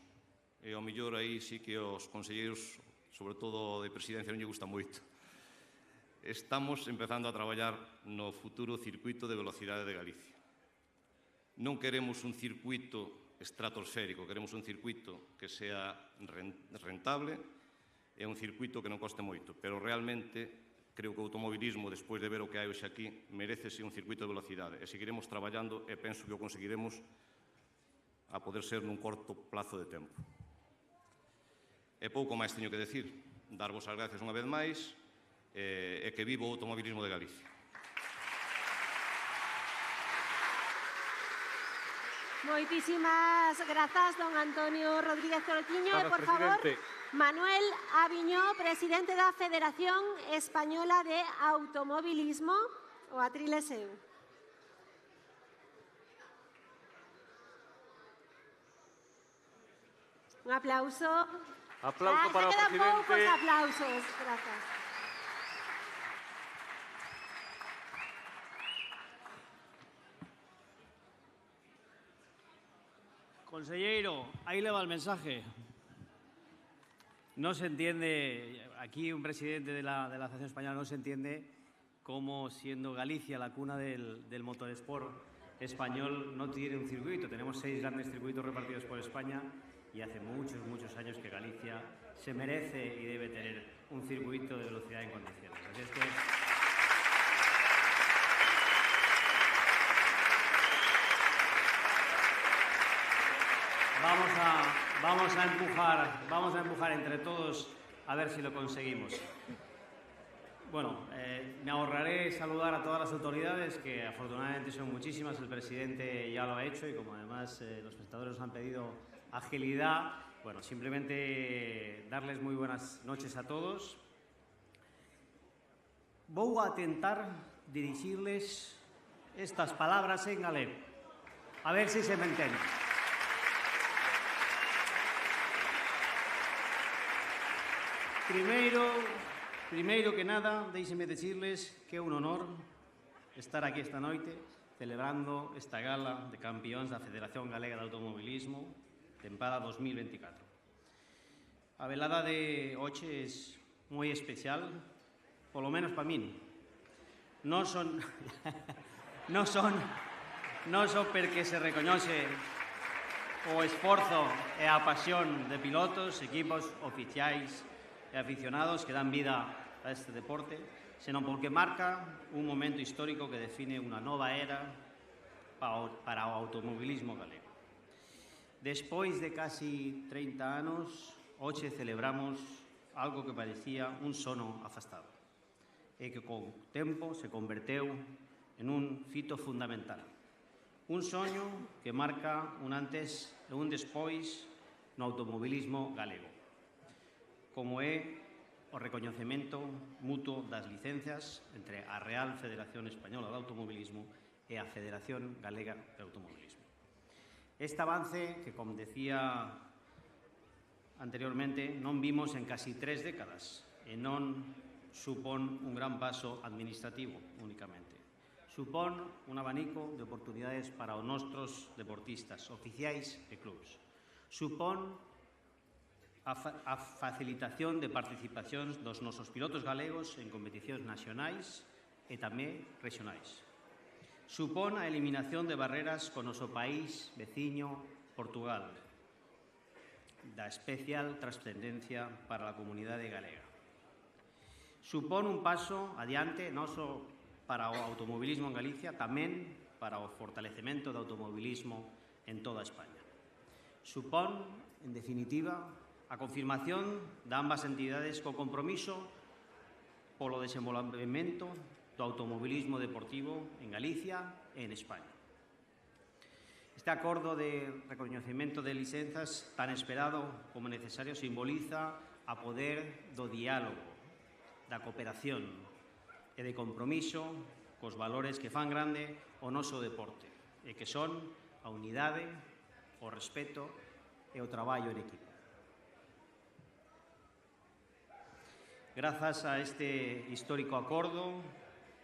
e ao mellor aí sí que os conselleiros, sobre todo de presidencia, non lle gusta moito. Estamos empezando a traballar no futuro circuito de velocidade de Galicia. Non queremos un circuito estratosférico, queremos un circuito que sea rentable, é un circuito que non coste moito, pero realmente creo que o automobilismo, despois de ver o que hai hoxe aquí, merecese un circuito de velocidade. E seguiremos traballando e penso que o conseguiremos a poder ser nun corto plazo de tempo. E pouco máis teño que decir. Darvos as gracias unha vez máis e que vivo o automobilismo de Galicia.
Moitísimas grazas, don Antonio Rodríguez Cortiño. E, por favor, Manuel Aviñó, presidente da Federación Española de Automobilismo, o Atril seu. Un aplauso.
Aplauso para o presidente.
Se quedan poucos aplausos. Grazas.
Conselleiro, ahí le va el mensaje. No se entiende, aquí un presidente de la Asociación Española no se entiende cómo, siendo Galicia la cuna del motorsport español, no tiene un circuito. Tenemos 6 grandes circuitos repartidos por España y hace muchos, muchos años que Galicia se merece y debe tener un circuito de velocidad en condiciones. Así es que vamos a empujar entre todos a ver si lo conseguimos. Bueno, me ahorraré saludar a todas las autoridades, que afortunadamente son muchísimas. El presidente ya lo ha hecho y como además los presentadores nos han pedido agilidad, bueno, simplemente darles muy buenas noches a todos. Voy a tentar dirigirles estas palabras en galego, a ver si se me entiende. Primeiro que nada, déixeme decirles que é un honor estar aquí esta noite celebrando esta gala de campións da Federación Galega de Automobilismo tempada 2024. A velada de hoxe é moi especial, polo menos para min. Non son porque se recoñece o esforzo e a pasión de pilotos, equipos oficiais e aficionados que dan vida a este deporte, senón porque marca un momento histórico que define unha nova era para o automobilismo galego. Despois de casi 30 anos, hoxe celebramos algo que parecía un sono afastado e que con tempo se converteu en un fito fundamental. Un soño que marca un antes e un despois no automobilismo galego, como é o recoñecemento mutuo das licencias entre a Real Federación Española de Automobilismo e a Federación Galega de Automobilismo. Este avance, que, como decía anteriormente, non vimos en casi 3 décadas e non supón un gran paso administrativo únicamente. Supón un abanico de oportunidades para os nosos deportistas, oficiais e clubs. Supón a facilitación de participacións dos nosos pilotos galegos en competicións nacionais e tamén regionais. Supón a eliminación de barreras co noso país veciño, Portugal, da especial trascendencia para a comunidade galega. Supón un paso adiante non só para o automobilismo en Galicia, tamén para o fortalecemento do automobilismo en toda España. Supón, en definitiva, a confirmación de ambas entidades co compromiso polo desenvolvemento do automobilismo deportivo en Galicia e en España. Este acordo de recoñecemento de licenzas tan esperado como necesario simboliza a poder do diálogo, da cooperación e de compromiso cos valores que fan grande o noso deporte e que son a unidade, o respeto e o traballo en equipo. Grazas a este histórico acordo,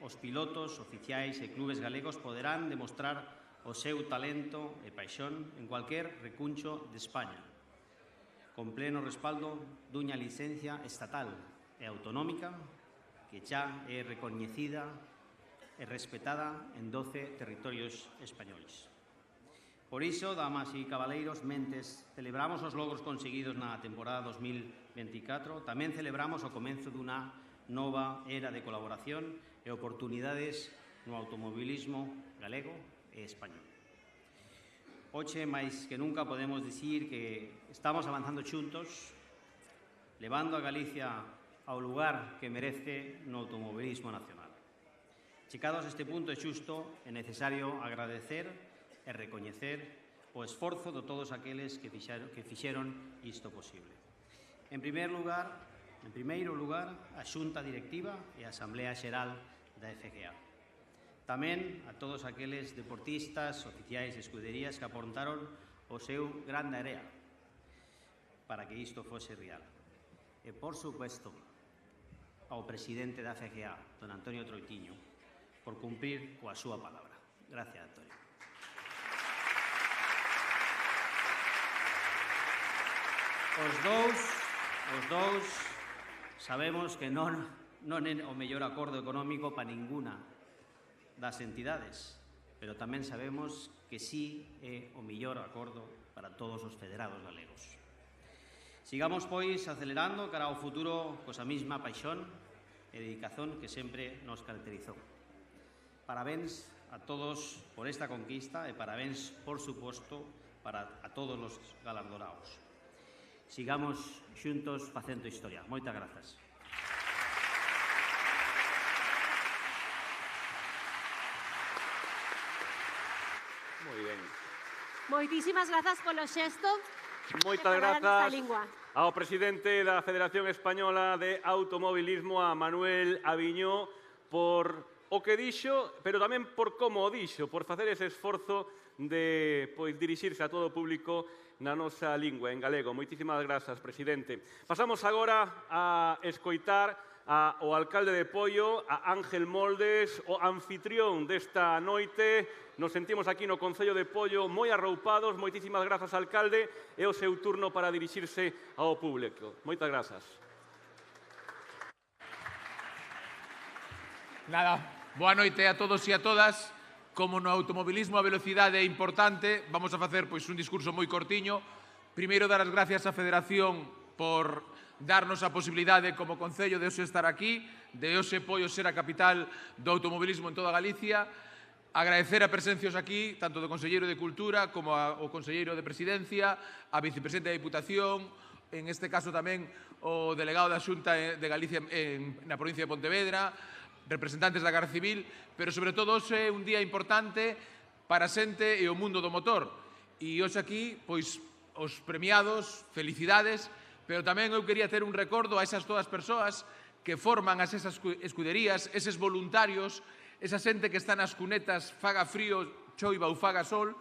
os pilotos, oficiais e clubes galegos poderán demostrar o seu talento e paixón en cualquier recuncho de España, con pleno respaldo dunha licencia estatal e autonómica que xa é recoñecida e respetada en 12 territorios españoles. Por iso, damas e cabaleiros, mentes celebramos os logros conseguidos na temporada 2024, tamén celebramos o comenzo dunha nova era de colaboración e oportunidades no automobilismo galego e español. Hoxe, máis que nunca, podemos dicir que estamos avanzando xuntos, levando a Galicia ao lugar que merece no automobilismo nacional. Chegados a este punto, é xusto e necesario agradecer e recoñecer o esforzo de todos aqueles que fixeron isto posible. En primeiro lugar, a Xunta Directiva e a Asamblea Xeral da FGA. Tamén a todos aqueles deportistas, oficiais e escuderías que aportaron o seu gran area para que isto fose real. E, por supuesto, ao presidente da FGA, don Antonio Troitiño, por cumprir coa súa palabra. Gracias, Antonio. Os dous sabemos que non é o mellor acordo económico para ninguna das entidades, pero tamén sabemos que sí é o mellor acordo para todos os federados galegos. Sigamos, pois, acelerando cara ao futuro coa mesma paixón e dedicación que sempre nos caracterizou. Parabéns a todos por esta conquista e parabéns, por suposto, a todos os galardonados. Sigamos xuntos facendo historia. Moitas grazas.
Moi ben.
Moitísimas grazas polo xesto.
Moitas grazas ao presidente da Federación Española de Automobilismo, a Manuel Aviñó, por o que dixo, pero tamén por como o dixo, por facer ese esforzo de dirixirse a todo o público na nosa lingua, en galego. Moitísimas grazas, presidente. Pasamos agora a escoitar ao alcalde de Poio, a Ángel Moldes, o anfitrión desta noite. Nos sentimos aquí no Concello de Poio moi arroupados. Moitísimas grazas, alcalde. É o seu turno para dirixirse ao público. Moitas grazas.
Nada, boa noite a todos e a todas. Como no automobilismo a velocidade é importante, vamos a facer pois un discurso moi cortiño. Primeiro, dar as gracias á Federación por darnos a posibilidade como Concello de hoxe estar aquí, de hoxe Poio ser a capital do automobilismo en toda Galicia. Agradecer a presencias aquí, tanto do Conselleiro de Cultura como ao Conselleiro de Presidencia, a Vicepresidente da Diputación, en este caso tamén o delegado da Xunta de Galicia na provincia de Pontevedra, representantes da Garda Civil, pero sobre todo hoxe é un día importante para a xente e o mundo do motor. E hoxe aquí, pois, os premiados, felicidades, pero tamén eu quería ter un recordo a esas todas persoas que forman esas escuderías, eses voluntarios, esa xente que está nas cunetas, faga frío, choiva ou faga sol,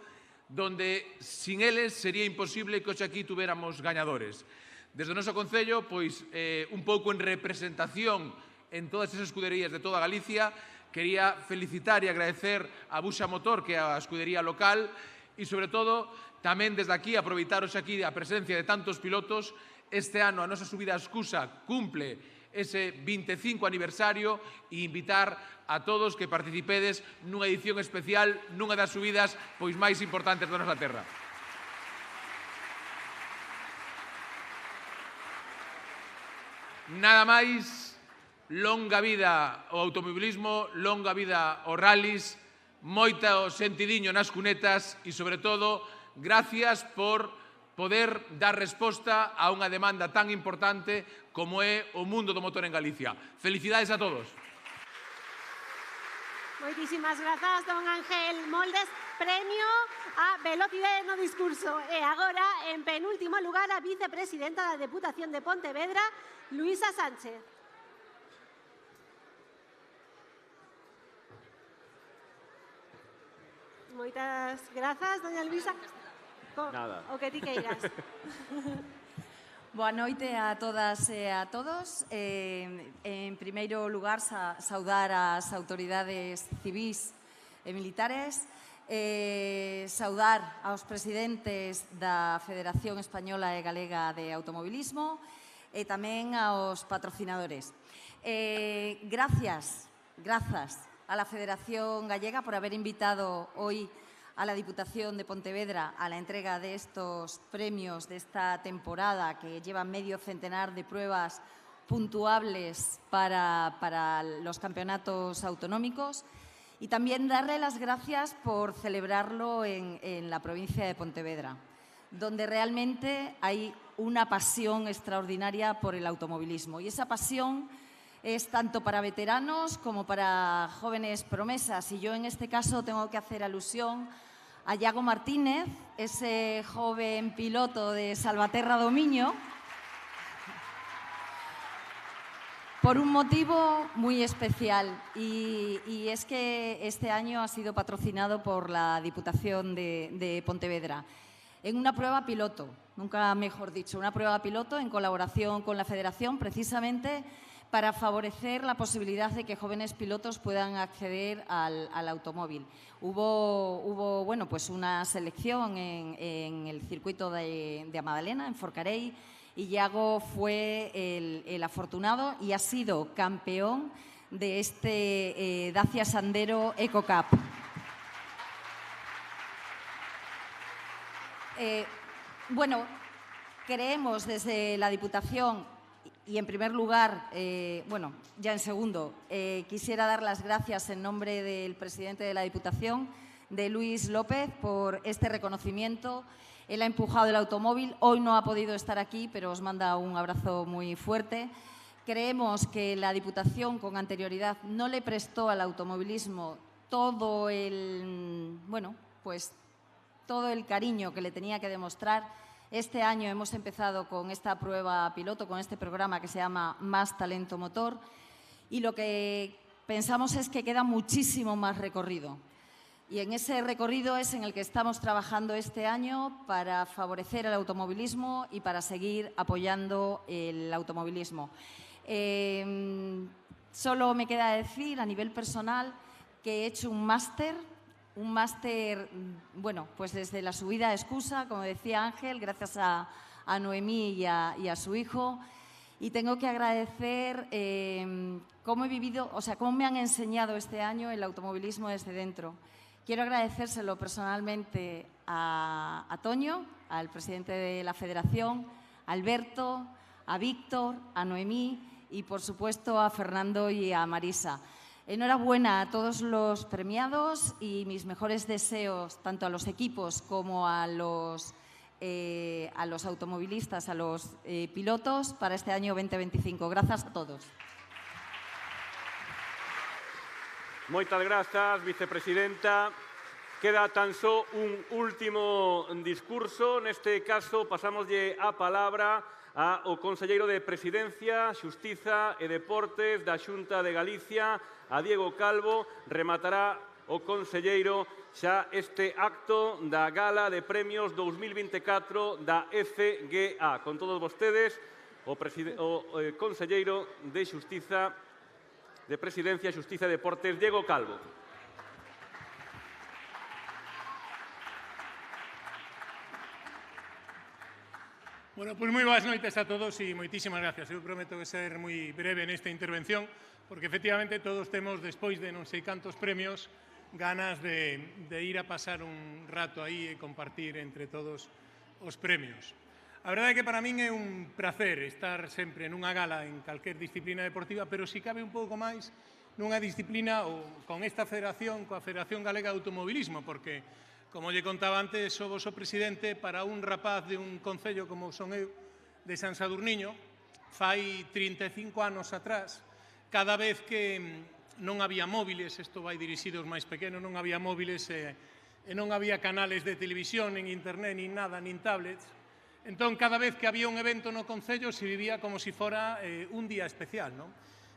donde sin eles sería imposible que hoxe aquí tuviéramos gañadores. Desde o noso Concello, pois, un pouco en representación en todas esas escuderías de toda Galicia, quería felicitar e agradecer a Buxa Motor, que é a escudería local, e, sobre todo, tamén desde aquí, aproveitaros aquí a presencia de tantos pilotos. Este ano a nosa subida a Escusa cumple ese 25 aniversario e invitar a todos que participedes nunha edición especial, nunha das subidas pois máis importantes da nosa terra. Nada máis. Longa vida o automobilismo, longa vida os rallies, moito sentidiño nas cunetas e, sobre todo, gracias por poder dar resposta a unha demanda tan importante como é o mundo do motor en Galicia. Felicidades a todos.
Moitísimas grazas, don Ángel Moldes. Premio a velocidade no discurso. E agora, en penúltimo lugar, a vicepresidenta da Deputación de Pontevedra, Luisa Sánchez. Moitas grazas, doña Luisa.
Nada.
O que ti queiras.
Boa noite a todas e a todos. En primeiro lugar, saudar as autoridades civís e militares, saudar aos presidentes da Federación Española e Galega de Automobilismo e tamén aos patrocinadores. Grazas a la Federación Gallega por haber invitado hoy a la Diputación de Pontevedra a la entrega de estos premios de esta temporada que lleva medio centenar de pruebas puntuables para los campeonatos autonómicos, y también darle las gracias por celebrarlo en la provincia de Pontevedra, donde realmente hay una pasión extraordinaria por el automovilismo, y esa pasión es tanto para veteranos como para jóvenes promesas. Y yo en este caso tengo que hacer alusión a Iago Martínez, ese joven piloto de Salvaterra do Miño, por un motivo muy especial, y es que este año ha sido patrocinado por la Diputación de Pontevedra en una prueba piloto, nunca mejor dicho, una prueba piloto en colaboración con la Federación, precisamente para favorecer la posibilidad de que jóvenes pilotos puedan acceder al automóvil. Hubo bueno, pues una selección en el circuito de Amadalena, en Forcarei, y Iago fue el afortunado y ha sido campeón de este Dacia Sandero Eco Cup. Bueno, creemos desde la Diputación. Y en primer lugar, bueno, ya en segundo, quisiera dar las gracias en nombre del presidente de la Diputación, de Luis López, por este reconocimiento. Él ha empujado el automóvil, hoy no ha podido estar aquí, pero os manda un abrazo muy fuerte. Creemos que la Diputación con anterioridad no le prestó al automovilismo todo el, bueno, pues todo el cariño que le tenía que demostrar. Este año hemos empezado con esta prueba piloto, con este programa que se llama Más Talento Motor, y lo que pensamos es que queda muchísimo más recorrido. Y en ese recorrido es en el que estamos trabajando este año para favorecer el automovilismo y para seguir apoyando el automovilismo. Solo me queda decir a nivel personal que he hecho un máster, bueno, pues desde la subida a Escusa, como decía Ángel, gracias a Noemí y a su hijo. Y tengo que agradecer cómo he vivido, o sea, cómo me han enseñado este año el automovilismo desde dentro. Quiero agradecérselo personalmente a Toño, al presidente de la Federación, a Alberto, a Víctor, a Noemí y, por supuesto, a Fernando y a Marisa. Enhorabuena a todos los premiados y mis mejores deseos tanto a los equipos como a los automovilistas, a los pilotos para este año 2025. Gracias a todos.
Moitas grazas, vicepresidenta. Queda tan só un último discurso. Neste caso, pasámoslle a palabra ao conselleiro de Presidencia, Xustiza e Deportes da Xunta de Galicia, a Diego Calvo. Rematará o conselleiro xa este acto da Gala de Premios 2024 da FGA. Con todos vostedes, o conselleiro de Xustiza, de Presidencia, Xustiza e Deportes, Diego Calvo.
Bueno, pues moi boas noites a todos e moitísimas gracias. Eu prometo que ser moi breve nesta intervención, porque efectivamente todos temos, despois de non sei cantos premios, ganas de ir a pasar un rato aí e compartir entre todos os premios. A verdade é que para min é un prazer estar sempre nunha gala en calquer disciplina deportiva, pero si cabe un pouco máis nunha disciplina ou con esta federación, coa Federación Galega de Automovilismo, porque, como lle contaba antes, sou o presidente para un rapaz de un concello como son eu, de San Sadurniño, fai 35 anos atrás, cada vez que non había móviles, isto vai dirixido aos máis pequenos, non había móviles e non había canales de televisión, nin internet, nin nada, nin tablets. Entón, cada vez que había un evento no concello se vivía como se fora un día especial, non?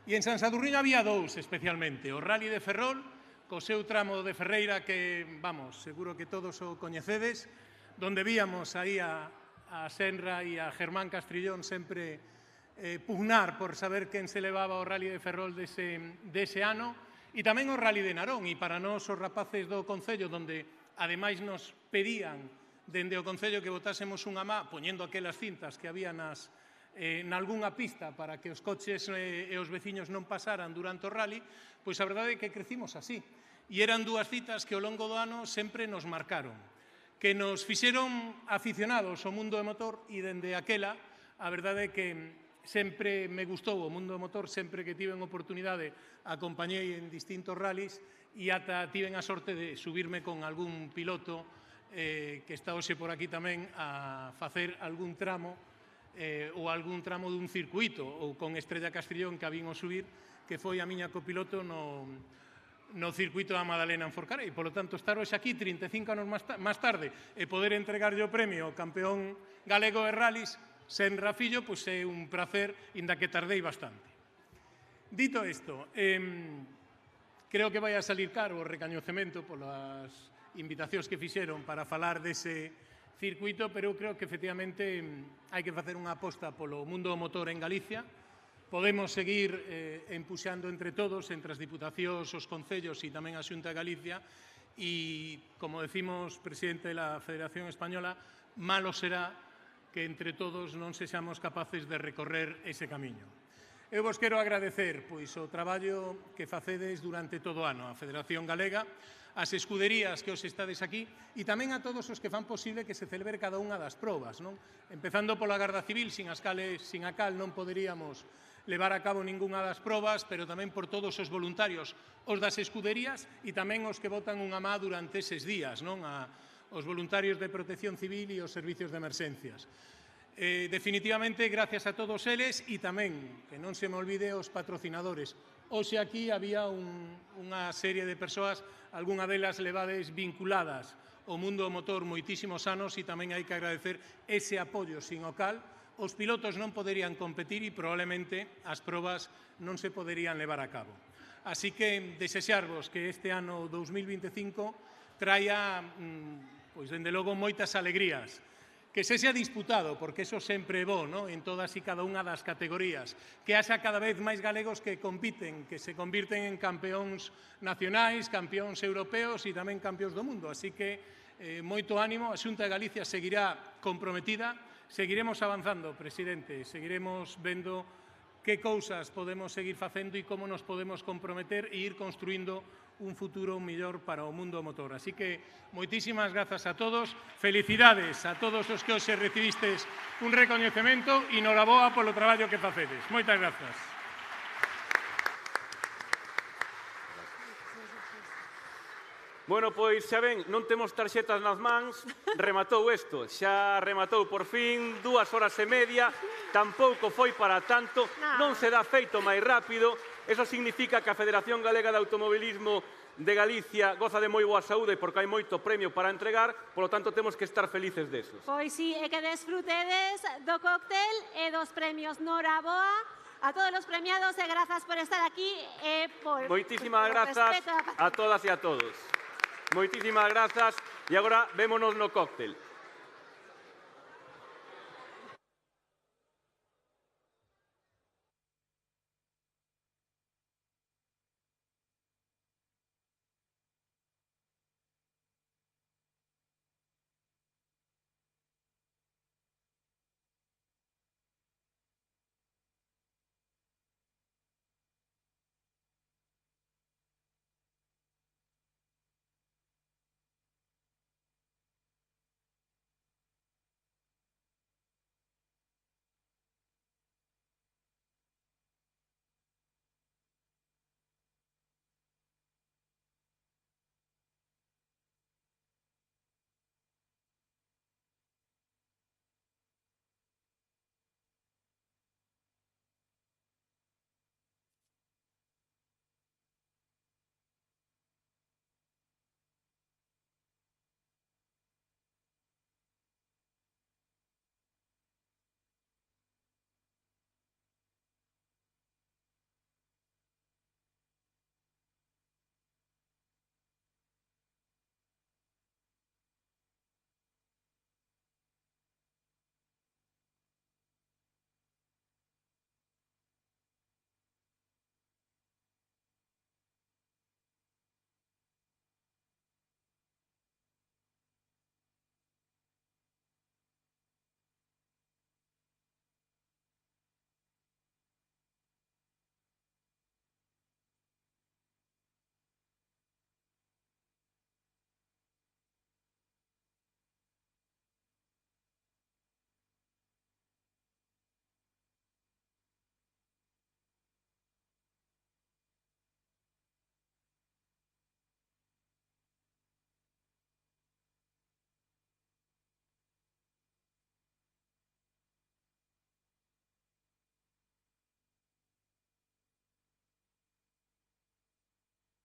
E en San Sadurniño había dous especialmente, o Rally de Ferrol, co seu tramo de Ferreira que, vamos, seguro que todos o coñecedes, donde víamos aí a Senra e a Germán Castrillón sempre pugnar por saber quen se levaba o Rally de Ferrol dese ano, e tamén o Rally de Narón, e para nós os rapaces do concello, donde ademais nos pedían dende o concello que botásemos unha má, poñendo aquelas cintas que había nalgúnha pista para que os coches e os veciños non pasaran durante o rally, pois a verdade é que crecimos así. E eran dúas citas que ao longo do ano sempre nos marcaron, que nos fixeron aficionados ao mundo do motor e dende aquela, a verdade é que sempre me gustou o mundo do motor, sempre que tiven oportunidade acompañei en distintos rallies e ata tiven a sorte de subirme con algún piloto que está hoxe por aquí tamén a facer algún tramo ou algún tramo dun circuito, ou con Estrella Castrillón que a vin o subir, que foi a miña copiloto no circuito da Madalena en Forcarei. Polo tanto, estar hoxe aquí 35 anos máis tarde e poder entregarlle o premio ao campeón galego de rallies, sen Rafillo, pois é un prazer, inda que tardei bastante. Dito isto, creo que vai a salir caro o recañocemento polas invitacións que fixeron para falar dese circuito, pero eu creo que efectivamente hai que facer unha aposta polo mundo do motor en Galicia. Podemos seguir empuxando entre todos, entre as diputacións, os concellos e tamén a Xunta de Galicia, e, como decimos, presidente da Federación Española, malo será que entre todos non sexamos capaces de recorrer ese camiño. Eu vos quero agradecer pois, o traballo que facedes durante todo o ano a Federación Galega, as escuderías que os estades aquí e tamén a todos os que fan posible que se celebre cada unha das probas, non? Empezando pola Garda Civil, sin a cal non poderíamos levar a cabo ningunha das probas, pero tamén por todos os voluntarios, os das escuderías e tamén os que botan unha má durante eses días, non? Os voluntarios de Protección Civil e os servicios de emerxencias. Definitivamente, gracias a todos eles e tamén, que non se me olvide, os patrocinadores. Hoxe aquí había unha serie de persoas, algunha delas levades vinculadas ao mundo do motor moitísimos anos e tamén hai que agradecer ese apoio sin o cal os pilotos non poderían competir e probablemente as probas non se poderían levar a cabo. Así que desexarvos que este ano 2025 traia, pois, dende logo, moitas alegrías. Que se sea disputado, porque eso sempre é bo, ¿no? En todas e cada unha das categorías. Que haxa cada vez máis galegos que compiten, que se convirten en campeóns nacionais, campeóns europeos e tamén campeóns do mundo. Así que moito ánimo, a Xunta de Galicia seguirá comprometida, seguiremos avanzando, presidente, seguiremos vendo que cousas podemos seguir facendo e como nos podemos comprometer e ir construindo un futuro mellor para o mundo motor. Así que, moitísimas grazas a todos, felicidades a todos os que hoxe recibistes un recoñecemento e noraboa polo traballo que facedes. Moitas grazas.
Bueno, pois xa ven, non temos tarxetas nas mans, rematou isto, xa rematou por fin, 2 horas e media, tampouco foi para tanto, non se dá feito máis rápido, eso significa que a Federación Galega de Automobilismo de Galicia goza de moi boa saúde porque hai moito premio para entregar, polo tanto temos que estar felices desos.
Pois sí, e que desfrutedes do cóctel e dos premios. Noraboa a todos os premiados e grazas por estar aquí e por...
Moitísimas grazas a todas e a todos. Moitísimas grazas e agora vémonos no cóctel.